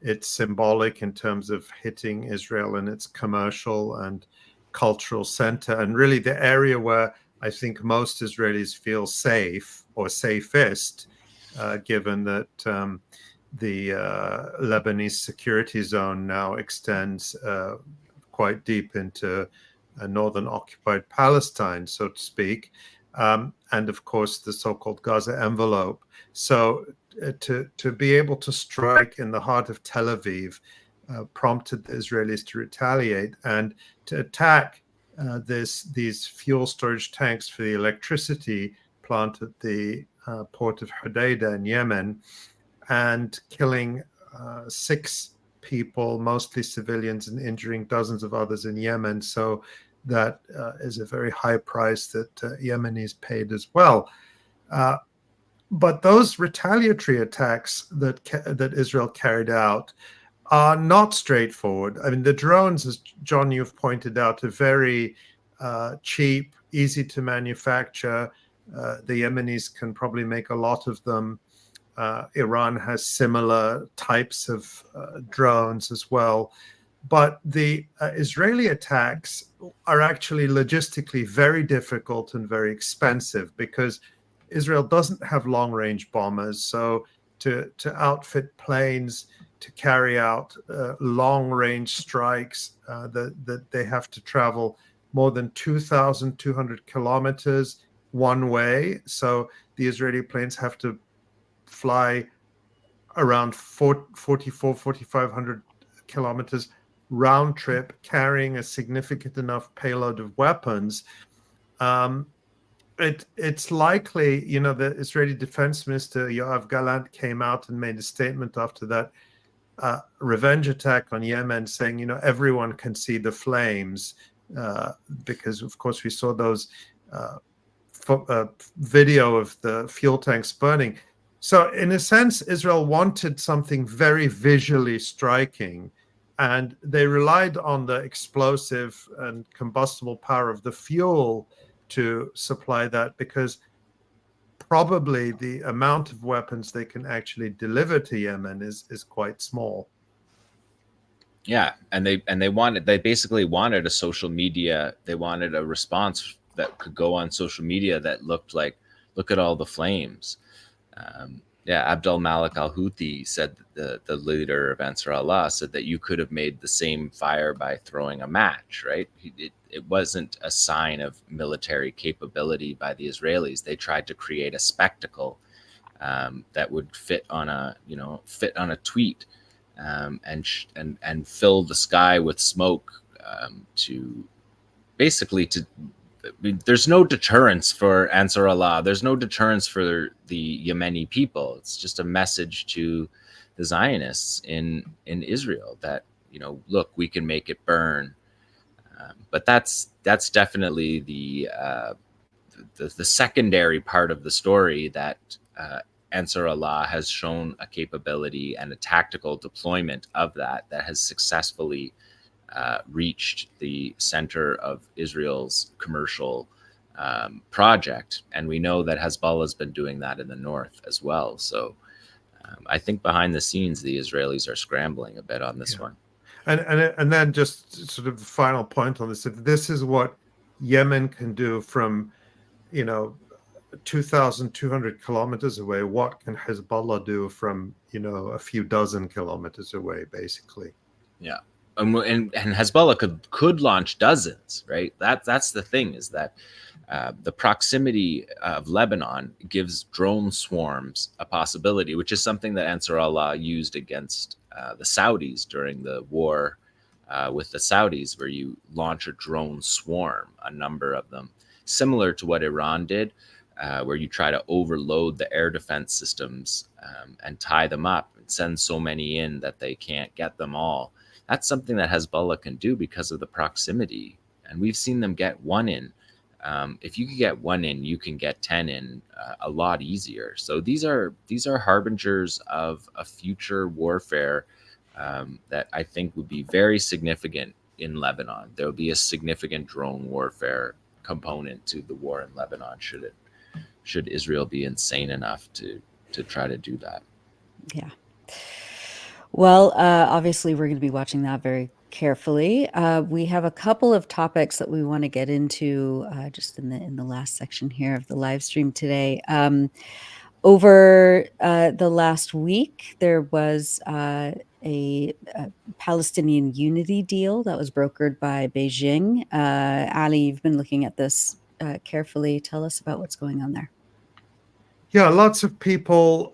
it's symbolic in terms of hitting Israel in its commercial and cultural center, and really the area where I think most Israelis feel safe or safest, given that the Lebanese security zone now extends quite deep into northern occupied Palestine, so to speak, and of course the so-called Gaza envelope. So to be able to strike in the heart of Tel Aviv prompted the Israelis to retaliate and to attack these fuel storage tanks for the electricity plant at the port of Hodeidah in Yemen, and killing 6 people, mostly civilians, and injuring dozens of others in Yemen. So that is a very high price that Yemenis paid as well. But those retaliatory attacks that Israel carried out are not straightforward. I mean, the drones, as John, you've pointed out, are very cheap, easy to manufacture. The Yemenis can probably make a lot of them. Iran has similar types of drones as well. But the Israeli attacks are actually logistically very difficult and very expensive, because Israel doesn't have long-range bombers. So to outfit planes to carry out long-range strikes, that they have to travel more than 2,200 kilometers one way. So the Israeli planes have to fly around 4,500 kilometers round trip, carrying a significant enough payload of weapons. It's likely, the Israeli Defense Minister Yoav Gallant came out and made a statement after that revenge attack on Yemen, saying, everyone can see the flames, because of course we saw those video of the fuel tanks burning. So in a sense, Israel wanted something very visually striking, and they relied on the explosive and combustible power of the fuel to supply that, because probably the amount of weapons they can actually deliver to Yemen is quite small. Yeah, and they basically wanted a social media. They wanted a response that could go on social media that looked like, look at all the flames. Abdul Malik al-Houthi said, the leader of Ansar Allah said that you could have made the same fire by throwing a match, right? It wasn't a sign of military capability by the Israelis. They tried to create a spectacle that would fit on a tweet, and fill the sky with smoke, there's no deterrence for Ansar Allah. There's no deterrence for the Yemeni people. It's just a message to the Zionists in Israel that, look, we can make it burn. But that's definitely the secondary part of the story, that Ansar Allah has shown a capability and a tactical deployment of that has successfully reached the center of Israel's commercial project. And we know that Hezbollah has been doing that in the north as well. So I think behind the scenes, the Israelis are scrambling a bit on this one. And then just sort of the final point on this, if this is what Yemen can do from, 2,200 kilometers away, what can Hezbollah do from, a few dozen kilometers away, basically? Yeah. And Hezbollah could launch dozens, right? That's the thing, is that the proximity of Lebanon gives drone swarms a possibility, which is something that Ansar Allah used against the Saudis during the war with the Saudis, where you launch a drone swarm, a number of them, similar to what Iran did, where you try to overload the air defense systems and tie them up and send so many in that they can't get them all. That's something that Hezbollah can do because of the proximity. And we've seen them get one in. If you can get one in, you can get 10 in a lot easier. So these are harbingers of a future warfare that I think would be very significant in Lebanon. There will be a significant drone warfare component to the war in Lebanon, should Israel be insane enough to try to do that. Yeah. Well, obviously, we're going to be watching that very carefully. We have a couple of topics that we want to get into just in the last section here of the live stream today. Over the last week, there was a Palestinian unity deal that was brokered by Beijing. Ali, you've been looking at this carefully. Tell us about what's going on there. Yeah, lots of people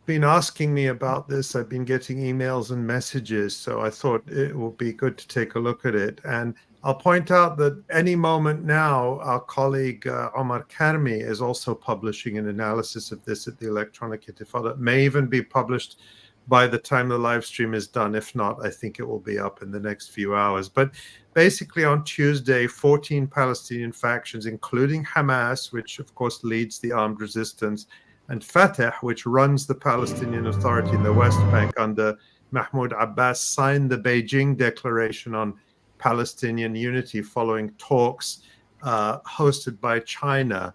been asking me about this. I've been getting emails and messages, so I thought it would be good to take a look at it. And I'll point out that any moment now, our colleague Omar Karmi is also publishing an analysis of this at the Electronic Intifada. It may even be published by the time the live stream is done. If not, I think it will be up in the next few hours. But basically on Tuesday, 14 Palestinian factions, including Hamas, which of course leads the armed resistance, and Fatah, which runs the Palestinian Authority in the West Bank under Mahmoud Abbas, signed the Beijing Declaration on Palestinian Unity following talks hosted by China.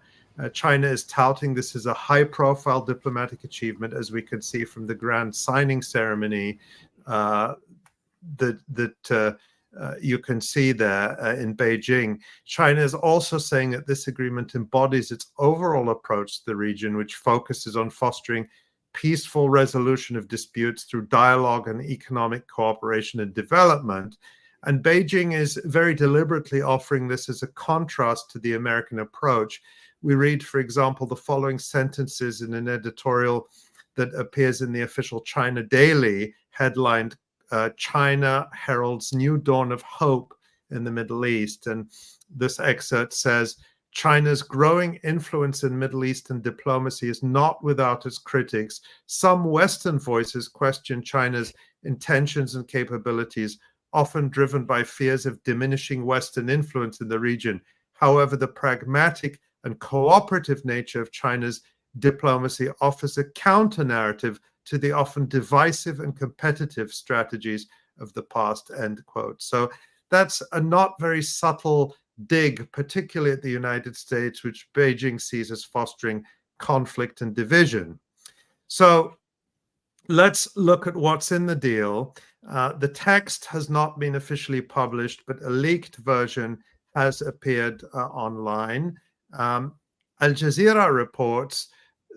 China is touting this as a high-profile diplomatic achievement, as we could see from the grand signing ceremony that you can see there in Beijing. China is also saying that this agreement embodies its overall approach to the region, which focuses on fostering peaceful resolution of disputes through dialogue and economic cooperation and development. And Beijing is very deliberately offering this as a contrast to the American approach. We read, for example, the following sentences in an editorial that appears in the official China Daily, headlined, China heralds new dawn of hope in the Middle East. And this excerpt says, China's growing influence in Middle Eastern diplomacy is not without its critics. Some Western voices question China's intentions and capabilities, often driven by fears of diminishing Western influence in the region. However, the pragmatic and cooperative nature of China's diplomacy offers a counter-narrative to the often divisive and competitive strategies of the past, end quote. So that's a not very subtle dig, particularly at the United States, which Beijing sees as fostering conflict and division. So let's look at what's in the deal. The text has not been officially published, but a leaked version has appeared online. Al Jazeera reports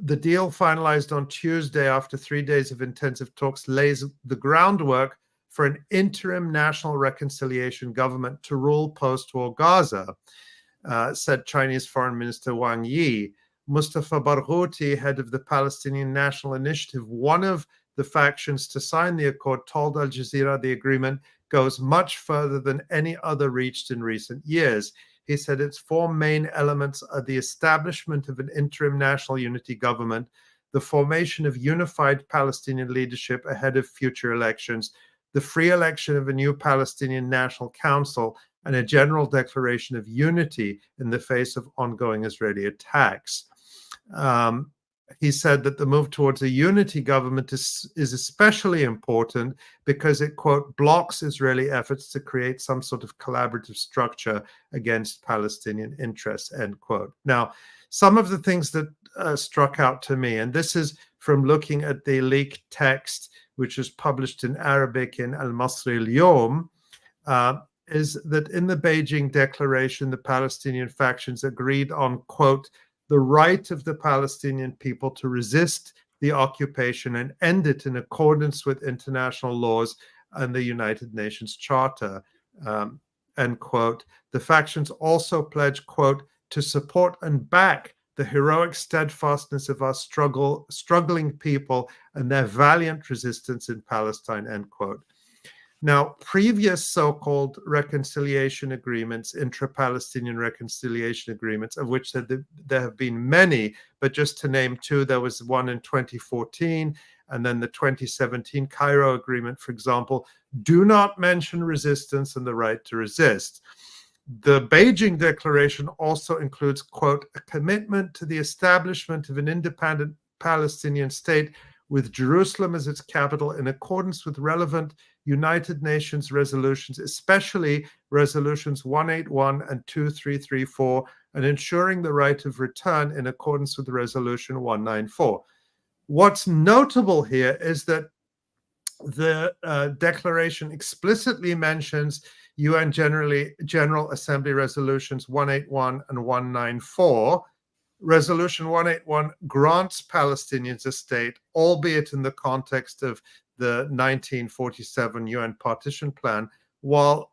the deal finalized on Tuesday after 3 days of intensive talks lays the groundwork for an interim national reconciliation government to rule post-war Gaza, said Chinese Foreign Minister Wang Yi. Mustafa Barghouti, head of the Palestinian National Initiative, one of the factions to sign the accord, told Al Jazeera the agreement goes much further than any other reached in recent years. He said its four main elements are the establishment of an interim national unity government, the formation of unified Palestinian leadership ahead of future elections, the free election of a new Palestinian National Council, and a general declaration of unity in the face of ongoing Israeli attacks. He said that the move towards a unity government is especially important because it, quote, blocks Israeli efforts to create some sort of collaborative structure against Palestinian interests, end quote. Now, some of the things that struck out to me, and this is from looking at the leaked text, which was published in Arabic in Al-Masri al-Yawm, is that in the Beijing Declaration, the Palestinian factions agreed on, quote, the right of the Palestinian people to resist the occupation and end it in accordance with international laws and the United Nations Charter, end quote. The factions also pledge, quote, to support and back the heroic steadfastness of our struggling people and their valiant resistance in Palestine, end quote. Now, previous so-called reconciliation agreements, intra-Palestinian reconciliation agreements, of which there have been many, but just to name two, there was one in 2014, and then the 2017 Cairo Agreement, for example, do not mention resistance and the right to resist. The Beijing Declaration also includes, quote, a commitment to the establishment of an independent Palestinian state with Jerusalem as its capital in accordance with relevant United Nations resolutions, especially resolutions 181 and 2334, and ensuring the right of return in accordance with resolution 194. What's notable here is that the declaration explicitly mentions UN General Assembly resolutions 181 and 194. Resolution 181 grants Palestinians a state, albeit in the context of the 1947 UN partition plan, while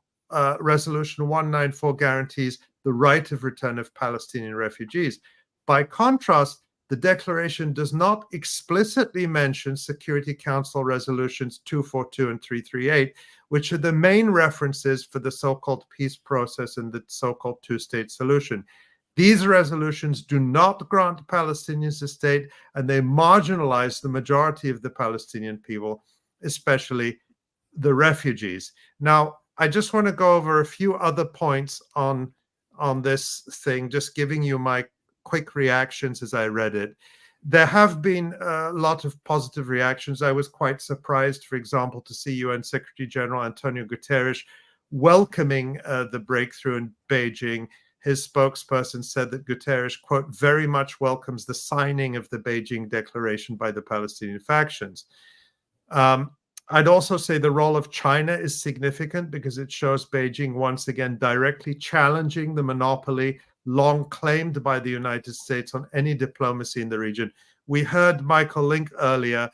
Resolution 194 guarantees the right of return of Palestinian refugees. By contrast, the declaration does not explicitly mention Security Council resolutions 242 and 338, which are the main references for the so-called peace process and the so-called two-state solution. These resolutions do not grant Palestinians a state, and they marginalize the majority of the Palestinian people, especially the refugees. Now, I just want to go over a few other points on this thing, just giving you my quick reactions as I read it. There have been a lot of positive reactions. I was quite surprised, for example, to see UN Secretary General Antonio Guterres welcoming the breakthrough in Beijing. His spokesperson said that Guterres, quote, very much welcomes the signing of the Beijing Declaration by the Palestinian factions. I'd also say the role of China is significant because it shows Beijing once again directly challenging the monopoly long claimed by the United States on any diplomacy in the region. We heard Michael Lynk earlier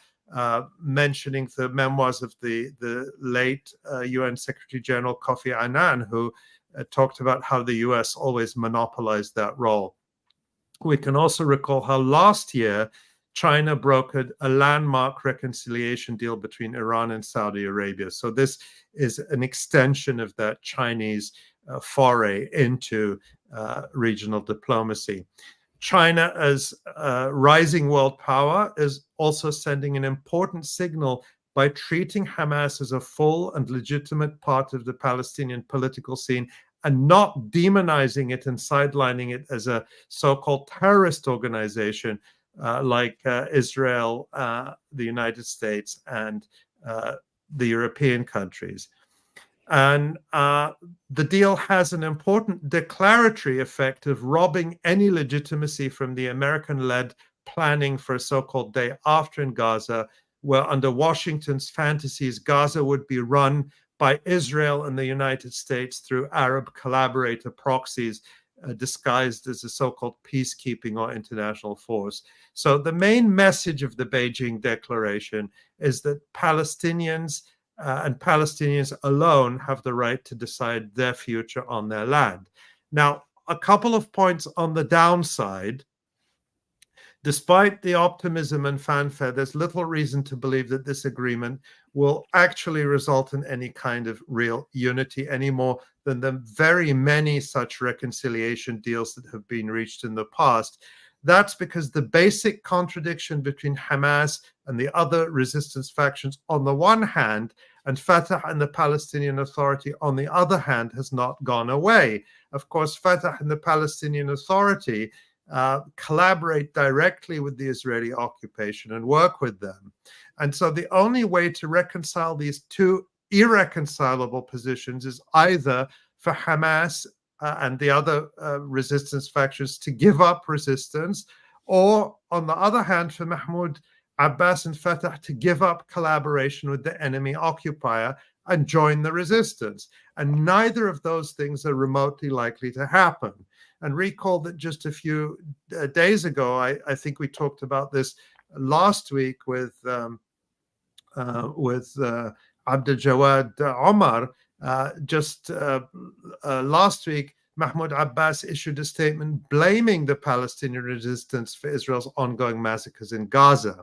mentioning the memoirs of the late UN Secretary General Kofi Annan, who talked about how the US always monopolized that role. We can also recall how last year China brokered a landmark reconciliation deal between Iran and Saudi Arabia. So this is an extension of that Chinese foray into regional diplomacy. China, as a rising world power, is also sending an important signal by treating Hamas as a full and legitimate part of the Palestinian political scene and not demonizing it and sidelining it as a so-called terrorist organization like Israel, the United States, and the European countries. And the deal has an important declaratory effect of robbing any legitimacy from the American-led planning for a so-called day after in Gaza, where under Washington's fantasies, Gaza would be run by Israel and the United States through Arab collaborator proxies disguised as a so-called peacekeeping or international force. So the main message of the Beijing Declaration is that Palestinians and Palestinians alone have the right to decide their future on their land. Now, a couple of points on the downside. Despite the optimism and fanfare, there's little reason to believe that this agreement will actually result in any kind of real unity any more than the very many such reconciliation deals that have been reached in the past. That's because the basic contradiction between Hamas and the other resistance factions on the one hand, and Fatah and the Palestinian Authority on the other hand, has not gone away. Of course, Fatah and the Palestinian Authority collaborate directly with the Israeli occupation and work with them. And so the only way to reconcile these two irreconcilable positions is either for Hamas and the other resistance factions to give up resistance, or on the other hand, for Mahmoud Abbas and Fatah to give up collaboration with the enemy occupier and join the resistance. And neither of those things are remotely likely to happen. And recall that just a few days ago, I think we talked about this last week with Abdel Jawad Omar. Last week, Mahmoud Abbas issued a statement blaming the Palestinian resistance for Israel's ongoing massacres in Gaza.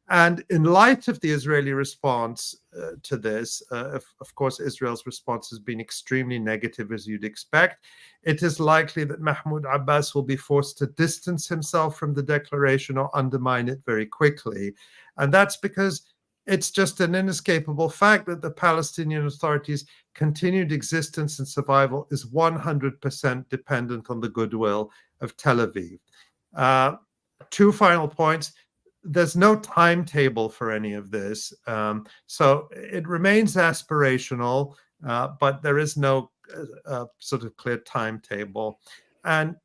And in light of the Israeli response to this, of course, Israel's response has been extremely negative, as you'd expect. It is likely that Mahmoud Abbas will be forced to distance himself from the declaration or undermine it very quickly. And that's because it's just an inescapable fact that the Palestinian Authority's continued existence and survival is 100% dependent on the goodwill of Tel Aviv. Two final points. There's no timetable for any of this. So it remains aspirational, but there is no sort of clear timetable. And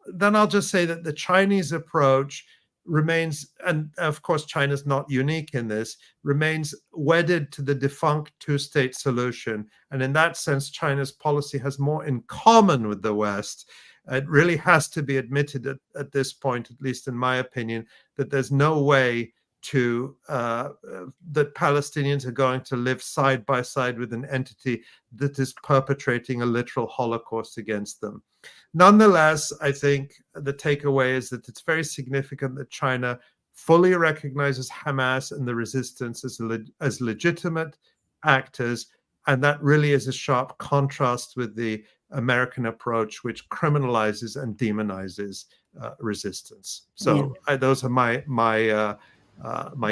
then I'll just say that the Chinese approach remains, and of course China's not unique in this, remains wedded to the defunct two-state solution. And in that sense, China's policy has more in common with the West. It really has to be admitted at this point, at least in my opinion, that there's no way to that Palestinians are going to live side by side with an entity that is perpetrating a literal Holocaust against them. Nonetheless, I think the takeaway is that it's very significant that China fully recognizes Hamas and the resistance as legitimate actors, and that really is a sharp contrast with the American approach, which criminalizes and demonizes resistance. So those are my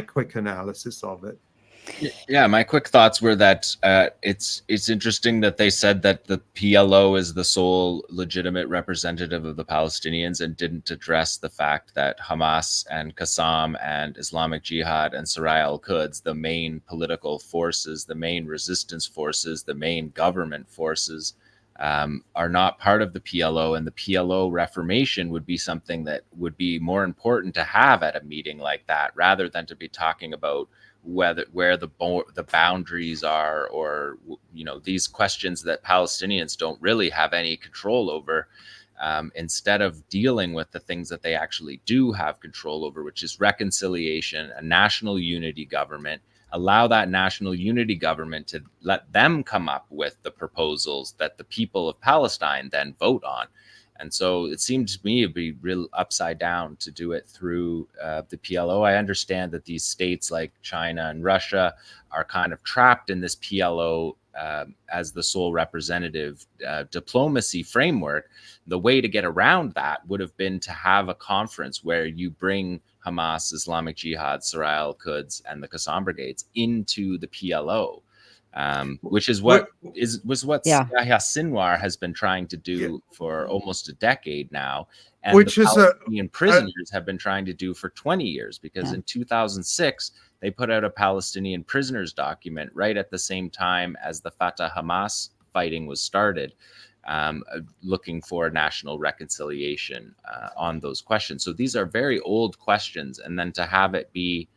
quick analysis of it. Yeah, my quick thoughts were that it's interesting that they said that the PLO is the sole legitimate representative of the Palestinians and didn't address the fact that Hamas and Qassam and Islamic Jihad and Saraya al-Quds, the main political forces, the main resistance forces, the main government forces, are not part of the PLO, and the PLO reformation would be something that would be more important to have at a meeting like that, rather than to be talking about where the boundaries are, or these questions that Palestinians don't really have any control over, instead of dealing with the things that they actually do have control over, which is reconciliation, a national unity government. Allow that national unity government to let them come up with the proposals that the people of Palestine then vote on. And so it seemed to me to be real upside down to do it through the PLO. I understand that these states like China and Russia are kind of trapped in this PLO as the sole representative diplomacy framework, the way to get around that would have been to have a conference where you bring Hamas, Islamic Jihad, 𝐓𝐴 𝐶𝐿, and the Qassam Brigades into the PLO, which is what Yahya Sinwar has been trying to do for almost a decade now, and which the is Palestinian prisoners have been trying to do for 20 years, because in 2006 they put out a Palestinian prisoners document right at the same time as the Fatah-Hamas fighting was started, looking for national reconciliation on those questions. So these are very old questions, and then to have it be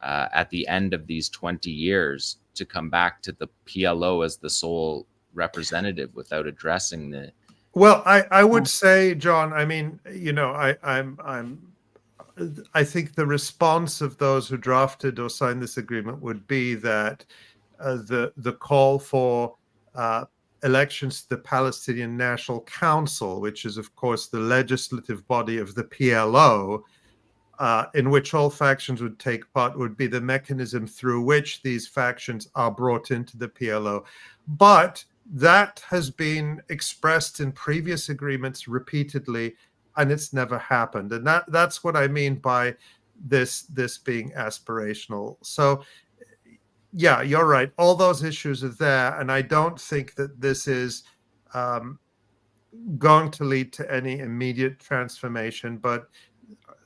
at the end of these 20 years to come back to the PLO as the sole representative without addressing the. Well, I would say, John, I mean, I think the response of those who drafted or signed this agreement would be that the call for elections to the Palestinian National Council, which is, of course, the legislative body of the PLO, in which all factions would take part, would be the mechanism through which these factions are brought into the PLO. But that has been expressed in previous agreements repeatedly, and it's never happened. And that's what I mean by this being aspirational. So, yeah, you're right. All those issues are there, and I don't think that this is going to lead to any immediate transformation. But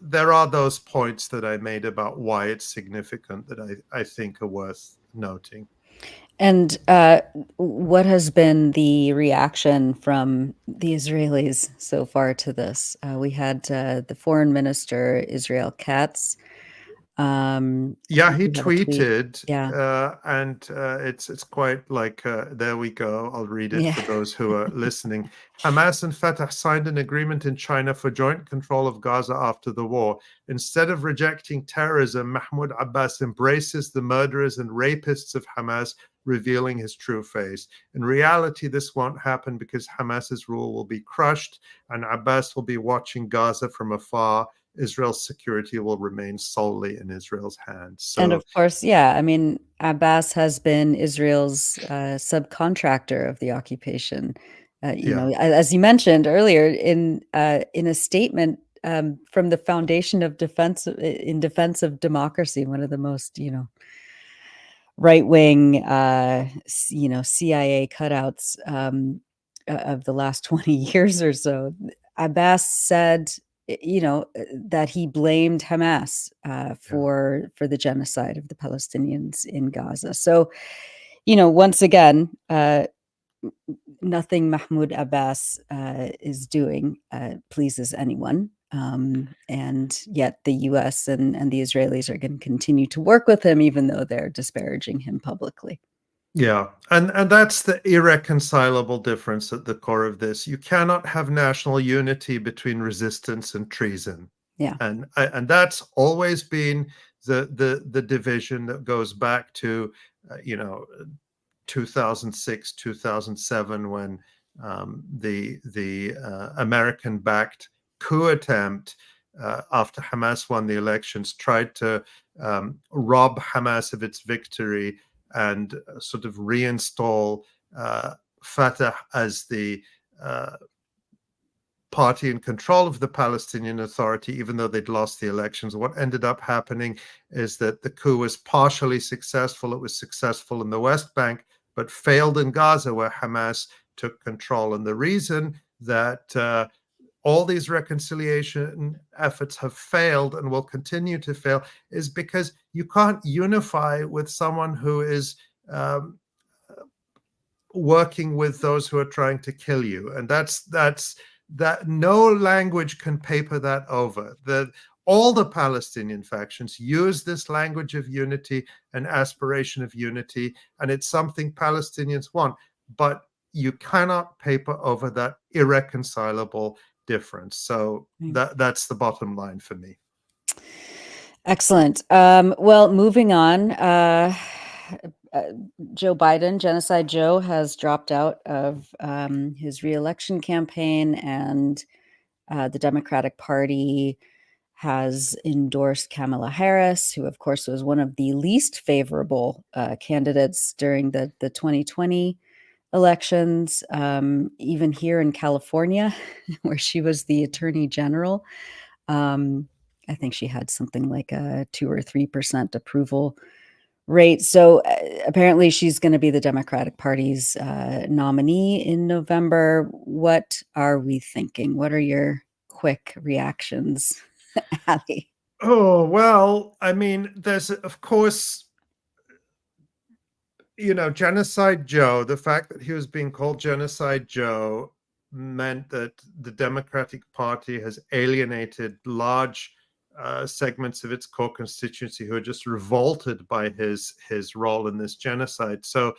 there are those points that I made about why it's significant that I think are worth noting. And what has been the reaction from the Israelis so far to this? We had the foreign minister, Israel Katz. He tweeted, and it's quite like, there we go. I'll read it for those who are listening. Hamas and Fatah signed an agreement in China for joint control of Gaza after the war. Instead of rejecting terrorism, Mahmoud Abbas embraces the murderers and rapists of Hamas, revealing his true face. In reality, this won't happen because Hamas's rule will be crushed and Abbas will be watching Gaza from afar. Israel's security will remain solely in Israel's hands. So, and of course, I mean, Abbas has been Israel's subcontractor of the occupation. You know, as you mentioned earlier, in a statement from the Foundation of Defense in Defense of Democracy, one of the most, right-wing, CIA cutouts of the last 20 years or so, Abbas said, that he blamed Hamas for the genocide of the Palestinians in Gaza. So, once again, nothing Mahmoud Abbas is doing pleases anyone. And yet the US and the Israelis are going to continue to work with him, even though they're disparaging him publicly. Yeah, and that's the irreconcilable difference at the core of this. You cannot have national unity between resistance and treason. Yeah, and that's always been the division that goes back to 2006, 2007, when the American-backed coup attempt after Hamas won the elections tried to rob Hamas of its victory and sort of reinstall Fatah as the party in control of the Palestinian Authority, even though they'd lost the elections. What ended up happening is that the coup was partially successful. It was successful in the West Bank, but failed in Gaza, where Hamas took control. And the reason that all these reconciliation efforts have failed and will continue to fail is because you can't unify with someone who is working with those who are trying to kill you. And that no language can paper that over. All the Palestinian factions use this language of unity and aspiration of unity, and it's something Palestinians want, but you cannot paper over that irreconcilable difference. So that's the bottom line for me. Excellent. Well, moving on, Joe Biden, Genocide Joe, has dropped out of his re-election campaign, and the Democratic Party has endorsed Kamala Harris, who, of course, was one of the least favorable candidates during the 2020 elections, even here in California, where she was the attorney general. I think she had something like a 2 or 3% approval rate. So apparently she's going to be the Democratic Party's nominee in November. What are we thinking? What are your quick reactions, Ali? Oh, well, I mean, there's, of course, Genocide Joe, the fact that he was being called Genocide Joe meant that the Democratic Party has alienated large segments of its core constituency who are just revolted by his role in this genocide. So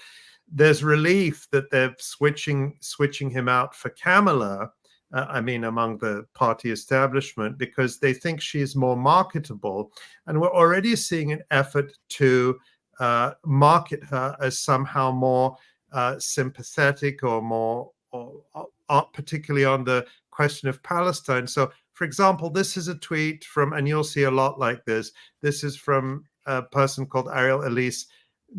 there's relief that they're switching him out for Kamala, among the party establishment, because they think she's more marketable. And we're already seeing an effort to market her as somehow more sympathetic or more, particularly on the question of Palestine. So, for example, this is a tweet from, and you'll see a lot like this. This is from a person called Ariel Elise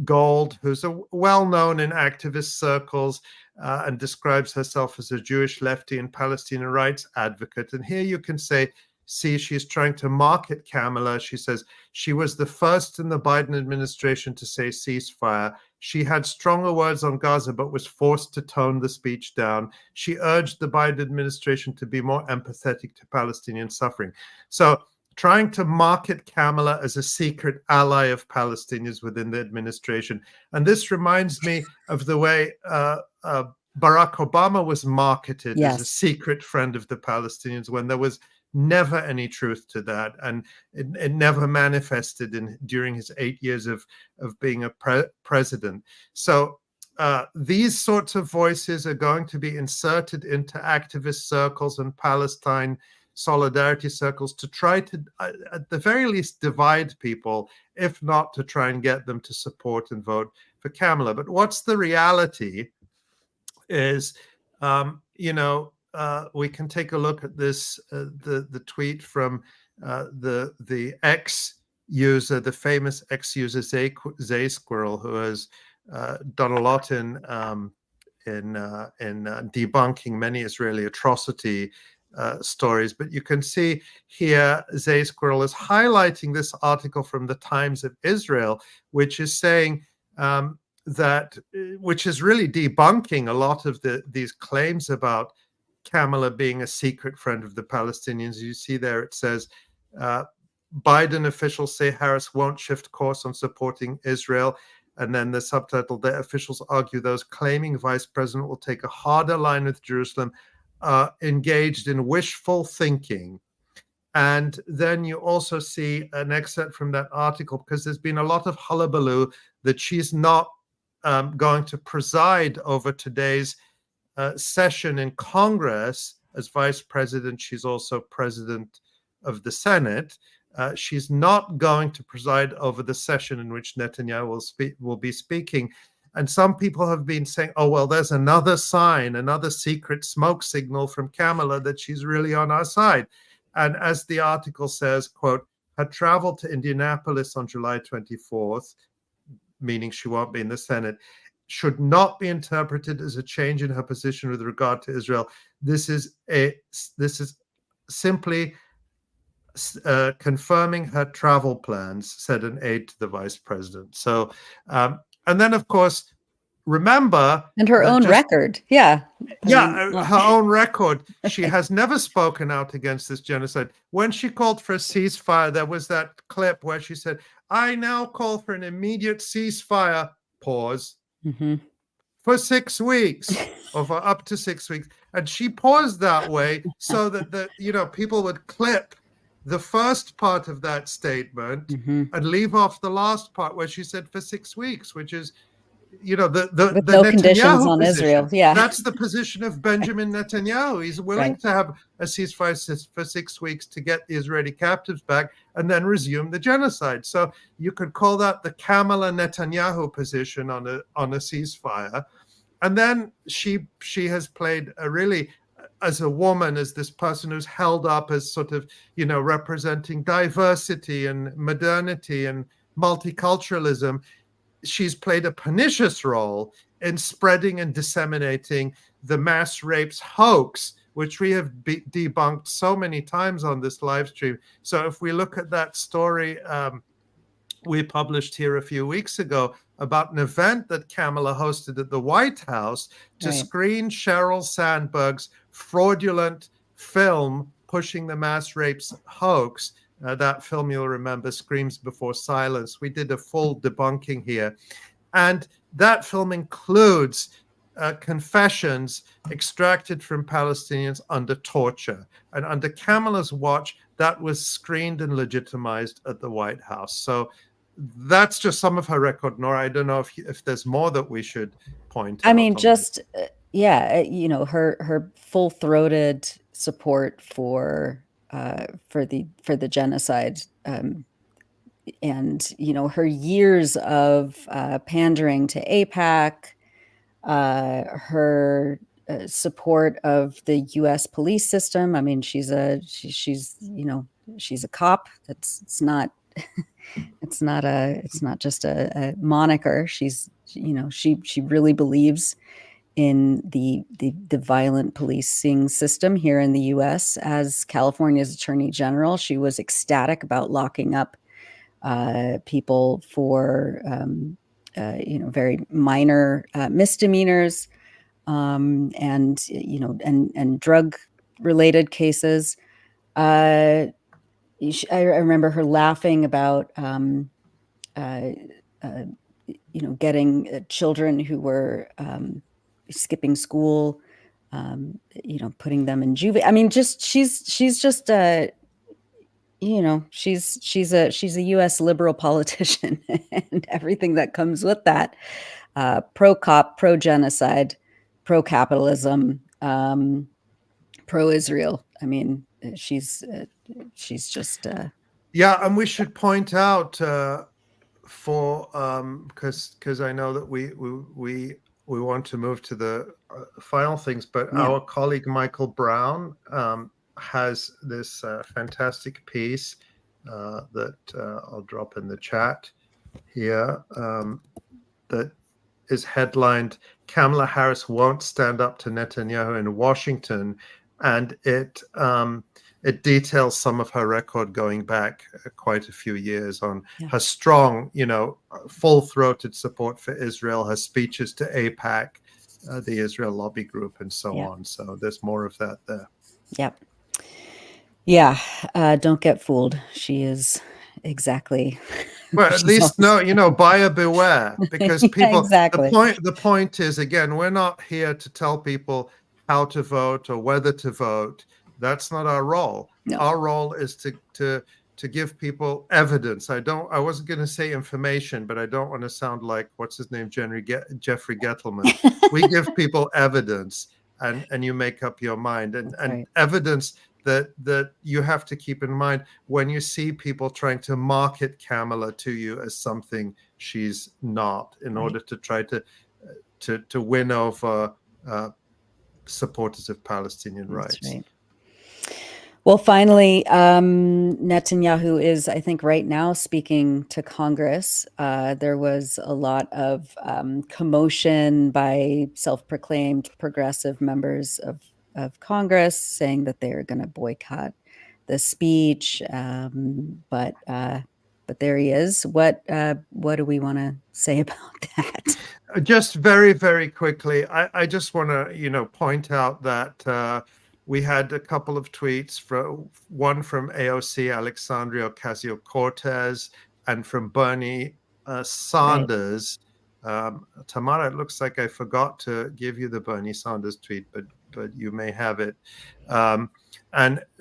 Gold, who's a well-known in activist circles and describes herself as a Jewish lefty and Palestinian rights advocate. And here you can see she's trying to market Kamala. She says she was the first in the Biden administration to say ceasefire. She had stronger words on Gaza, but was forced to tone the speech down. She urged the Biden administration to be more empathetic to Palestinian suffering. So trying to market Kamala as a secret ally of Palestinians within the administration. And this reminds me of the way Barack Obama was marketed as a secret friend of the Palestinians, when there was never any truth to that, and it never manifested during his 8 years of being a president. So these sorts of voices are going to be inserted into activist circles and Palestine solidarity circles to try to, at the very least, divide people, if not to try and get them to support and vote for Kamala. But what's the reality is, we can take a look at this, the tweet from the ex-user, the famous ex-user 𝐄𝐥𝐝, who has done a lot in debunking many Israeli atrocity stories. But you can see here 𝐄𝐥𝐝 is highlighting this article from the Times of Israel, which is saying which is really debunking a lot of these claims about Kamala being a secret friend of the Palestinians. You see there it says, Biden officials say Harris won't shift course on supporting Israel. And then the subtitle, the officials argue those claiming vice president will take a harder line with Jerusalem, engaged in wishful thinking. And then you also see an excerpt from that article, because there's been a lot of hullabaloo that she's not going to preside over today's session in Congress as vice president. She's also president of the Senate. She's not going to preside over the session in which Netanyahu will be speaking. And some people have been saying, oh, well, there's another sign, another secret smoke signal from Kamala that she's really on our side. And as the article says, quote, her travel to Indianapolis on July 24th, meaning she won't be in the Senate, should not be interpreted as a change in her position with regard to Israel. This is simply confirming her travel plans, said an aide to the vice president. So, and then of course, remember, and her own record, her own record. She has never spoken out against this genocide. When she called for a ceasefire, there was that clip where she said, "I now call for an immediate ceasefire." Pause. Mm-hmm. For 6 weeks, or for up to 6 weeks, and she paused that way so that people would clip the first part of that statement and leave off the last part where she said for 6 weeks, which is, the no conditions on position. Israel. Yeah, that's the position of Benjamin Netanyahu. He's willing to have a ceasefire for 6 weeks to get the Israeli captives back and then resume the genocide. So you could call that the Kamala Netanyahu position on a ceasefire. And then she has played as a woman, as this person who's held up as sort of, representing diversity and modernity and multiculturalism, she's played a pernicious role in spreading and disseminating the mass rapes hoax, which we have debunked so many times on this live stream. So if we look at that story we published here a few weeks ago about an event that Kamala hosted at the White House to screen Sheryl Sandberg's fraudulent film pushing the mass rapes hoax. That film, you'll remember, Screams Before Silence. We did a full debunking here. And that film includes confessions extracted from Palestinians under torture. And under Kamala's watch, that was screened and legitimized at the White House. So that's just some of her record, Nora. I don't know if there's more that we should point out. I mean, just, her full-throated support for the genocide, and her years of pandering to AIPAC, her support of the U.S. police system. I mean, she's a cop. It's not just a moniker. She's, she really believes in the violent policing system here in the U.S. As California's Attorney General, she was ecstatic about locking up people for very minor misdemeanors, and drug related cases. I remember her laughing about getting children who were skipping school, putting them in juvie. I mean, she's just a U.S. liberal politician, and everything that comes with that. Pro-cop, pro-genocide, pro-capitalism, pro-Israel. I mean, she's just. And we should point out because I know that we want to move to the final things, but our colleague Michael Brown has this fantastic piece that I'll drop in the chat here that is headlined "Kamala Harris Won't Stand Up to Netanyahu in Washington," and it details some of her record going back quite a few years on her strong, full-throated support for Israel, her speeches to AIPAC, the Israel Lobby Group, and so on. So there's more of that there. Yep. Yeah. Don't get fooled. She is exactly. Well, at least buyer beware, because people. Exactly. The point is, again, we're not here to tell people how to vote or whether to vote. That's not our role. No. Our role is to give people evidence. I wasn't going to say information, but I don't want to sound like what's his name, Jeffrey Gettleman. We give people evidence, and you make up your mind, and evidence that you have to keep in mind when you see people trying to market Kamala to you as something she's not, in order to try to win over supporters of Palestinian rights. Right. Well, finally, Netanyahu is, I think, right now speaking to Congress. There was a lot of commotion by self-proclaimed progressive members of Congress saying that they are going to boycott the speech. But there he is. What do we want to say about that? Just very, very quickly, I just want to point out that we had a couple of tweets, one from AOC Alexandria Ocasio-Cortez and from Bernie Sanders. Tamara, it looks like I forgot to give you the Bernie Sanders tweet, but you may have it. And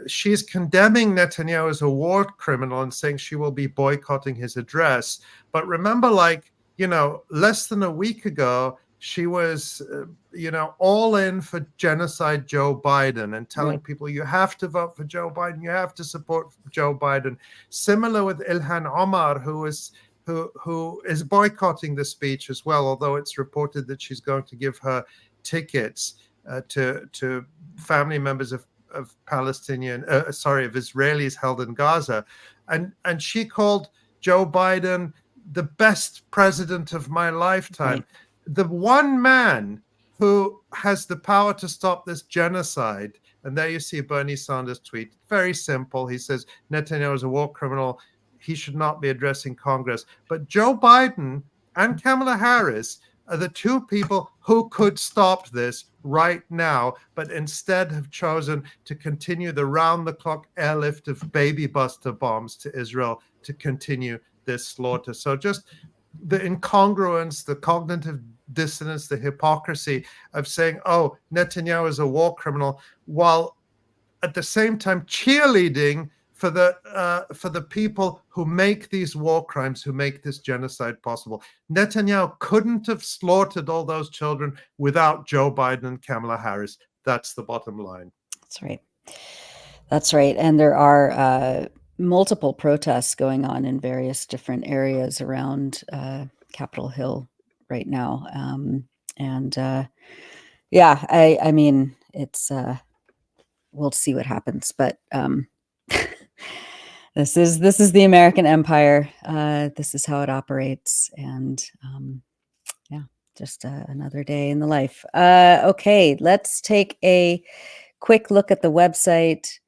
she's condemning Netanyahu as a war criminal and saying she will be boycotting his address. But remember, less than a week ago, she was, all in for genocide Joe Biden and telling people you have to vote for Joe Biden, you have to support Joe Biden. Similar with Ilhan Omar, who is boycotting the speech as well, although it's reported that she's going to give her tickets. to family members of Israelis held in Gaza, and she called Joe Biden the best president of my lifetime. Right. The one man who has the power to stop this genocide. And there you see Bernie Sanders' tweet. Very simple. He says Netanyahu is a war criminal. He should not be addressing Congress. But Joe Biden and Kamala Harris are the two people who could stop this right now, but instead have chosen to continue the round-the-clock airlift of baby buster bombs to Israel to continue this slaughter. So just the incongruence, the cognitive dissonance, the hypocrisy of saying, oh, Netanyahu is a war criminal, while at the same time cheerleading for the people who make these war crimes, who make this genocide possible. Netanyahu couldn't have slaughtered all those children without Joe Biden and Kamala Harris. That's the bottom line. That's right. That's right. And there are multiple protests going on in various different areas around Capitol Hill right now. I mean, it's we'll see what happens, but this is the American empire. This is how it operates, and just another day in the life. Okay, let's take a quick look at the website.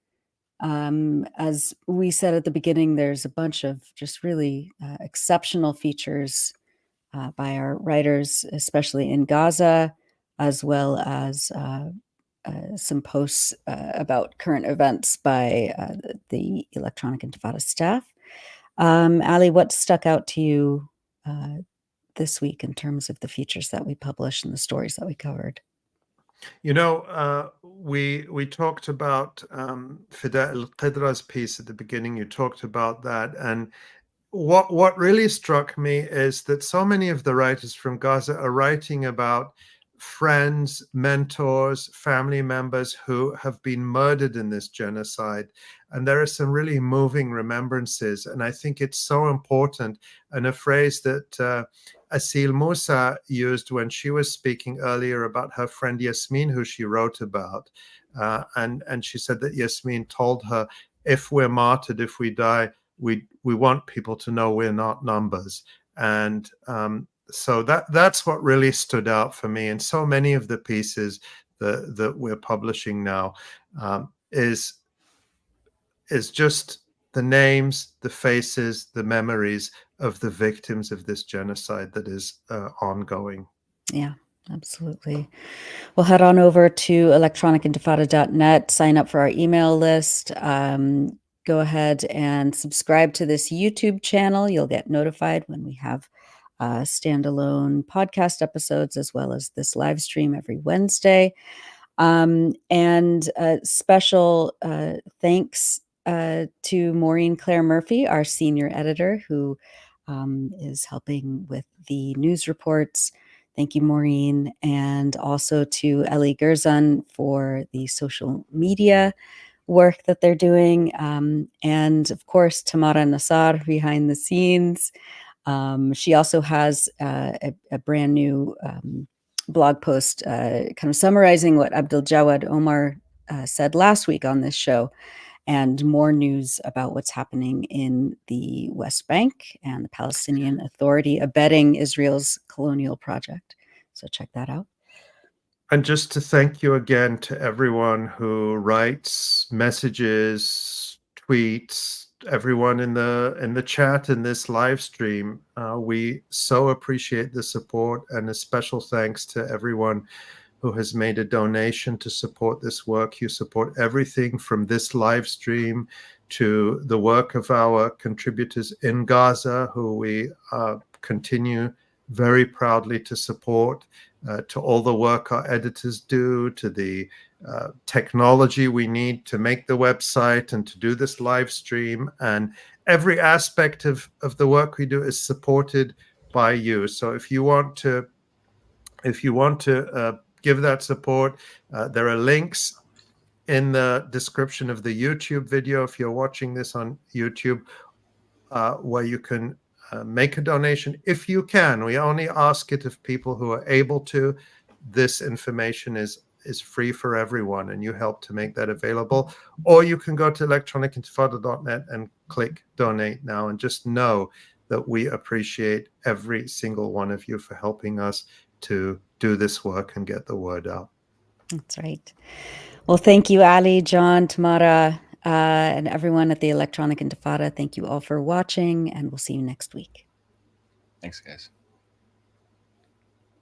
As we said at the beginning, there's a bunch of just really exceptional features by our writers, especially in Gaza, as well as some posts about current events by the Electronic Intifada staff. Ali, what stuck out to you this week in terms of the features that we published and the stories that we covered? You know, we talked about Fida El-Qidra's piece at the beginning. You talked about that, and what really struck me is that so many of the writers from Gaza are writing about friends, mentors, family members who have been murdered in this genocide. And there are some really moving remembrances. And I think it's so important. And a phrase that Aseel Mousa used when she was speaking earlier about her friend Yasmin, who she wrote about. And she said that Yasmin told her, if we're martyred, if we die, we want people to know we're not numbers. And so that's what really stood out for me. And so many of the pieces that we're publishing now is just the names, the faces, the memories of the victims of this genocide that is ongoing. Yeah, absolutely. Well, head on over to electronicintifada.net, sign up for our email list. Go ahead and subscribe to this YouTube channel. You'll get notified when we have standalone podcast episodes, as well as this live stream every Wednesday. And special thanks to Maureen Claire Murphy, our senior editor, who is helping with the news reports. Thank you, Maureen. And also to Eli Gerzon for the social media work that they're doing. And of course, Tamara Nassar behind the scenes. She also has a brand new blog post kind of summarizing what Abdel-Jawad Omar said last week on this show, and more news about what's happening in the West Bank and the Palestinian Authority abetting Israel's colonial project. So check that out. And just to thank you again to everyone who writes messages, tweets, everyone in the chat in this live stream. We so appreciate the support, and a special thanks to everyone who has made a donation to support this work. You support everything from this live stream to the work of our contributors in Gaza, who we continue very proudly to support, to all the work our editors do, to the technology we need to make the website and to do this live stream. And every aspect of the work we do is supported by you. So if you want to give that support, there are links in the description of the YouTube video, if you're watching this on YouTube, where you can make a donation if you can. We only ask it of people who are able to. This information is is free for everyone, and you help to make that available. Or you can go to electronicintifada.net and click donate now, and just know that we appreciate every single one of you for helping us to do this work and get the word out. That's right. Well, thank you, Ali, John, Tamara, and everyone at the Electronic Intifada. Thank you all for watching, and we'll see you next week. Thanks, guys.